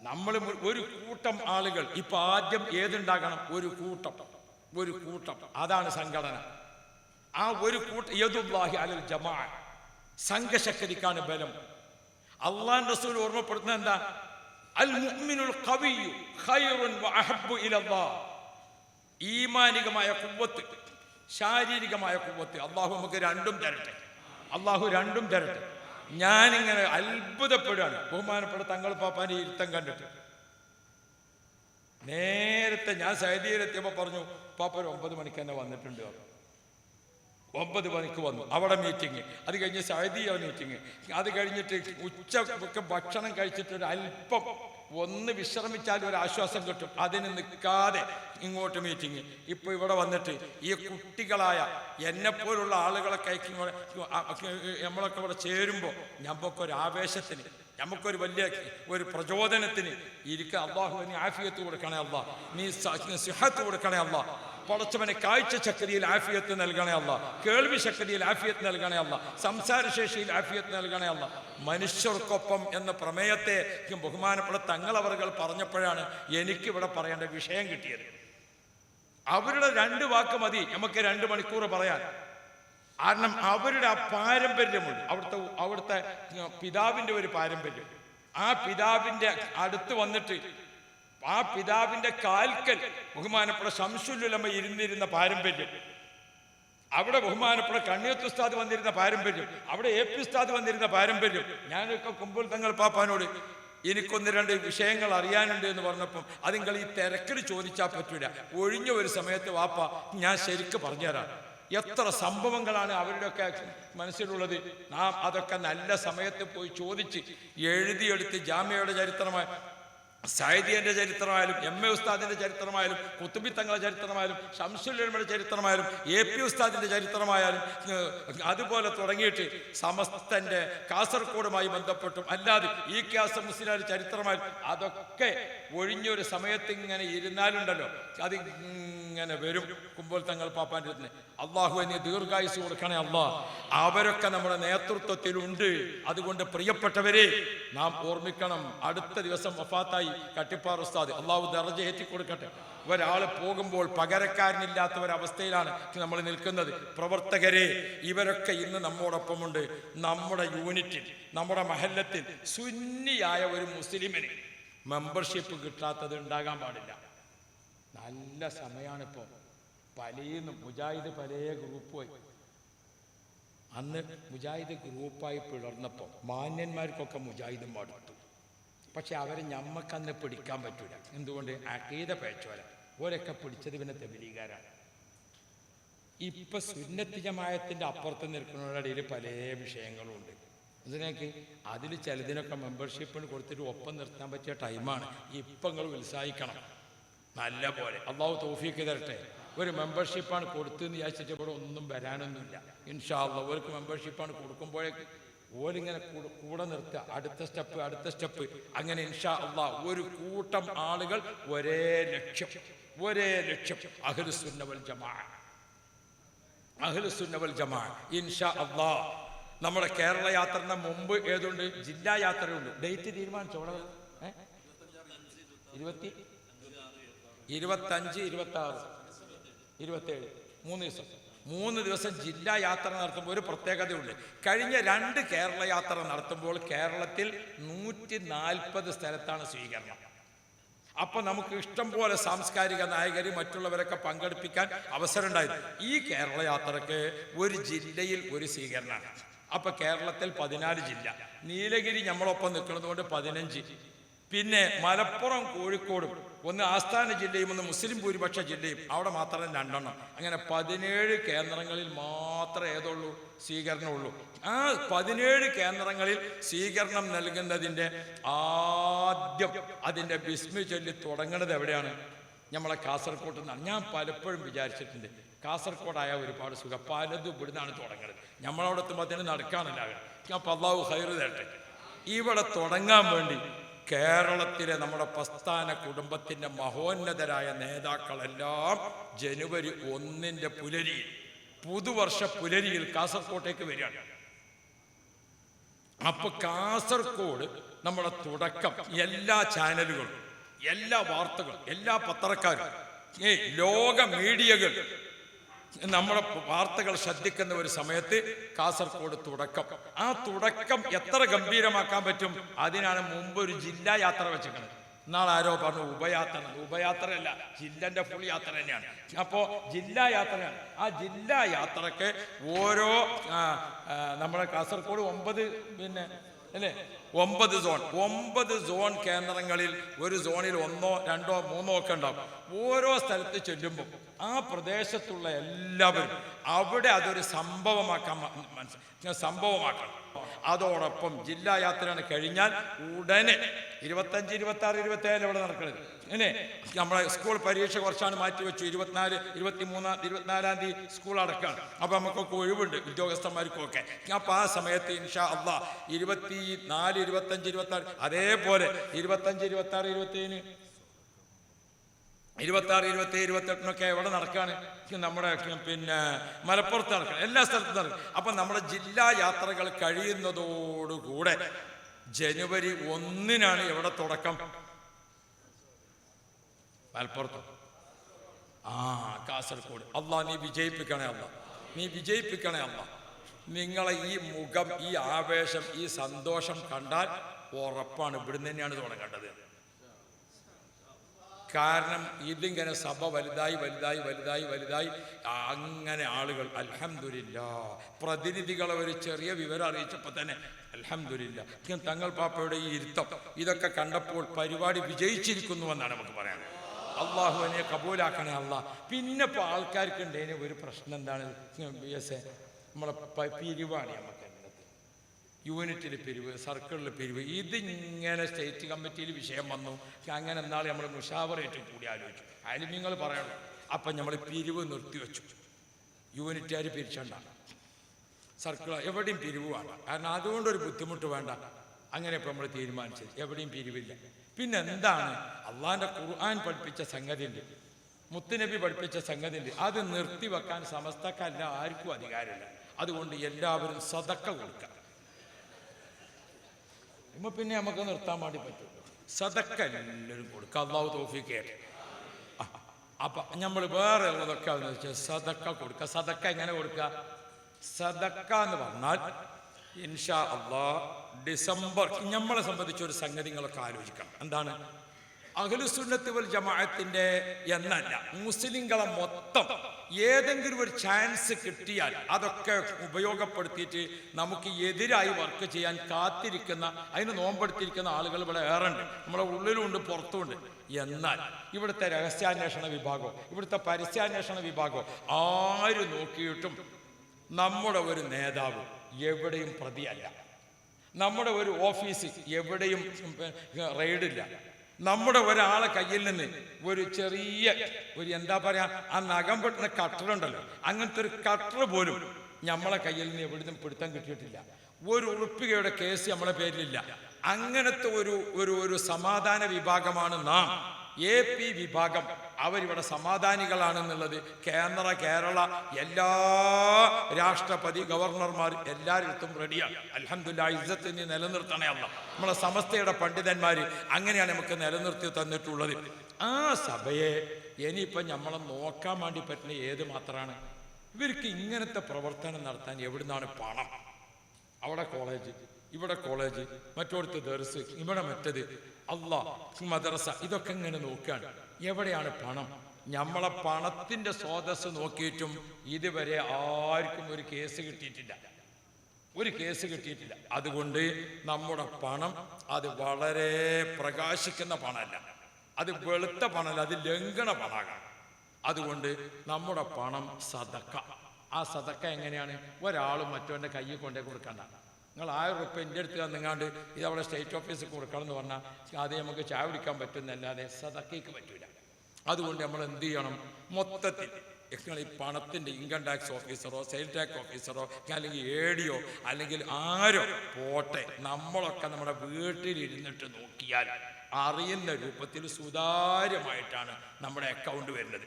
നമ്മൾ ഒരു കൂട്ടം ആളുകൾ ഇപ്പൊ ആദ്യം ഏതുണ്ടാകണം? ഒരു കൂട്ടം. അതാണ് സംഘടന. ആ ഒരു കൂട്ടം യദുല്ലാഹി അലൽ ജമാഅ, സംഘശക്തിക്കാണ് ബലം. അല്ലാഹു റസൂൽ ഓർമ്മപ്പെടുത്തുന്നത് എന്താ? അൽ മുഅ്മിനുൽ ഖവിയ്യു ഖൈറുൻ വഅഹബ്ബു ഇലല്ലാഹ്. ഈമാനികമായ ഖുവ്വത്ത്, ശാരീരികമായ ഖുവ്വത്ത് അല്ലാഹു നമുക്ക് രണ്ടും തരട്ടെ. ഞാനിങ്ങനെ അത്ഭുതപ്പെടുകയാണ് ബഹുമാനപ്പെട്ട തങ്ങൾ പാപ്പാന്റെ ഇരുത്തം കണ്ടിട്ട്. നേരത്തെ ഞാൻ സൗദിയിലെത്തിയപ്പോൾ പറഞ്ഞു, പാപ്പ ഒരു 9 മണിക്ക് തന്നെ വന്നിട്ടുണ്ട്. 9 മണിക്ക് വന്നു, അവിടെ മീറ്റിംഗ്. അത് കഴിഞ്ഞ് സൗദിയാണ് മീറ്റിംഗ്. അത് കഴിഞ്ഞിട്ട് ഉച്ചക്ക് ഭക്ഷണം കഴിച്ചിട്ട് അല്പം ഒന്ന് വിശ്രമിച്ചാൽ ഒരു ആശ്വാസം കിട്ടും. അതിന് നിൽക്കാതെ ഇങ്ങോട്ട് മീറ്റിംഗ്. ഇപ്പൊ ഇവിടെ വന്നിട്ട് ഈ കുട്ടികളായ എന്നെപ്പോലുള്ള ആളുകളൊക്കെ നമ്മളൊക്കെ ഇവിടെ ചേരുമ്പോൾ നമുക്കൊരു ആവേശത്തിന്, നമുക്കൊരു വലിയ ഒരു പ്രചോദനത്തിന് ഇരിക്കുക. അള്ളാഹു നീ ആഫിയത്ത് കൊടുക്കണേ അല്ലാ, നീ സിഹത്ത് കൊടുക്കണേ അല്ലാ. പടച്ചവനെ കാഴ്ച ശക്തിയിൽ ആഫിയത്ത് നൽകണേ അല്ല, കേൾവി ശക്തിയിൽ ആഫിയത്ത് നൽകണേ അല്ല, സംസാരശേഷിയിൽ ആഫിയത്ത് നൽകണേ അല്ല. മനുഷ്യർക്കൊപ്പം എന്ന പ്രമേയത്തെ ബഹുമാനപ്പെട്ട തങ്ങളവറുകൾ പറഞ്ഞപ്പോഴാണ് എനിക്കിവിടെ പറയേണ്ട വിഷയം കിട്ടിയത്. അവരുടെ 2 വാക്ക് മതി നമുക്ക് 2 മണിക്കൂർ പറയാൻ. കാരണം അവരുടെ ആ പാരമ്പര്യമുണ്ട്, അവിടുത്തെ പിതാവിൻ്റെ ഒരു പാരമ്പര്യം. ആ പിതാവിൻ്റെ അടുത്ത് വന്നിട്ട് ആ പിതാവിന്റെ കാൽക്കൽ ബഹുമാനപ്പെട്ട ശംസുൽ ഉലമ ഇരുന്നിരുന്ന പാരമ്പര്യം, അവിടെ ബഹുമാനപ്പെട്ട കണ്ണിയത്ത് ഉസ്താദ് വന്നിരുന്ന പാരമ്പര്യം, അവിടെ AP ഉസ്താദ് വന്നിരുന്ന പാരമ്പര്യം. ഞാനൊക്കെ കുമ്പുൽ തങ്ങൾ പാപ്പാനോട് എനിക്കൊന്ന് 2 വിഷയങ്ങൾ അറിയാനുണ്ട് എന്ന് പറഞ്ഞപ്പം അത് നിങ്ങൾ ഈ തിരക്കിൽ ചോദിച്ചാൽ പറ്റൂല, ഒഴിഞ്ഞ ഒരു സമയത്ത് വാപ്പ ഞാൻ ശരിക്ക് പറഞ്ഞുതരാം. എത്ര സംഭവങ്ങളാണ് അവരുടെയൊക്കെ മനസ്സിലുള്ളത്. നാം അതൊക്കെ നല്ല സമയത്ത് പോയി ചോദിച്ച് എഴുതിയെടുത്ത് ജാമ്യയുടെ ചരിത്രമായ സൈദിയന്റെ ചരിത്രമായാലും MA ഉസ്താദിന്റെ ചരിത്രമായാലും കുത്തുബി തങ്ങളുടെ ചരിത്രമായാലും ശംസുൽ ഉലമയുടെ ചരിത്രമായാലും AP ഉസ്താദിന്റെ ചരിത്രമായാലും അതുപോലെ തുടങ്ങിയിട്ട് സമസ്തന്റെ കാസർഗോഡുമായി ബന്ധപ്പെട്ടും അല്ലാതെ ഈ ക്യാസ് മുസ്ലിം ചരിത്രമായാലും അതൊക്കെ ഒഴിഞ്ഞൊരു സമയത്ത് ഇങ്ങനെ ഇരുന്നാലുണ്ടല്ലോ അത് ഇങ്ങനെ വരും. കുമ്പോൾ തങ്ങൾ പാപ്പാൻ്റെ അടുത്ത് അള്ളാഹു എന്നെ ദീർഘായുസ് കൊടുക്കണേ അല്ലാ. അവരൊക്കെ നമ്മുടെ നേതൃത്വത്തിലുണ്ട്. അതുകൊണ്ട് പ്രിയപ്പെട്ടവരെ നാം ഓർമ്മിക്കണം, അടുത്ത ദിവസം വഫാത്തായി കട്ടിപ്പാറ ഉസ്താദ്, അള്ളാഹു ദർജ ഏറ്റി കൊടുക്കട്ടെ. ഒരാൾ പോകുമ്പോൾ പകരക്കാരനില്ലാത്ത ഒരവസ്ഥയിലാണ് നമ്മൾ നിൽക്കുന്നത്. പ്രവർത്തകരെ ഇവരൊക്കെ ഇന്ന് നമ്മോടൊപ്പമുണ്ട്. നമ്മുടെ യൂണിറ്റിൽ, നമ്മുടെ മഹല്ലത്തിൽ സുന്നിയായ ഒരു മുസ്ലിമിന് മെമ്പർഷിപ്പ് കിട്ടാത്തത് ഉണ്ടാകാൻ പാടില്ല. നല്ല സമയമാണിപ്പോൾ. പലയിന്നും മുജാഹിദ് പല ഗ്രൂപ്പായി, അന്ന് മുജാഹിദ് ഗ്രൂപ്പായി പിളർന്നപ്പോൾ മാന്യന്മാർക്കൊക്കെ മുജാഹിദും മടുത്തു. പക്ഷെ അവരെ ഞമ്മക്കന്ന് പിടിക്കാൻ പറ്റൂല. എന്തുകൊണ്ട്? അഖീദ പേച്ചോല. ഓരൊക്കെ പിടിച്ചത് പിന്നെ തബ്ലീഗാരാണ്. ഇപ്പൊ സുന്നത്ത് ജമാഅത്തിന്റെ അപ്പുറത്ത് നിൽക്കുന്നവരുടെ ഇടയിൽ പല വിഷയങ്ങളുണ്ട്. ഇതിനൊക്കെ അതിൽ ചിലതിനൊക്കെ മെമ്പർഷിപ്പിന് കൊടുത്തിട്ട് ഒപ്പം നിർത്താൻ പറ്റിയ ടൈമാണ്. ഇപ്പം നിങ്ങൾ ഉത്സാഹിക്കണം നല്ല പോലെ. അള്ളാഹു തൗഫീഖ് തരട്ടെ. ഒരു മെമ്പർഷിപ്പാണ് കൊടുത്തെന്ന് വിചാരിച്ചിട്ട് ഇവിടെ ഒന്നും വരാനൊന്നുമില്ല. ഇൻഷാ അല്ലാഹ് അവർക്ക് മെമ്പർഷിപ്പാണ് കൊടുക്കുമ്പോഴേക്ക് ഓരിങ്ങനെ കൂടെ നിർത്തുക, അടുത്ത സ്റ്റെപ്പ് അങ്ങനെ ഇൻഷാ അല്ലാഹ് ഒരു കൂട്ടം ആളുകൾ ഒരേ ലക്ഷ്യം അഹ്ലുസുന്ന വൽ ജമാഅ ഇൻഷാ അല്ലാഹ്. നമ്മുടെ കേരള യാത്രയുടെ മുമ്പ് ഏതുണ്ട്? ജില്ലാ യാത്രയുണ്ട്. ഡേറ്റ് തീരുമാനിച്ചോ? 25, 26, 27 3 ദിവസം ജില്ലാ യാത്ര നടത്തുമ്പോൾ ഒരു പ്രത്യേകതയുണ്ട്. കഴിഞ്ഞ 2 കേരള യാത്ര നടത്തുമ്പോൾ കേരളത്തിൽ 140 സ്ഥലത്താണ് സ്വീകരണം. അപ്പൊ നമുക്ക് ഇഷ്ടം പോലെ സാംസ്കാരിക നായകർ മറ്റുള്ളവരൊക്കെ പങ്കെടുപ്പിക്കാൻ അവസരം ഉണ്ടായിരുന്നു. ഈ കേരള യാത്രക്ക് ഒരു ജില്ലയിൽ ഒരു സ്വീകരണമാണ്. അപ്പൊ കേരളത്തിൽ 14 ജില്ല, നീലഗിരി നമ്മളൊപ്പം നിൽക്കുന്നത് കൊണ്ട് 15, പിന്നെ മലപ്പുറം കോഴിക്കോടും ഒന്ന് ആസ്ഥാന ജില്ലയും ഒന്ന് മുസ്ലിം ഭൂരിപക്ഷ ജില്ലയും, അവിടെ മാത്രം 2 എണ്ണം. അങ്ങനെ 17 കേന്ദ്രങ്ങളിൽ മാത്രമേ ഏതുള്ളൂ സ്വീകരണമുള്ളൂ. ആ 17 കേന്ദ്രങ്ങളിൽ സ്വീകരണം നൽകുന്നതിൻ്റെ ആദ്യം അതിൻ്റെ ബിസ്മി ചൊല്ലി തുടങ്ങുന്നത് എവിടെയാണ്? നമ്മളെ കാസർഗോഡ് നിന്നാണ്. ഞാൻ പലപ്പോഴും വിചാരിച്ചിട്ടുണ്ട് കാസർഗോഡായ ഒരുപാട് സുഖം, പലതും ഇവിടുന്നാണ് തുടങ്ങുന്നത്. നമ്മളവിടെ എത്തുമ്പോൾ അതിന് നടക്കാനില്ല. അപ്പം അള്ളാഹു ഖൈറ് തരട്ടെ. ഇവിടെ തുടങ്ങാൻ വേണ്ടി കേരളത്തിലെ നമ്മുടെ പ്രസ്ഥാന കുടുംബത്തിൻ്റെ മഹോന്നതരായ നേതാക്കളെല്ലാം ജനുവരി 1 പുലരിയിൽ, പുതുവർഷ പുലരിയിൽ കാസർഗോട്ടേക്ക് വരികയാണ്. അപ്പൊ കാസർഗോഡ് നമ്മുടെ തുടക്കം എല്ലാ ചാനലുകളും, എല്ലാ വാർത്തകളും, എല്ലാ പത്രക്കാരും, ലോക മീഡിയകൾ നമ്മുടെ വാർത്തകൾ ശ്രദ്ധിക്കുന്ന ഒരു സമയത്ത് കാസർഗോഡ് തുടക്കം. ആ തുടക്കം എത്ര ഗംഭീരമാക്കാൻ പറ്റും? അതിനാണ് മുമ്പ് ഒരു ജില്ലാ യാത്ര വെച്ചിരിക്കുന്നത്. നാളെ ആരോ പറഞ്ഞു ഉപയാത്ര. ഉപയാത്രയല്ല, ജില്ലന്റെ ഫുൾ യാത്ര തന്നെയാണ്. അപ്പോ ജില്ലാ യാത്രയാണ്. ആ ജില്ലാ യാത്രക്ക് ഓരോ നമ്മുടെ കാസർഗോഡ് 9 അല്ലേ 9 സോൺ, 9 സോൺ കേന്ദ്രങ്ങളിൽ ഒരു സോണിൽ 1, 2, 3 ഒക്കെ ഉണ്ടാവും. ഓരോ സ്ഥലത്ത് ചെല്ലുമ്പോൾ ആ പ്രദേശത്തുള്ള എല്ലാവരും അവിടെ അതൊരു സംഭവമാക്കണം. അതോടൊപ്പം ജില്ലാ യാത്രയാണ് കഴിഞ്ഞാൽ ഉടനെ 25, 26, 27 ഇവിടെ നടക്കുന്നത്. അല്ലേ നമ്മളെ സ്കൂൾ പരീക്ഷ കുറച്ചാണ് മാറ്റിവെച്ചു. 24, 23, 24 തീയതി സ്കൂൾ അടക്കാണ്. അപ്പം നമുക്കൊക്കെ ഒഴിവുണ്ട് ഉദ്യോഗസ്ഥന്മാർക്കൊക്കെ. അപ്പം ആ സമയത്ത് ഇൻഷാ അള്ളാ 24, 25, 26 അതേപോലെ 25, 26, 27, 26, 27, 28 എവിടെ നടക്കാണ്? നമ്മുടെ മലപ്പുറത്ത് നടക്കണം, എല്ലാ സ്ഥലത്തും നടക്കണം. അപ്പം നമ്മുടെ ജില്ലാ യാത്രകൾ കഴിയുന്നതോടുകൂടെ ജനുവരി 1 എവിടെ തുടക്കം? മലപ്പുറത്ത്. കാസർഗോഡ്. അള്ളാ നീ വിജയിപ്പിക്കണേ, അള്ളാ നീ വിജയിപ്പിക്കണേ, അള്ളാ. നിങ്ങളെ ഈ മുഖം, ഈ ആവേശം, ഈ സന്തോഷം കണ്ടാൽ ഉറപ്പാണ് ഇവിടുന്ന് തന്നെയാണ് തുടങ്ങേണ്ടത്. കാരണം ഇതിങ്ങനെ സഭ വലുതായി വലുതായി വലുതായി വലുതായി അങ്ങനെ ആളുകൾ അൽഹംദുലില്ലാഹ് പ്രതിനിധികളെ ഒരു ചെറിയ വിവരം അറിയിച്ചപ്പോൾ തന്നെ അൽഹംദുലില്ലാഹ് തങ്ങൾ പാപ്പയുടെ ഈ ഇരുത്തം ഇതൊക്കെ കണ്ടപ്പോൾ പരിപാടി വിജയിച്ചിരിക്കുന്നുവെന്നാണ് നമുക്ക് പറയാൻ. അള്ളാഹു എന്നെ കബൂലാക്കണേ അള്ളാഹ്. പിന്നെ ഇപ്പോൾ ആൾക്കാർക്ക് ഉണ്ടതിന് ഒരു പ്രശ്നം എന്താണ്? നമ്മളെ പിരിവാണ്. നമുക്ക് യൂണിറ്റിൽ പിരിവ്, സർക്കിളിൽ പിരിവ്, ഇതിങ്ങനെ സ്റ്റേറ്റ് കമ്മിറ്റിയിൽ വിഷയം വന്നു. അങ്ങനെ എന്നാൾ നമ്മൾ മുഷാവറേറ്റ് കൂടി ആലോചിച്ചു. അതിൽ നിങ്ങൾ പറയണം. അപ്പം നമ്മൾ പിരിവ് നിർത്തിവെച്ചു. യൂണിറ്റുകാർ പിരിച്ചണ്ട, സർക്കിൾ എവിടെയും പിരിവ് വേണ്ട. കാരണം അതുകൊണ്ടൊരു ബുദ്ധിമുട്ട് വേണ്ട. അങ്ങനെ ഇപ്പം നമ്മൾ തീരുമാനിച്ചത് എവിടെയും പിരിവില്ല. പിന്നെ എന്താണ്? അള്ളാഹിൻ്റെ ഖുർആൻ പഠിപ്പിച്ച സംഗതിയുണ്ട്, മുത്തുനബി പഠിപ്പിച്ച സംഗതിയുണ്ട്. അത് നിർത്തിവെക്കാൻ സമസ്തക്കല്ല ആർക്കും അധികാരമില്ല. അതുകൊണ്ട് എല്ലാവരും സദക്ക കൊടുക്കുക. ഇപ്പം പിന്നെ നമുക്ക് നിർത്താൻ വേണ്ടി പറ്റും. സദക്ക എല്ലാവരും കൊടുക്കുക. അള്ളാഹു തൗഫീഖ് ചെയ്യട്ടെ. അപ്പം നമ്മൾ വേറെ ഉള്ളതൊക്കെ എന്ന് വെച്ചാൽ സദക്ക കൊടുക്കുക. സദക്ക എങ്ങനെ കൊടുക്കുക? സദക്ക എന്ന് പറഞ്ഞാൽ ഇൻഷാ അള്ളാഹ് ഡിസംബർ നമ്മളെ സംബന്ധിച്ചൊരു സംഗതി നിങ്ങളൊക്കെ ആലോചിക്കണം. എന്താണ്? അഹ്ലുസുന്നത്ത് വൽ ജമാഅത്തിന്റെ എന്നല്ല, മുസ്ലിങ്ങളെ മൊത്തം ഏതെങ്കിലും ഒരു ചാൻസ് കിട്ടിയാൽ അതൊക്കെ ഉപയോഗപ്പെടുത്തിയിട്ട് നമുക്ക് എതിരായി വർക്ക് ചെയ്യാൻ കാത്തിരിക്കുന്ന, അതിന് നോമ്പെടുത്തിരിക്കുന്ന ആളുകൾ ഇവിടെ ഏറുണ്ട്. നമ്മളെ ഉള്ളിലുണ്ട്, പുറത്തുമുണ്ട്. എന്നാൽ ഇവിടുത്തെ രഹസ്യാന്വേഷണ വിഭാഗം, ഇവിടുത്തെ പരസ്യാന്വേഷണ വിഭാഗം ആര് നോക്കിയിട്ടും നമ്മുടെ ഒരു നേതാവ് എവിടെയും പ്രതിയല്ല, നമ്മുടെ ഒരു ഓഫീസ് എവിടെയും റെയ്ഡില്ല, നമ്മുടെ ഒരാളെ കയ്യിൽ നിന്ന് ഒരു ചെറിയ ഒരു എന്താ പറയാ ആ നഖം പെട്ടുന്ന കട്ടറുണ്ടല്ലോ, അങ്ങനത്തെ ഒരു കട്ടർ പോലും നമ്മളെ കയ്യിൽ നിന്ന് എവിടുന്നും പിടുത്തം കിട്ടിയിട്ടില്ല. ഒരു ഉറുപ്പികയുടെ കേസ് നമ്മളെ പേരിലില്ല. അങ്ങനത്തെ ഒരു സമാധാന വിഭാഗമാണ് നാം. AP വിഭാഗം അവരിവിടെ സമാധാനികളാണെന്നുള്ളത് കേരള എല്ലാ രാഷ്ട്രപതി, ഗവർണർമാർ എല്ലായിടത്തും റെഡിയാണ്. അൽഹംദുലില്ലാഹ്. ഇസ്സത്ത് നീ നിലനിർത്തണേ അല്ലാ. നമ്മളെ സമസ്തയുടെ പണ്ഡിതന്മാർ അങ്ങനെയാണ് നമുക്ക് നിലനിർത്തി തന്നിട്ടുള്ളത്. ആ സഭയെ ഇനിയിപ്പം നമ്മളെ നോക്കാൻ വേണ്ടി പറ്റുന്ന ഏത് മാത്രമാണ്? ഇവർക്ക് ഇങ്ങനത്തെ പ്രവർത്തനം നടത്താൻ എവിടുന്നാണ് പണം? അവിടെ കോളേജ്, ഇവിടെ കോളേജ്, മറ്റോടത്ത് ദർസ്, ഇവിടെ മറ്റത്, മദ്രസ, ഇതൊക്കെ ഇങ്ങനെ നോക്കുകയാണ്. എവിടെയാണ് പണം? നമ്മളെ പണത്തിന്റെ സ്രോതസ് നോക്കിയിട്ടും ഇതുവരെ ആർക്കും ഒരു കേസ് കിട്ടിയിട്ടില്ല. അതുകൊണ്ട് നമ്മുടെ പണം അത് വളരെ പ്രകാശിക്കുന്ന പണമല്ല. അത് വെളുത്ത പണമല്ല, അത് ലംഘന പണാകാം. അതുകൊണ്ട് നമ്മുടെ പണം സദക്ക. ആ സദക്ക എങ്ങനെയാണ്? ഒരാളും മറ്റവൻ്റെ കയ്യിൽ കൊണ്ടേ കൊടുക്കണ്ട. നിങ്ങൾ 1000 റുപ്യ എൻ്റെ അടുത്ത് തന്നിങ്ങാണ്ട് ഇത് അവിടെ സ്റ്റേറ്റ് ഓഫീസിൽ കൊടുക്കണം എന്ന് പറഞ്ഞാൽ അത് നമുക്ക് ചായ കുടിക്കാൻ പറ്റുന്നല്ലാതെ സദക്കയ്ക്ക് പറ്റൂല. അതുകൊണ്ട് നമ്മൾ എന്ത് ചെയ്യണം? മൊത്തത്തിൽ നിങ്ങൾ ഈ പണത്തിൻ്റെ ഇൻകം ടാക്സ് ഓഫീസറോ സെയിൽ ടാക്സ് ഓഫീസറോ അല്ലെങ്കിൽ ADO അല്ലെങ്കിൽ ആരോ പോട്ടെ, നമ്മളൊക്കെ നമ്മുടെ വീട്ടിലിരുന്നിട്ട് നോക്കിയാൽ അറിയുന്ന രൂപത്തിൽ സുതാര്യമായിട്ടാണ് നമ്മുടെ അക്കൗണ്ട് വരുന്നത്.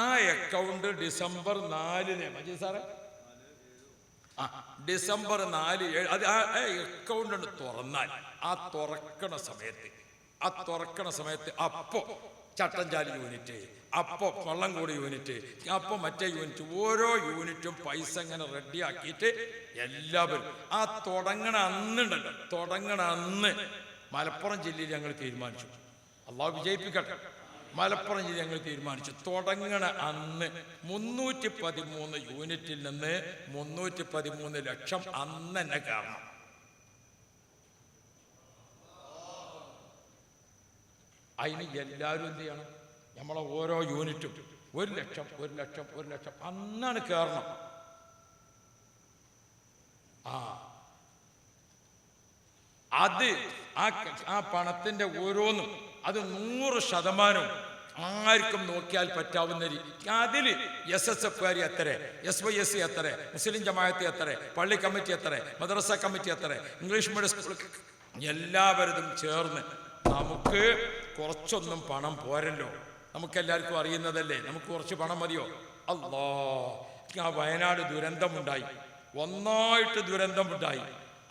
ആ അക്കൗണ്ട് ഡിസംബർ 4 മജീദ് സാറേ, ഡിസംബർ 4, 7 അത് ആ അക്കൗണ്ട് തുറന്നാൽ ആ തുറക്കണ സമയത്ത് അപ്പോ ചട്ടഞ്ചാലി യൂണിറ്റ്, അപ്പോ വള്ളംകൂടി യൂണിറ്റ്, അപ്പോ മറ്റേ യൂണിറ്റ്, ഓരോ യൂണിറ്റും പൈസ ഇങ്ങനെ റെഡിയാക്കിയിട്ട് എല്ലാവരും ആ തുടങ്ങണ അന്ന് മലപ്പുറം ജില്ലയിൽ ഞങ്ങൾ തീരുമാനിച്ചു, അള്ളാഹു വിജയിപ്പിക്കട്ടെ, മലപ്പുറം ജില്ല ഞങ്ങൾ തീരുമാനിച്ചു തുടങ്ങണ അന്ന് 313 യൂണിറ്റിൽ നിന്ന് 313 ലക്ഷം അന്ന് തന്നെ കാരണം. അതിന് എല്ലാവരും എന്ത് ചെയ്യണം? നമ്മളെ ഓരോ യൂണിറ്റും 1 ലക്ഷം അന്നാണ് കയറണം. അത് ആ പണത്തിന്റെ ഓരോന്നും അത് 100% ആർക്കും നോക്കിയാൽ പറ്റാവുന്ന അതിൽ SSF എത്ര, SYSC എത്ര, മുസ്ലിം ജമാഅത്ത് എത്ര, പള്ളി കമ്മിറ്റി എത്ര, മദ്രസ കമ്മിറ്റി എത്ര, ഇംഗ്ലീഷ് മീഡിയം സ്കൂൾ എല്ലാവരും ചേർന്ന് നമുക്ക് കുറച്ചൊന്നും പണം പോരല്ലോ. നമുക്കെല്ലാവർക്കും അറിയുന്നതല്ലേ, നമുക്ക് കുറച്ച് പണം മതിയോ? അല്ലാ, ആ വയനാട് ദുരന്തമുണ്ടായി, ഒന്നായിട്ട് ദുരന്തമുണ്ടായി.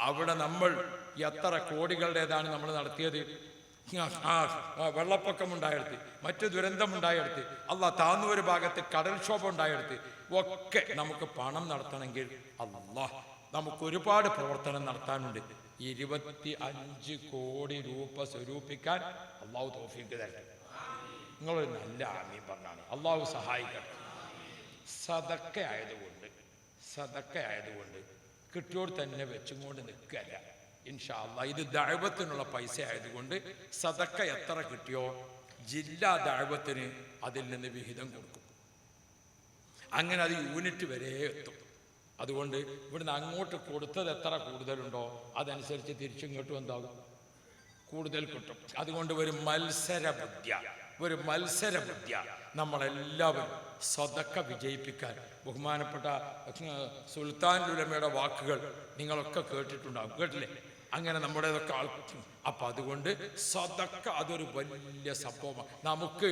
അവിടെ നമ്മൾ എത്ര കോടികളുടേതാണ് നമ്മൾ നടത്തിയത്? വെള്ളപ്പൊക്കമുണ്ടായെടുത്ത്, മറ്റു ദുരന്തമുണ്ടായെടുത്ത്, താന്നൂര് ഭാഗത്ത് കടൽക്ഷോഭം ഉണ്ടായെടുത്ത് ഒക്കെ നമുക്ക് പണം നടത്തണമെങ്കിൽ നമുക്ക് ഒരുപാട് പ്രവർത്തനം നടത്താനുണ്ട്. 25 കോടി രൂപ സ്വരൂപിക്കാൻ അള്ളാഹു തൗഫീഖ് തരട്ടെ. നിങ്ങളൊരു നല്ല ആമീൻ പറഞ്ഞാണ്, അള്ളാഹു സഹായിക്കട്ടെ. സദക്ക ആയതുകൊണ്ട് കിട്ടിയോട് തന്നെ വെച്ചുകൊണ്ട് നിൽക്കല്ല, ഇൻഷാ അല്ലാഹ്. ഇത് ദഅവത്തിനുള്ള പൈസ ആയതുകൊണ്ട് സദക്ക എത്ര കിട്ടിയോ ജില്ലാ ദഅവത്തിന് അതിൽ നിന്ന് വിഹിതം കൊടുക്കും. അങ്ങനെ അത് യൂണിറ്റ് വരെ എത്തും. അതുകൊണ്ട് ഇവിടുന്ന് അങ്ങോട്ട് കൊടുത്തത് എത്ര കൂടുതലുണ്ടോ അതനുസരിച്ച് തിരിച്ചിങ്ങോട്ടും എന്താകും, കൂടുതൽ കിട്ടും. അതുകൊണ്ട് ഒരു മത്സര ബുദ്ധിയ നമ്മളെല്ലാവരും സദക്ക വിജയിപ്പിക്കാൻ ബഹുമാനപ്പെട്ട സുൽത്താൻ ഉലമയുടെ വാക്കുകൾ നിങ്ങളൊക്കെ കേട്ടിട്ടുണ്ടാകും, കേട്ടില്ലേ? അങ്ങനെ നമ്മുടേതൊക്കെ അപ്പം അതുകൊണ്ട് സദക്ക അതൊരു വലിയ സംഭവമാണ്. നമുക്ക്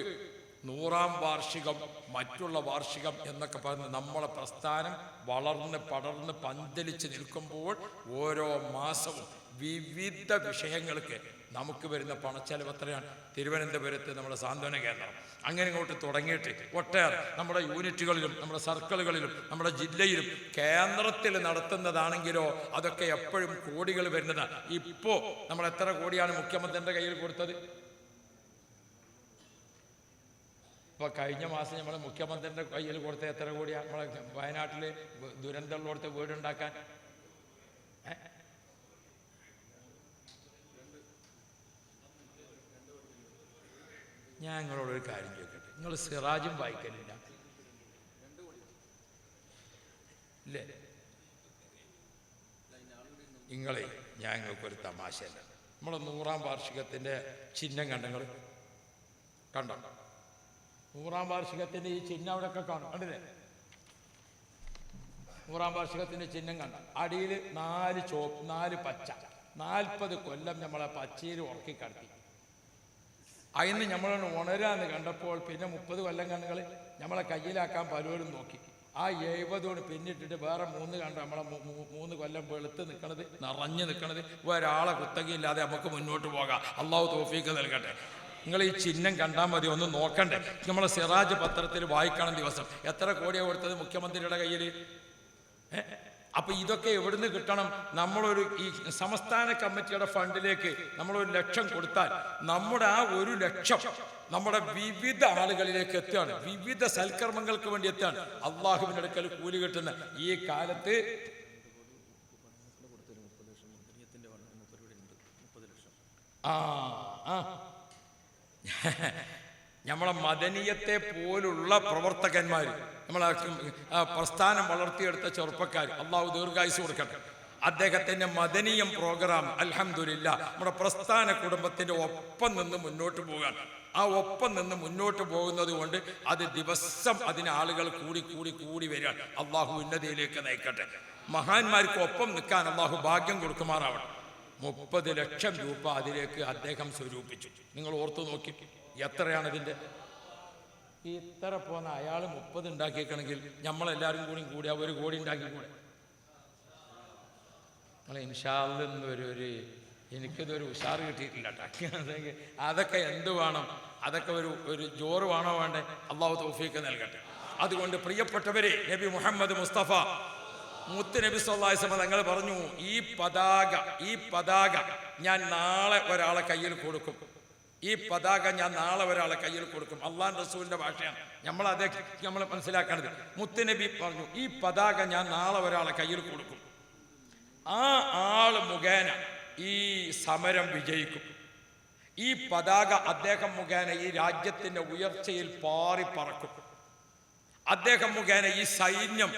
100ാം വാർഷികം, മറ്റുള്ള വാർഷികം എന്നൊക്കെ പറഞ്ഞ് നമ്മളെ പ്രസ്ഥാനം വളർന്ന് പടർന്ന് പന്തലിച്ച് നിൽക്കുമ്പോൾ ഓരോ മാസവും വിവിധ വിഷയങ്ങൾക്ക് നമുക്ക് വരുന്ന പണച്ചെലവ് എത്രയാണ്? തിരുവനന്തപുരത്ത് നമ്മുടെ സാന്ത്വന കേന്ദ്രം അങ്ങനെ ഇങ്ങോട്ട് തുടങ്ങിയിട്ട് ഒട്ടേറെ നമ്മുടെ യൂണിറ്റുകളിലും നമ്മുടെ സർക്കിളുകളിലും നമ്മുടെ ജില്ലയിലും കേന്ദ്രത്തിൽ നടത്തുന്നതാണെങ്കിലോ അതൊക്കെ എപ്പോഴും കോടികൾ വരുന്നതാണ്. ഇപ്പോൾ നമ്മൾ എത്ര കോടിയാണ് മുഖ്യമന്ത്രിയുടെ കയ്യിൽ കൊടുത്തത്? ഇപ്പോൾ കഴിഞ്ഞ മാസം നമ്മൾ മുഖ്യമന്ത്രിയുടെ കയ്യിൽ കൊടുത്ത എത്ര കോടിയാണ്? നമ്മളെ വയനാട്ടിൽ ദുരന്തമുള്ളടത്ത് വീടുണ്ടാക്കാൻ ഞാൻ നിങ്ങളോടൊരു കാര്യം ചോദിക്കട്ടെ, നിങ്ങൾ സിറാജും വായിക്കലില്ല ഇല്ലേ? നിങ്ങളെ ഞാൻ നിങ്ങൾക്കൊരു തമാശയല്ല, നമ്മൾ 100ാം വാർഷികത്തിൻ്റെ ചിഹ്നം കണ്ടങ്ങൾ കണ്ടോ? 100ാം വാർഷികത്തിൻ്റെ ഈ ചിഹ്നം അവിടെയൊക്കെ കാണും, കണ്ടില്ലേ? 100ാം വാർഷികത്തിൻ്റെ ചിഹ്നം കണ്ട അടിയിൽ 4 ചുവപ്പ് 4 പച്ച, 40 കൊല്ലം നമ്മളെ പച്ചയിൽ ഉറക്കി കടത്തി. അതിന് നമ്മളൊന്ന് ഉണരാന്ന് കണ്ടപ്പോൾ പിന്നെ 30 കൊല്ലം കണ്ണുകൾ നമ്മളെ കയ്യിലാക്കാൻ പലരും നോക്കി. ആ 70 പിന്നിട്ടിട്ട് വേറെ 3 കണ്ട് നമ്മളെ 3 കൊല്ലം വെളുത്ത് നിൽക്കണത്, നിറഞ്ഞു നിൽക്കണത്. ഒരാളെ കുത്തകയില്ലാതെ നമുക്ക് മുന്നോട്ട് പോകാം. അള്ളാഹു തൗഫീഖ് നൽകട്ടെ. നിങ്ങൾ ഈ ചിഹ്നം കണ്ടാൽ മതി, ഒന്ന് നോക്കണ്ടേ? നമ്മളെ സിറാജ് പത്രത്തിൽ വായിക്കണം ദിവസം എത്ര കോടിയാണ് കൊടുത്തത് മുഖ്യമന്ത്രിയുടെ കയ്യിൽ. അപ്പൊ ഇതൊക്കെ എവിടുന്ന് കിട്ടണം? നമ്മളൊരു ഈ സംസ്ഥാന കമ്മിറ്റിയുടെ ഫണ്ടിലേക്ക് നമ്മളൊരു 1 ലക്ഷം കൊടുത്താൽ നമ്മുടെ ആ 1 ലക്ഷം നമ്മുടെ വിവിധ ആളുകളിലേക്ക് എത്തുകയാണ്, വിവിധ സൽക്കർമ്മങ്ങൾക്ക് വേണ്ടി എത്തുകയാണ്. അള്ളാഹുവിന്റെ അടുക്കൽ കൂലി കിട്ടുന്ന ഈ കാലത്ത് നമ്മളെ മദനിയത്തെ പോലുള്ള പ്രവർത്തകന്മാർ, നമ്മളെ പ്രസ്ഥാനം വളർത്തിയെടുത്ത ചെറുപ്പക്കാർ, അള്ളാഹു ദീർഘായുസ് കൊടുക്കട്ടെ. അദ്ദേഹത്തിൻ്റെ മദനിയം പ്രോഗ്രാം അൽഹംദുലില്ലാ നമ്മുടെ പ്രസ്ഥാന കുടുംബത്തിൻ്റെ ഒപ്പം നിന്ന് മുന്നോട്ട് പോവുകയാണ്. ആ ഒപ്പം നിന്ന് മുന്നോട്ട് പോകുന്നത് കൊണ്ട് അത് ദിവസം അതിന് ആളുകൾ കൂടി കൂടി കൂടി വരികയാണ്. അള്ളാഹു ഉന്നതിയിലേക്ക് നയിക്കട്ടെ. മഹാന്മാർക്ക് ഒപ്പം നിൽക്കാൻ അള്ളാഹു ഭാഗ്യം കൊടുക്കുമാറാവണം. 30 ലക്ഷം രൂപ അതിലേക്ക് അദ്ദേഹം സ്വരൂപിച്ചു. നിങ്ങൾ ഓർത്തു നോക്കി എത്രയാണ് ഇതിൻ്റെ. ഇത്ര പോന്ന അയാൾ 30 ഉണ്ടാക്കിയേക്കണമെങ്കിൽ നമ്മളെല്ലാവരും കൂടി ആ 1 കോടി ഉണ്ടാക്കിക്കൂടെ? നിങ്ങൾ ഇൻഷാ അല്ലാഹ് എനിക്കിതൊരു ഉഷാറ് കിട്ടിയിട്ടില്ല കേട്ടോ. അതൊക്കെ എന്ത് വേണം? അതൊക്കെ ഒരു ജോറ് വേണോ വേണ്ടേ? അള്ളാഹു തൗഫീഖ് നൽകട്ടെ. അതുകൊണ്ട് പ്രിയപ്പെട്ടവരെ, നബി മുഹമ്മദ് മുസ്തഫ മുത്ത് നബി സല്ലല്ലാഹു അലൈഹി വസല്ലം തങ്ങൾ പറഞ്ഞു, ഈ പതാക ഞാൻ നാളെ ഒരാളെ കയ്യിൽ കൊടുക്കും. ഈ പതാക ഞാൻ നാളെ ഒരാളെ കയ്യിൽ കൊടുക്കും. അള്ളാഹു റസൂലിന്റെ ഭാഷയാണ്, നമ്മൾ മനസ്സിലാക്കേണ്ടത്. മുത്ത് നബി പറഞ്ഞു, ഈ പതാക ഞാൻ നാളെ ഒരാളെ കയ്യിൽ കൊടുക്കും. ആ ആള് മുഖേന ഈ സമരം വിജയിക്കും. ഈ പതാക അദ്ദേഹം മുഖേന ഈ രാജ്യത്തിന്റെ ഉയർച്ചയിൽ പാറി പറക്കും. അദ്ദേഹം മുഖേന ഈ സൈന്യം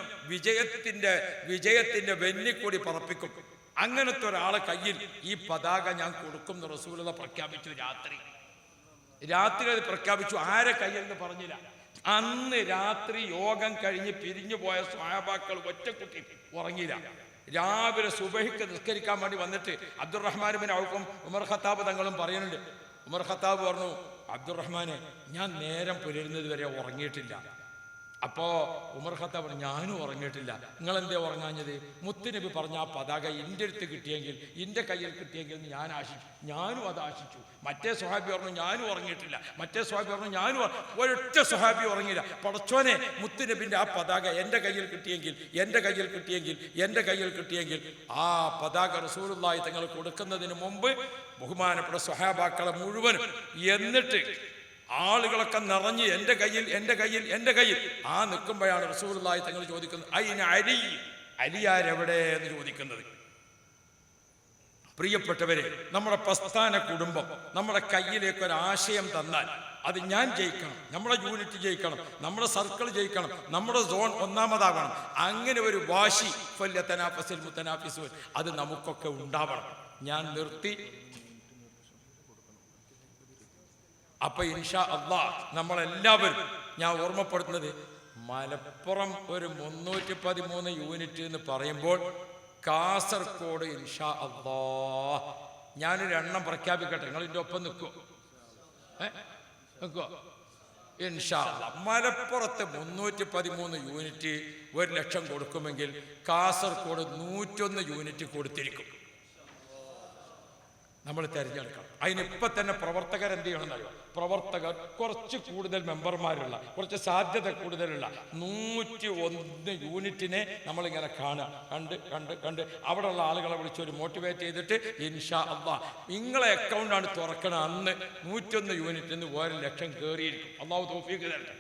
വിജയത്തിന്റെ വെന്നിക്കൊടി പറപ്പിക്കും. അങ്ങനത്തെ ഒരാളെ കയ്യിൽ ഈ പതാക ഞാൻ കൊടുക്കും എന്ന് റസൂലുള്ളാഹി പ്രഖ്യാപിച്ചു. രാത്രി അത് പ്രഖ്യാപിച്ചു. ആരെ കയ്യിൽ എന്ന് പറഞ്ഞില്ല. അന്ന് രാത്രി യോഗം കഴിഞ്ഞ് പിരിഞ്ഞു പോയ സ്വഹാബാക്കൾ ഒറ്റക്കുട്ടി ഉറങ്ങിയില്ല. രാവിലെ സുബഹിക്ക് നിസ്കരിക്കാൻ വേണ്ടി വന്നിട്ട് അബ്ദുറഹ്മാൻ ബിൻ ഔഫും ഉമർ ഖത്താബ് തങ്ങളും പറയുന്നുണ്ട്. ഉമർ ഖത്താബ് പറഞ്ഞു, അബ്ദുറഹ്മാനെ, ഞാൻ നേരം പുലരുന്നത് വരെ ഉറങ്ങിയിട്ടില്ല. അപ്പോ ഉമർ ഖത്താബ് പറഞ്ഞു, ഞാനും ഉറങ്ങിയിട്ടില്ല. നിങ്ങൾ എന്തേ ഉറങ്ങാഞ്ഞത്? മുത്തുനബി പറഞ്ഞ ആ പതാക എൻ്റെ അടുത്ത് കിട്ടിയെങ്കിൽ, എൻ്റെ കയ്യിൽ കിട്ടിയെങ്കിൽ ഞാൻ ആശിച്ചു. ഞാനും അത് ആശിച്ചു. മറ്റേ സ്വഹാബി പറഞ്ഞു, ഞാനും ഉറങ്ങിയിട്ടില്ല. മറ്റേ സ്വഹാബി പറഞ്ഞു, ഞാനും. ഒരൊറ്റ സ്വഹാബി ഉറങ്ങിയില്ല. പടച്ചോനെ, മുത്തുനബിൻ്റെ ആ പതാക എൻ്റെ കയ്യിൽ കിട്ടിയെങ്കിൽ ആ പതാക റസൂലുള്ളാഹി തങ്ങൾ കൊടുക്കുന്നതിന് മുമ്പ് ബഹുമാനപ്പെട്ട സ്വഹാബാക്കളെ മുഴുവനും, എന്നിട്ട് ആളുകളൊക്കെ നിറഞ്ഞ് എൻ്റെ കയ്യിൽ ആ നിൽക്കുമ്പോഴാണ് റസൂലുള്ളാഹി തങ്ങൾ ചോദിക്കുന്നത്, അയിന അലിയാരെവിടെ എന്ന് ചോദിക്കുന്നത്. പ്രിയപ്പെട്ടവരെ, നമ്മുടെ പ്രസ്ഥാന കുടുംബം നമ്മുടെ കയ്യിലേക്ക് ഒരു ആശയം തന്നാൽ അത് ഞാൻ ജയിക്കണം, നമ്മുടെ യൂണിറ്റ് ജയിക്കണം, നമ്മുടെ സർക്കിൾ ജയിക്കണം, നമ്മുടെ സോൺ ഒന്നാമതാകണം. അങ്ങനെ ഒരു വാശി ഫല്യതനാഫസിൽ മുതനാഫിസൂൻ അത് നമുക്കൊക്കെ ഉണ്ടാവണം. ഞാൻ നിർത്തി. അപ്പൊ ഇൻഷാ അല്ലാഹ് നമ്മളെല്ലാവരും, ഞാൻ ഓർമ്മപ്പെടുത്തുന്നത്, മലപ്പുറം ഒരു 313 യൂണിറ്റ് എന്ന് പറയുമ്പോൾ കാസർഗോഡ് ഇൻഷാ അല്ലാഹ് ഞാനൊരു എണ്ണം പ്രഖ്യാപിക്കട്ടെ. നിങ്ങൾ ഇതിൻ്റെ ഒപ്പം നിൽക്കുമോ? ഇൻഷാ അല്ലാഹ് മലപ്പുറത്ത് 313 യൂണിറ്റ് 1 ലക്ഷം കൊടുക്കുമെങ്കിൽ കാസർഗോഡ് 101 യൂണിറ്റ് കൊടുത്തിരിക്കും. നമ്മൾ തിരഞ്ഞെടുക്കണം. അതിനിപ്പോൾ തന്നെ പ്രവർത്തകർ എന്ത് ചെയ്യണമെന്നറിയോ? പ്രവർത്തകർ കുറച്ച് കൂടുതൽ മെമ്പർമാരുള്ള, കുറച്ച് സാധ്യത കൂടുതലുള്ള 101 യൂണിറ്റിനെ നമ്മളിങ്ങനെ കണ്ട് അവിടെയുള്ള ആളുകളെ വിളിച്ചൊരു മോട്ടിവേറ്റ് ചെയ്തിട്ട് ഇൻഷാ അല്ലാഹ് നിങ്ങളെ അക്കൗണ്ടാണ് തുറക്കണ അന്ന് 101 യൂണിറ്റിന് 1 ലക്ഷം കയറിയിരിക്കും. അല്ലാഹു തൗഫീഖ് തരട്ടെ.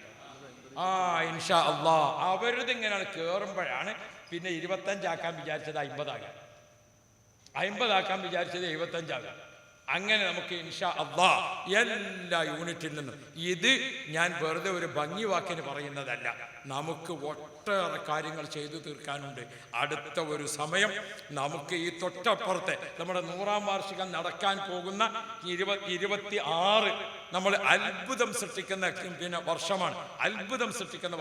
ഇൻഷാ അല്ലാഹ് അവരത് ഇങ്ങനെയാണ് കയറുമ്പോഴാണ് പിന്നെ 25 ആക്കാൻ വിചാരിച്ചത് 50 ആകാം, 50 ആക്കാൻ വിചാരിച്ചത് 75 ആകാം. അങ്ങനെ നമുക്ക് ഇൻഷാ അല്ലാഹ് എല്ലാ യൂണിറ്റിൽ നിന്നും, ഇത് ഞാൻ വെറുതെ ഒരു ഭംഗി വാക്കിന് പറയുന്നതല്ല, നമുക്ക് ഒട്ടേറെ കാര്യങ്ങൾ ചെയ്തു തീർക്കാനുണ്ട്. അടുത്ത ഒരു സമയം നമുക്ക് ഈ തൊട്ടപ്പുറത്തെ നമ്മുടെ 100ാം വാർഷികം നടക്കാൻ പോകുന്ന 26 നമ്മൾ അത്ഭുതം സൃഷ്ടിക്കുന്ന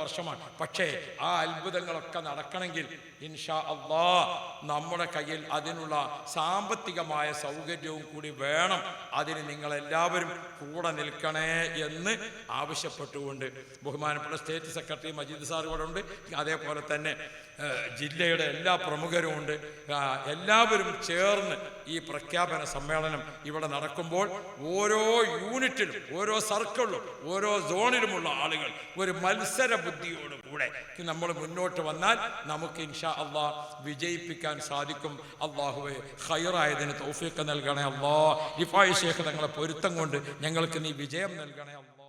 വർഷമാണ്. പക്ഷേ ആ അത്ഭുതങ്ങളൊക്കെ നടക്കണമെങ്കിൽ ഇൻഷാ അല്ലാഹ് നമ്മുടെ കയ്യിൽ അതിനുള്ള സാമ്പത്തികമായ സൗകര്യവും കൂടി വേണം. അതിന് നിങ്ങളെല്ലാവരും കൂടെ നിൽക്കണേ എന്ന് ആവശ്യപ്പെട്ടുകൊണ്ട് ബഹുമാനപ്പെട്ട സ്റ്റേറ്റ് സെക്രട്ടറി മജീദ് സാർ ഇവിടെ ഉണ്ട്. അതേപോലെ തന്നെ ജില്ലയുടെ എല്ലാ പ്രമുഖരും ഉണ്ട്. എല്ലാവരും ചേർന്ന് ഈ പ്രഖ്യാപന സമ്മേളനം ഇവിടെ നടക്കുമ്പോൾ ഓരോ യൂണിറ്റിലും, ഓരോ സർക്കിളിലും, ഓരോ സോണിലുമുള്ള ആളുകൾ ഒരു മത്സര ബുദ്ധിയോടുകൂടെ നമ്മൾ മുന്നോട്ട് വന്നാൽ നമുക്ക് ഇൻഷാ അല്ലാഹ് വിജയിപ്പിക്കാൻ സാധിക്കും. അല്ലാഹുവേ ഖൈറായതിന് തൗഫീഖ് നൽകണേ അല്ലാഹ്. റിഫായി ശൈഖ് തങ്ങളെ പൊരുത്തം കൊണ്ട് ഞങ്ങൾക്ക് നീ വിജയം നൽകണേ അല്ലാഹ്.